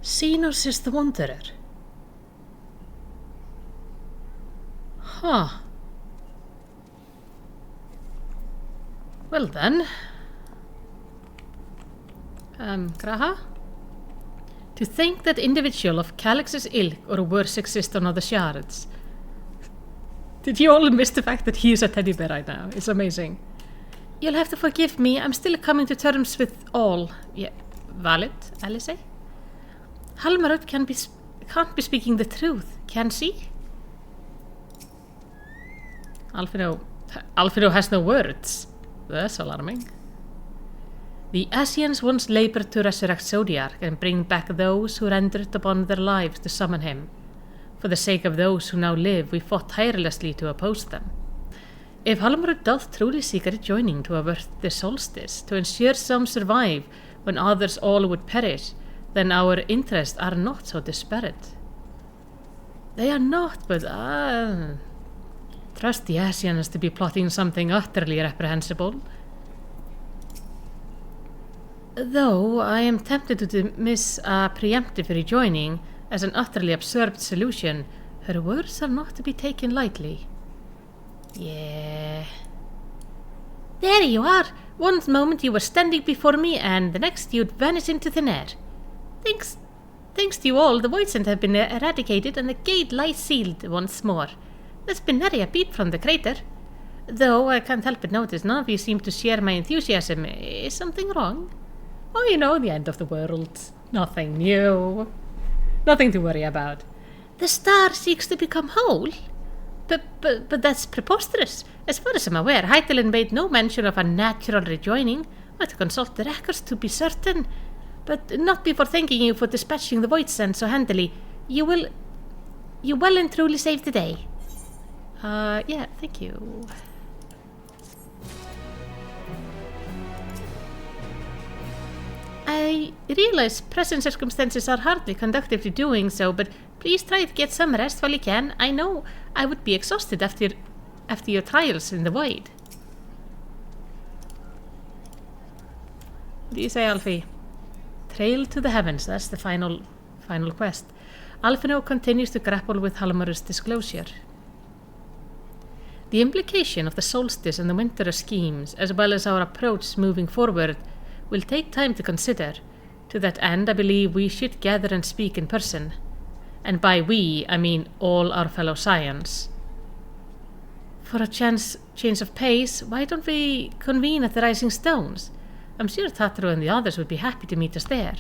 Xenos is the Wanderer. Huh. Well then. Graha? To think that individual of Calix's ilk or worse exist on other shards. Did you all miss the fact that he is a teddy bear right now? It's amazing. You'll have to forgive me, I'm still coming to terms with all. Yeah, valid, Alice? Halmarut can't be speaking the truth, can she? Alfredo has no words. That's alarming. The Asians once labored to resurrect Zodiac and bring back those who rendered upon their lives to summon him. For the sake of those who now live, we fought tirelessly to oppose them. If Halmarut doth truly seek a rejoining to avert the solstice, to ensure some survive when others all would perish, then our interests are not so disparate. They are not, but trust the Asians to be plotting something utterly reprehensible. Though I am tempted to dismiss a preemptive rejoining as an utterly absurd solution, her words are not to be taken lightly. Yeah. There you are! One moment you were standing before me, and the next you'd vanish into thin air. Thanks to you all, the Voidsent have been eradicated and the gate lies sealed once more. There's been nary a peep from the crater. Though I can't help but notice none of you seem to share my enthusiasm. Is something wrong? Oh, you know, the end of the world. Nothing new. Nothing to worry about. The star seeks to become whole? But that's preposterous. As far as I'm aware, Hydaelyn made no mention of a natural rejoining. I had to consult the records to be certain. But not before thanking you for dispatching the Voidsent so handily. You well and truly saved the day. Yeah, thank you. I realize present circumstances are hardly conducive to doing so, but please try to get some rest while you can. I know I would be exhausted after your trials in the void. What do you say, Alfie? Trail to the heavens, that's the final quest. Alphino continues to grapple with Halmar's disclosure. The implication of the solstice and the winter schemes, as well as our approach moving forward, will take time to consider. To that end, I believe we should gather and speak in person. And by we, I mean all our fellow Scions. For a change of pace, why don't we convene at the Rising Stones? I'm sure Tatro and the others would be happy to meet us there.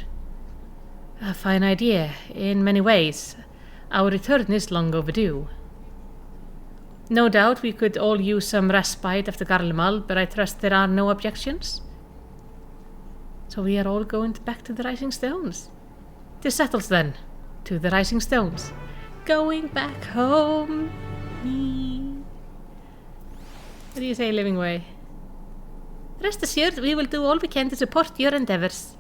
A fine idea, in many ways. Our return is long overdue. No doubt we could all use some respite after Garlemald, but I trust there are no objections. So we are all going back to the Rising Stones. 'Tis settled then. To the Rising Stones. Going back home. What do you say, Livingway? Rest assured, we will do all we can to support your endeavors.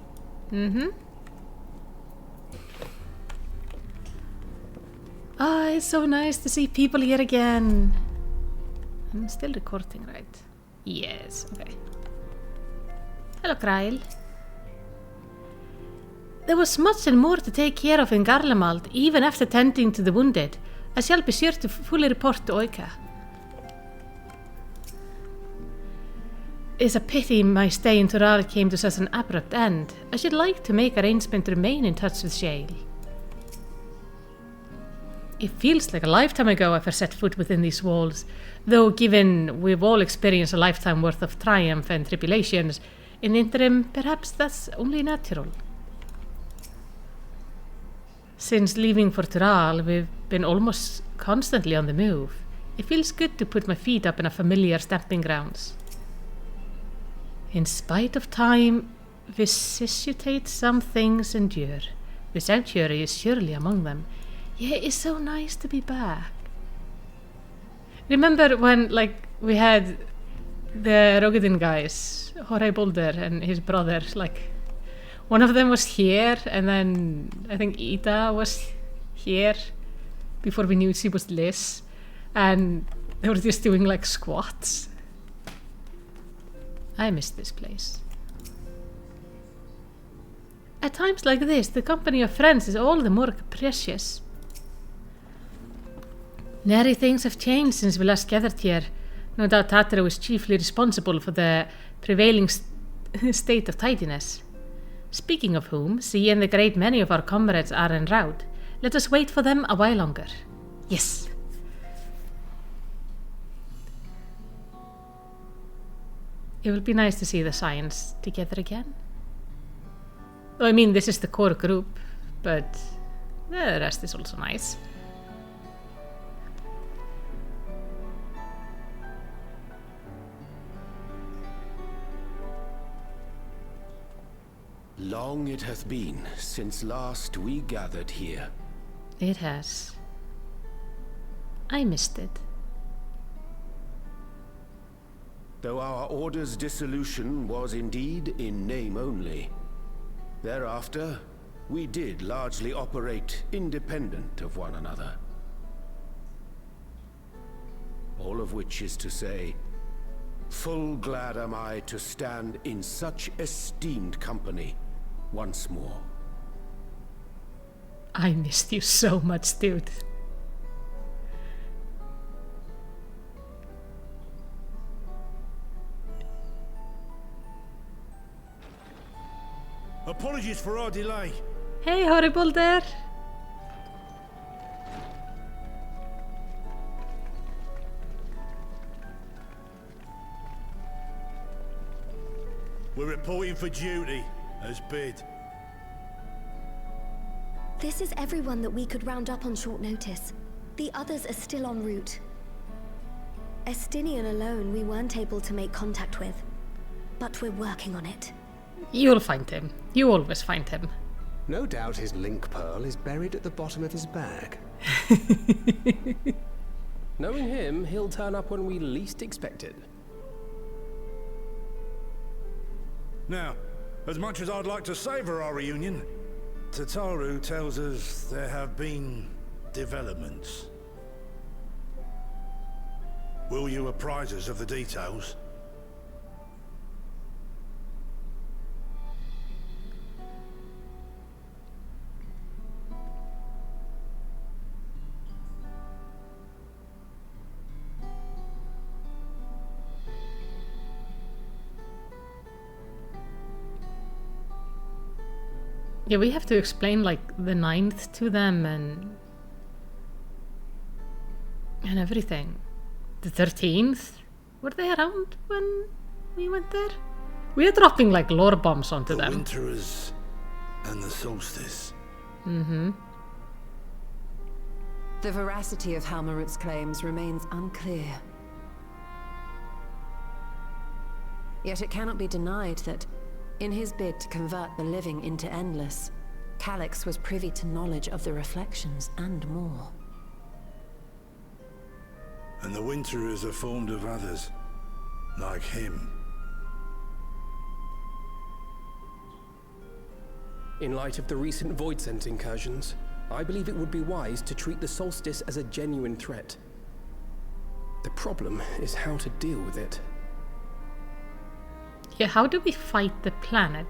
Ah, it's so nice to see people here again. I'm still recording, right? Yes, okay. Hello, Krail. There was much and more to take care of in Garlemald, even after tending to the wounded. I shall be sure to fully report to Oika. It's a pity my stay in Tural came to such an abrupt end. I should like to make arrangement to remain in touch with Shale. It feels like a lifetime ago I first set foot within these walls, though given we've all experienced a lifetime worth of triumph and tribulations, in the interim, perhaps that's only natural. Since leaving for Tural, we've been almost constantly on the move. It feels good to put my feet up in a familiar stamping grounds. In spite of time, vicissitudes some things endure. Sanctuary is surely among them. Yeah, it's so nice to be back. Remember when, we had the Rogadin guys, Jorge Boulder and his brothers, one of them was here, and then I think Ida was here before we knew she was Liz, and they were just doing squats. I miss this place. At times like this, the company of friends is all the more precious. Nary things have changed since we last gathered here. No doubt Tatro is chiefly responsible for the prevailing state of tidiness. Speaking of whom, seeing the great many of our comrades are en route, let us wait for them a while longer. Yes. It will be nice to see the Scions together again. I mean, this is the core group, but the rest is also nice.
Long it hath been since last we gathered here.
It has. I missed it.
Though our order's dissolution was indeed in name only. Thereafter, we did largely operate independent of one another. All of which is to say, full glad am I to stand in such esteemed company once more.
I missed you so much, dude.
Apologies for our delay.
Hey, horrible there.
We're reporting for duty, as bid.
This is everyone that we could round up on short notice. The others are still en route. Estinian alone we weren't able to make contact with, but we're working on it.
You'll find him. You always find him.
No doubt his link pearl is buried at the bottom of his bag.
Knowing him, he'll turn up when we least expect it.
Now, as much as I'd like to savor our reunion, Tataru tells us there have been developments. Will you apprise us of the details?
Yeah, we have to explain like the 9th to them and everything. The 13th? Were they around when we went there? We are dropping like lore bombs onto them.
The Winterers and the Solstice.
Mm-hmm.
The veracity of Halmarut's claims remains unclear. Yet it cannot be denied that, in his bid to convert the living into endless, Calyx was privy to knowledge of the reflections and more.
And the Winterers are formed of others, like him.
In light of the recent Voidsent incursions, I believe it would be wise to treat the Solstice as a genuine threat. The problem is how to deal with it.
Yeah, how do we fight the planet?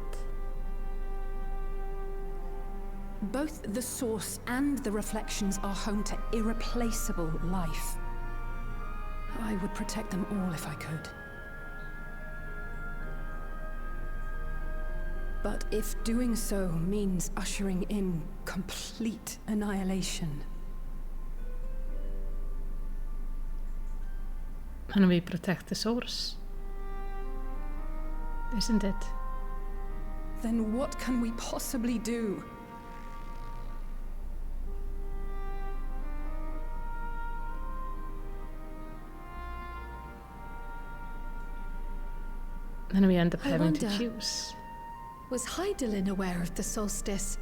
Both the source and the reflections are home to irreplaceable life. I would protect them all if I could. But if doing so means ushering in complete annihilation...
And we protect the source. Isn't it?
Then what can we possibly do?
Then we end up
I
having to
wonder,
choose.
Was Hydaelyn aware of the solstice?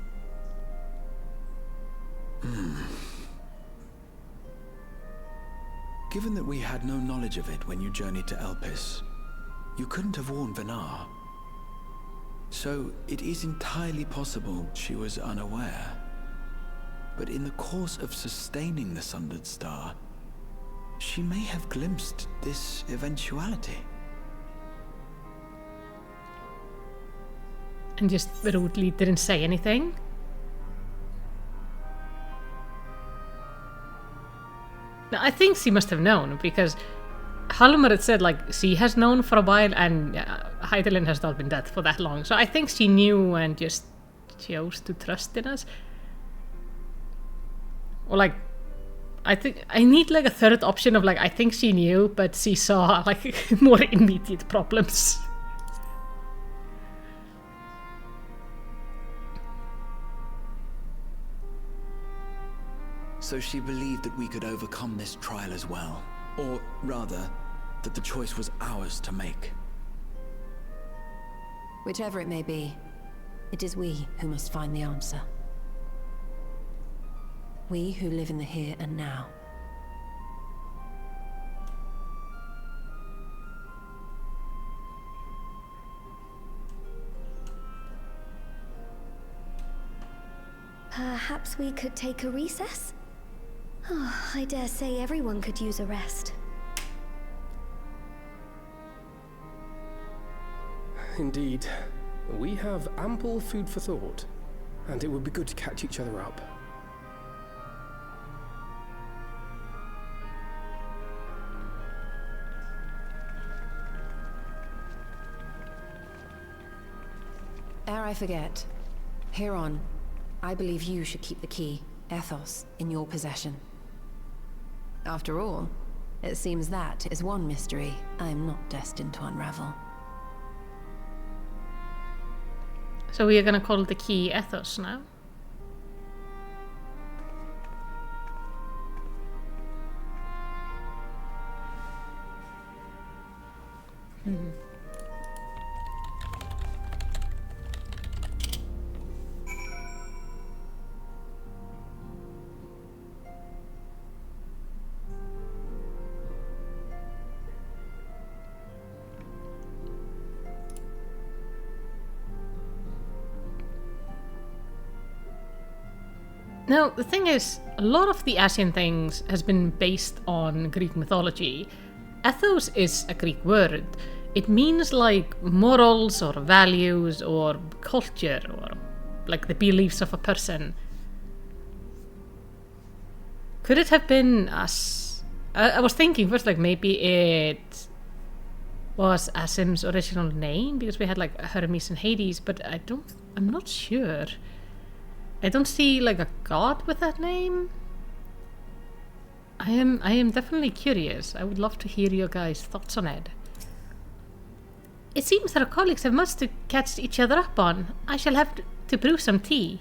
Given that we had no knowledge of it when you journeyed to Elpis, you couldn't have warned Venar. So it is entirely possible she was unaware. But in the course of sustaining the Sundered Star, she may have glimpsed this eventuality.
And just rudely didn't say anything? No, I think she must have known, because Halmar had said, like, she has known for a while, and Hydaelyn has not been dead for that long. So I think she knew and just chose to trust in us. Or, like, I think I need, like, a third option of, like, I think she knew, but she saw, like, more immediate problems.
So she believed that we could overcome this trial as well. Or rather, that the choice was ours to make.
Whichever it may be, it is we who must find the answer. We who live in the here and now.
Perhaps we could take a recess? Oh, I dare say everyone could use a rest.
Indeed. We have ample food for thought, and it would be good to catch each other up.
Ere I forget, Heron, I believe you should keep the key, Ethos, in your possession. After all, it seems that is one mystery I'm not destined to unravel.
So we are gonna call the key Ethos now? Now, the thing is, a lot of the Asian things has been based on Greek mythology. Ethos is a Greek word. It means like morals or values or culture or like the beliefs of a person. Could it have been us? I was thinking first, like maybe it was Asim's original name because we had like Hermes and Hades, but I'm not sure. I don't see like a god with that name. I am definitely curious. I would love to hear your guys' thoughts on it. It seems our colleagues have much to catch each other up on. I shall have to brew some tea.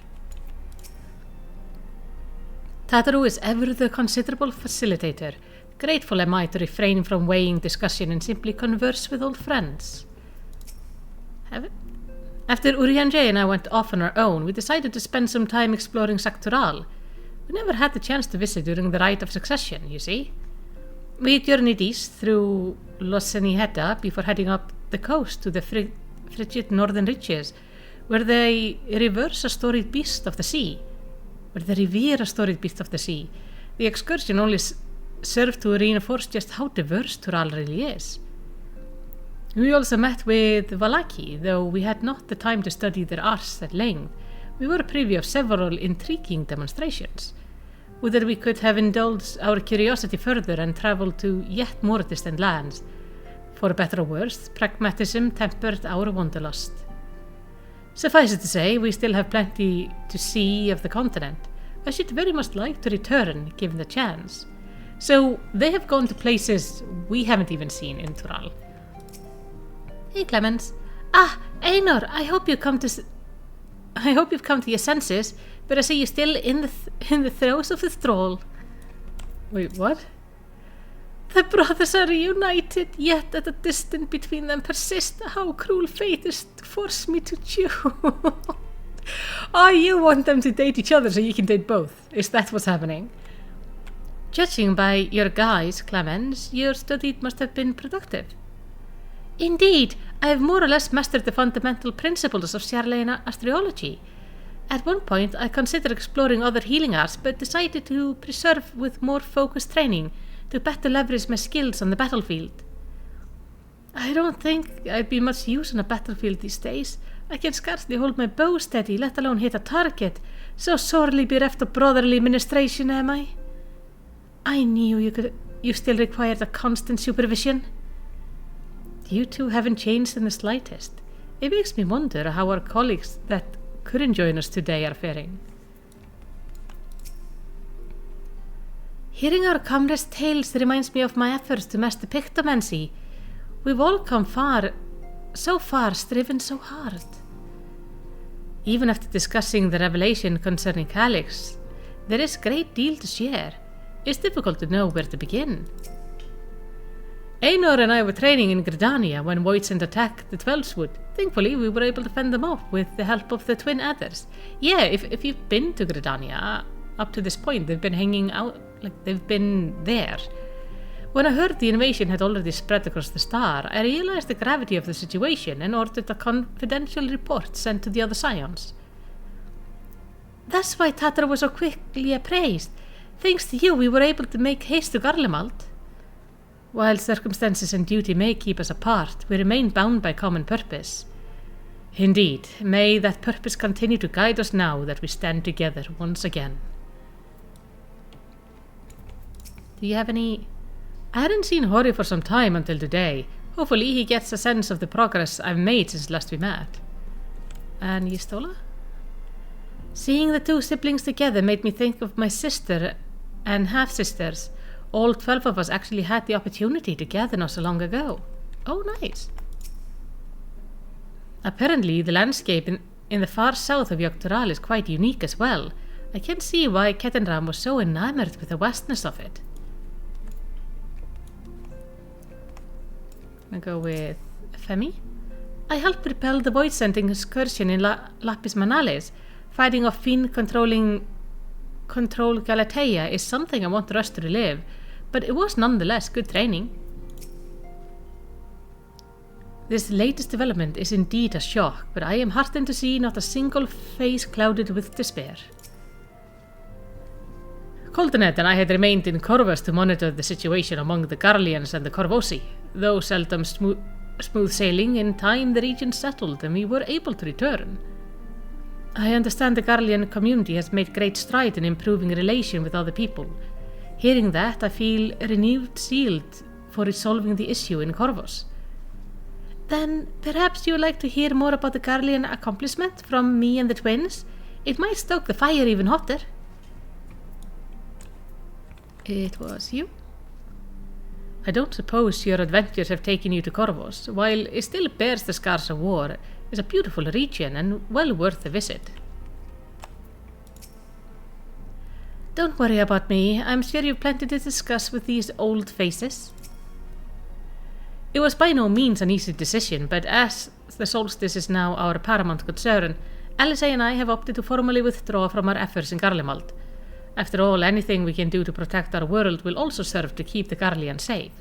Tataru is ever the considerable facilitator. Grateful am I to refrain from weighing discussion and simply converse with old friends. After Urianger and I went off on our own, we decided to spend some time exploring Saktural. We never had the chance to visit during the Rite of Succession, you see. We journeyed east through Loseniheta before heading up the coast to the frigid northern reaches, where they revere a storied beast of the sea. The excursion only served to reinforce just how diverse Tural really is. We also met with Valaki, though we had not the time to study their arts at length. We were privy of several intriguing demonstrations. Whether we could have indulged our curiosity further and travelled to yet more distant lands. For better or worse, pragmatism tempered our wanderlust. Suffice it to say, we still have plenty to see of the continent. I should very much like to return, given the chance. So, they have gone to places we haven't even seen in Tural. Hey, Clemens. Einor, I hope you've come to your senses, but I see you still in the throes of the thrall. Wait, what? The brothers are reunited, yet at a distance between them persists how cruel fate is to force me to choose. You want them to date each other so you can date both? Is that what's happening? Judging by your guise, Clemens, your study must have been productive. Indeed, I have more or less mastered the fundamental principles of Charlena astrology. At one point, I considered exploring other healing arts, but decided to preserve with more focused training to better leverage my skills on the battlefield. I don't think I'd be much use on a battlefield these days. I can scarcely hold my bow steady, let alone hit a target. So sorely bereft of brotherly ministration am I. I knew you still required a constant supervision. You two haven't changed in the slightest. It makes me wonder how our colleagues that couldn't join us today are faring. Hearing our comrades' tales reminds me of my efforts to master pictomancy. We've all come so far, striven so hard. Even after discussing the revelation concerning Calyx, there is a great deal to share. It's difficult to know where to begin. Einor and I were training in Gridania when Voidsent attacked the Twelveswood. Thankfully, we were able to fend them off with the help of the twin adders. Yeah, if you've been to Gridania, up to this point, they've been hanging out, like they've been there. When I heard the invasion had already spread across the star, I realized the gravity of the situation and ordered a confidential report sent to the other scions. That's why Tatar was so quickly appraised. Thanks to you, we were able to make haste to Garlemald. While circumstances and duty may keep us apart, we remain bound by common purpose. Indeed, may that purpose continue to guide us now that we stand together once again. Do you have any... I hadn't seen Hori for some time until today. Hopefully he gets a sense of the progress I've made since last we met. And Yistola? Seeing the two siblings together made me think of my sister and half-sisters. All 12 of us actually had the opportunity to gather not so long ago. Oh, nice. Apparently, the landscape in the far south of Yogg-Tural is quite unique as well. I can see why Ketenram was so enamored with the vastness of it. I'm gonna go with Femi. I helped repel the void-sending excursion in Lapis Manales. Fighting off fiend-control Galatea is something I want the rest to relive, but it was nonetheless good training. This latest development is indeed a shock, but I am heartened to see not a single face clouded with despair. Coltonet and I had remained in Corvus to monitor the situation among the Garleans and the Corvosi. Though seldom smooth sailing, in time the region settled and we were able to return. I understand the Garlean community has made great strides in improving relation with other people. Hearing that, I feel a renewed zeal for resolving the issue in Corvus. Then, perhaps you would like to hear more about the Garlean accomplishment from me and the twins? It might stoke the fire even hotter. It was you? I don't suppose your adventures have taken you to Corvus. While it still bears the scars of war, it's a beautiful region and well worth a visit. Don't worry about me. I'm sure you've plenty to discuss with these old faces. It was by no means an easy decision, but as the solstice is now our paramount concern, Alice and I have opted to formally withdraw from our efforts in Garlemald. After all, anything we can do to protect our world will also serve to keep the Garleans safe.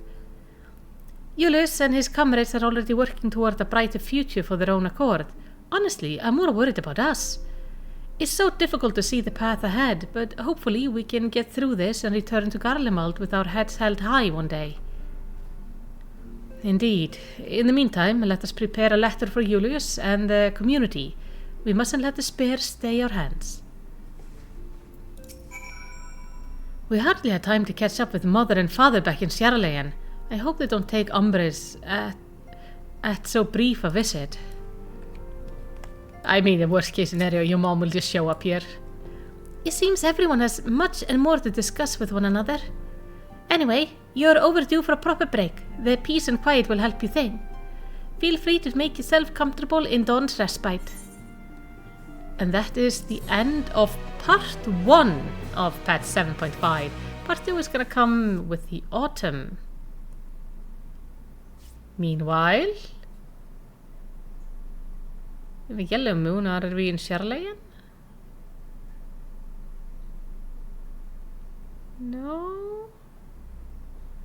Julius and his comrades are already working toward a brighter future for their own accord. Honestly, I'm more worried about us. It's so difficult to see the path ahead, but hopefully we can get through this and return to Garlemald with our heads held high one day. Indeed. In the meantime, let us prepare a letter for Julius and the community. We mustn't let despair stay our hands. We hardly had time to catch up with Mother and Father back in Sierra. I hope they don't take umbrage at so brief a visit. I mean, in worst case scenario, your mom will just show up here. It seems everyone has much and more to discuss with one another. Anyway, you're overdue for a proper break. The peace and quiet will help you think. Feel free to make yourself comfortable in Dawn's respite. And that is the end of part 1 of patch 7.5. Part 2 is going to come with the autumn. Meanwhile, in the Yellow Moon, are we in Sherlayan? No,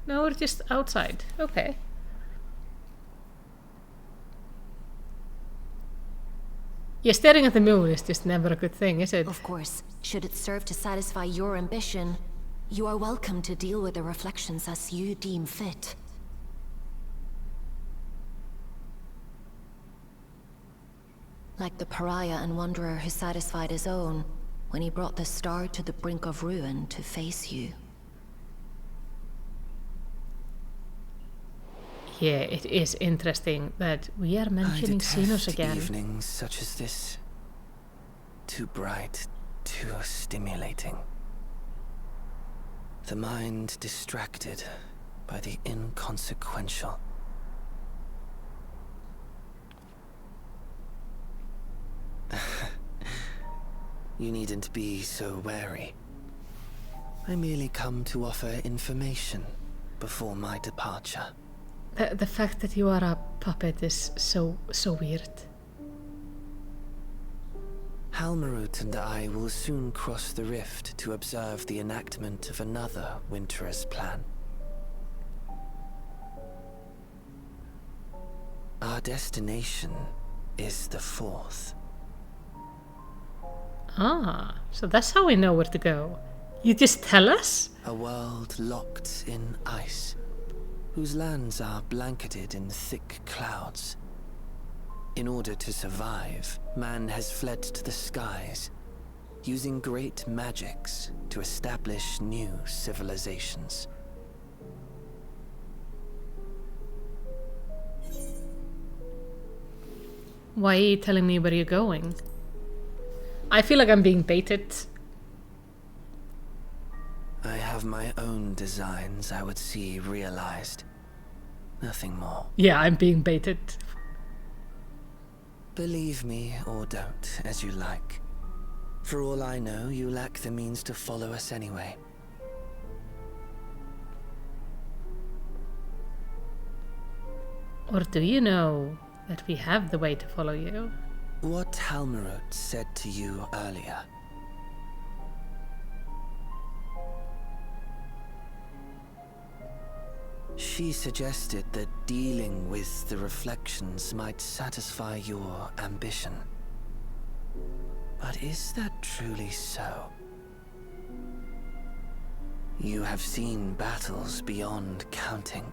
we're just outside. Okay. Yeah, staring at the moon is just never a good thing, is it?
Of course, should it serve to satisfy your ambition, you are welcome to deal with the reflections as you deem fit. Like the pariah and wanderer who satisfied his own when he brought the star to the brink of ruin to face you.
Yeah, it is interesting that we are mentioning Xenos again.
Evenings such as this. Too bright, too stimulating. The mind distracted by the inconsequential. You needn't be so wary. I merely come to offer information before my departure.
The fact that you are a puppet is so weird.
Halmarut and I will soon cross the rift to observe the enactment of another Winter's plan. Our destination is the 4th.
Ah, so that's how we know where to go. You just tell us?
A world locked in ice, whose lands are blanketed in thick clouds. In order to survive, man has fled to the skies, using great magics to establish new civilizations.
Why are you telling me where you're going? I feel like I'm being baited.
I have my own designs I would see realized. Nothing more.
Yeah, I'm being baited.
Believe me or don't, as you like. For all I know, you lack the means to follow us anyway.
Or do you know that we have the way to follow you?
What Halmarut said to you earlier. She suggested that dealing with the reflections might satisfy your ambition. But is that truly so? You have seen battles beyond counting,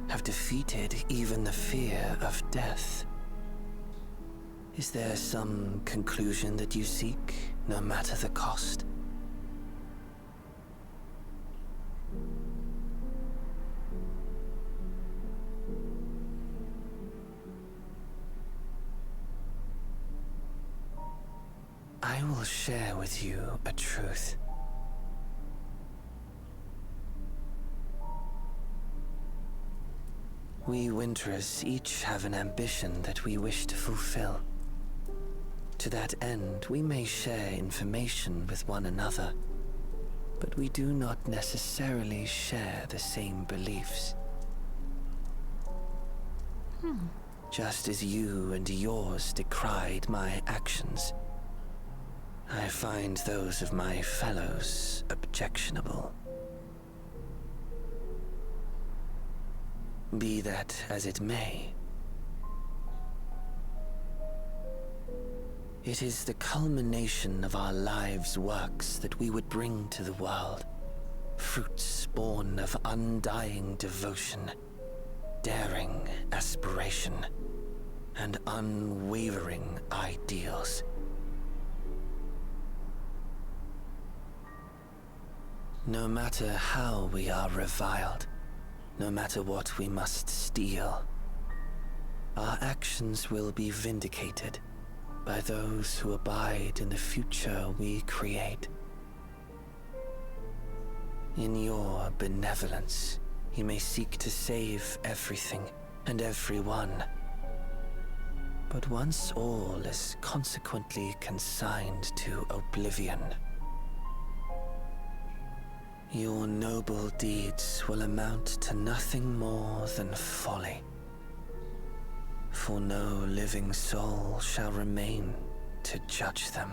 have defeated even the fear of death. Is there some conclusion that you seek, no matter the cost? I I will share with you a truth. We Winterers each have an ambition that we wish to fulfill. To that end, we may share information with one another, but we do not necessarily share the same beliefs. Just as you and yours decried my actions, I find those of my fellows objectionable. Be that as it may, it is the culmination of our lives' works that we would bring to the world, fruits born of undying devotion, daring aspiration, and unwavering ideals. No matter how we are reviled, no matter what we must steal, our actions will be vindicated by those who abide in the future we create. In your benevolence, you may seek to save everything and everyone. But once all is consequently consigned to oblivion, your noble deeds will amount to nothing more than folly. For no living soul shall remain to judge them.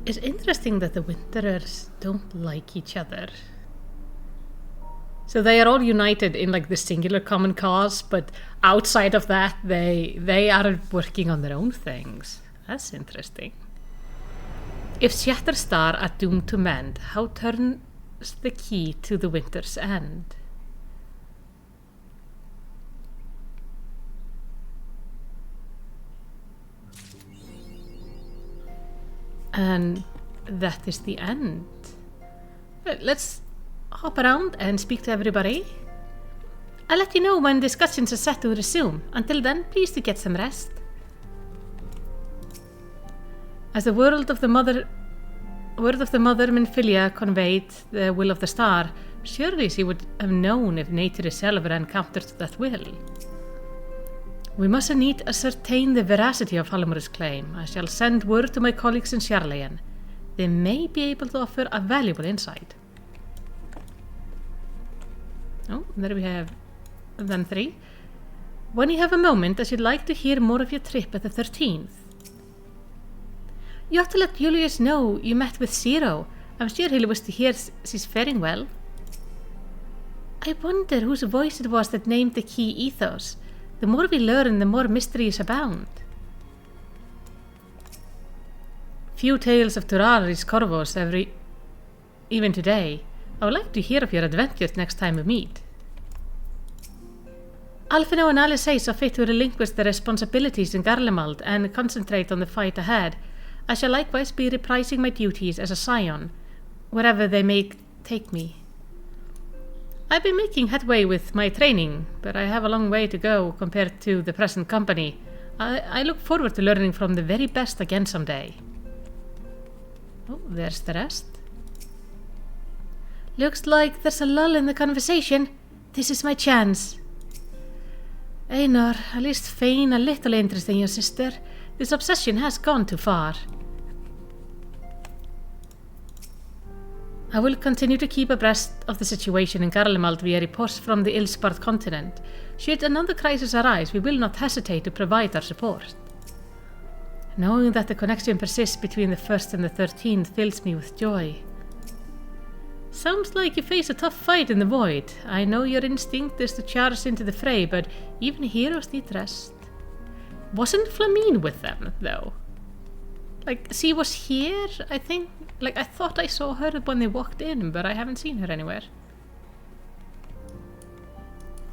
It's interesting that the Winterers don't like each other. So they are all united in like the singular common cause, but outside of that, they are working on their own things. That's interesting. If Shatterstar are doomed to mend, how turns the key to the winter's end? And that is the end. But let's hop around and speak to everybody. I'll let you know when discussions are set to resume. Until then, please do get some rest. As the word of the mother Minfilia conveyed the will of the star, surely she would have known if nature itself had encountered that will. We must need ascertain the veracity of Halmur's claim. I shall send word to my colleagues in Sharlayan. They may be able to offer a valuable insight. Oh, there we have then 3. When you have a moment, I should like to hear more of your trip at the 13th. You have to let Julius know you met with Zero. I'm sure he'll wish to hear she's faring well. I wonder whose voice it was that named the key ethos. The more we learn, the more mysteries abound. Few tales of Turari's Corvos even today. I would like to hear of your adventures next time we meet. Alfino and Alice saw fit to relinquish their responsibilities in Garlemald and concentrate on the fight ahead. I shall likewise be reprising my duties as a scion, wherever they may take me. I've been making headway with my training, but I have a long way to go compared to the present company. I look forward to learning from the very best again someday. Oh, there's the rest. Looks like there's a lull in the conversation. This is my chance. Einar, at least feign a little interest in your sister. This obsession has gone too far. I will continue to keep abreast of the situation in Garlemald via reports from the ill-sparred continent. Should another crisis arise, we will not hesitate to provide our support. Knowing that the connection persists between the 1st and the 13th fills me with joy. Sounds like you face a tough fight in the void. I know your instinct is to charge into the fray, but even heroes need rest. Wasn't Flamine with them, though? Like, she was here, I think. Like, I thought I saw her when they walked in, but I haven't seen her anywhere.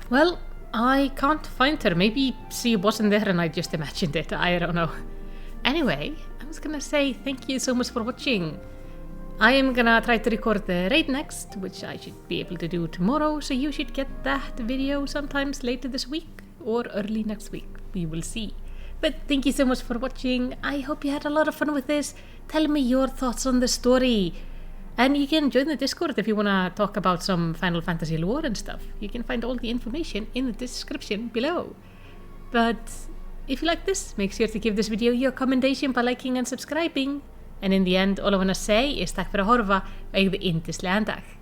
Well, I can't find her. Maybe she wasn't there and I just imagined it. I don't know. Anyway, I was gonna say thank you so much for watching. I am gonna try to record the raid next, which I should be able to do tomorrow, so you should get that video sometimes later this week or early next week. We will see. But thank you so much for watching. I hope you had a lot of fun with this. Tell me your thoughts on the story. And you can join the Discord if you want to talk about some Final Fantasy lore and stuff. You can find all the information in the description below. But if you like this, make sure to give this video your commendation by liking and subscribing. En in the end, all I want to say is takk fyrir að horfa og eigðu yndislegan dag.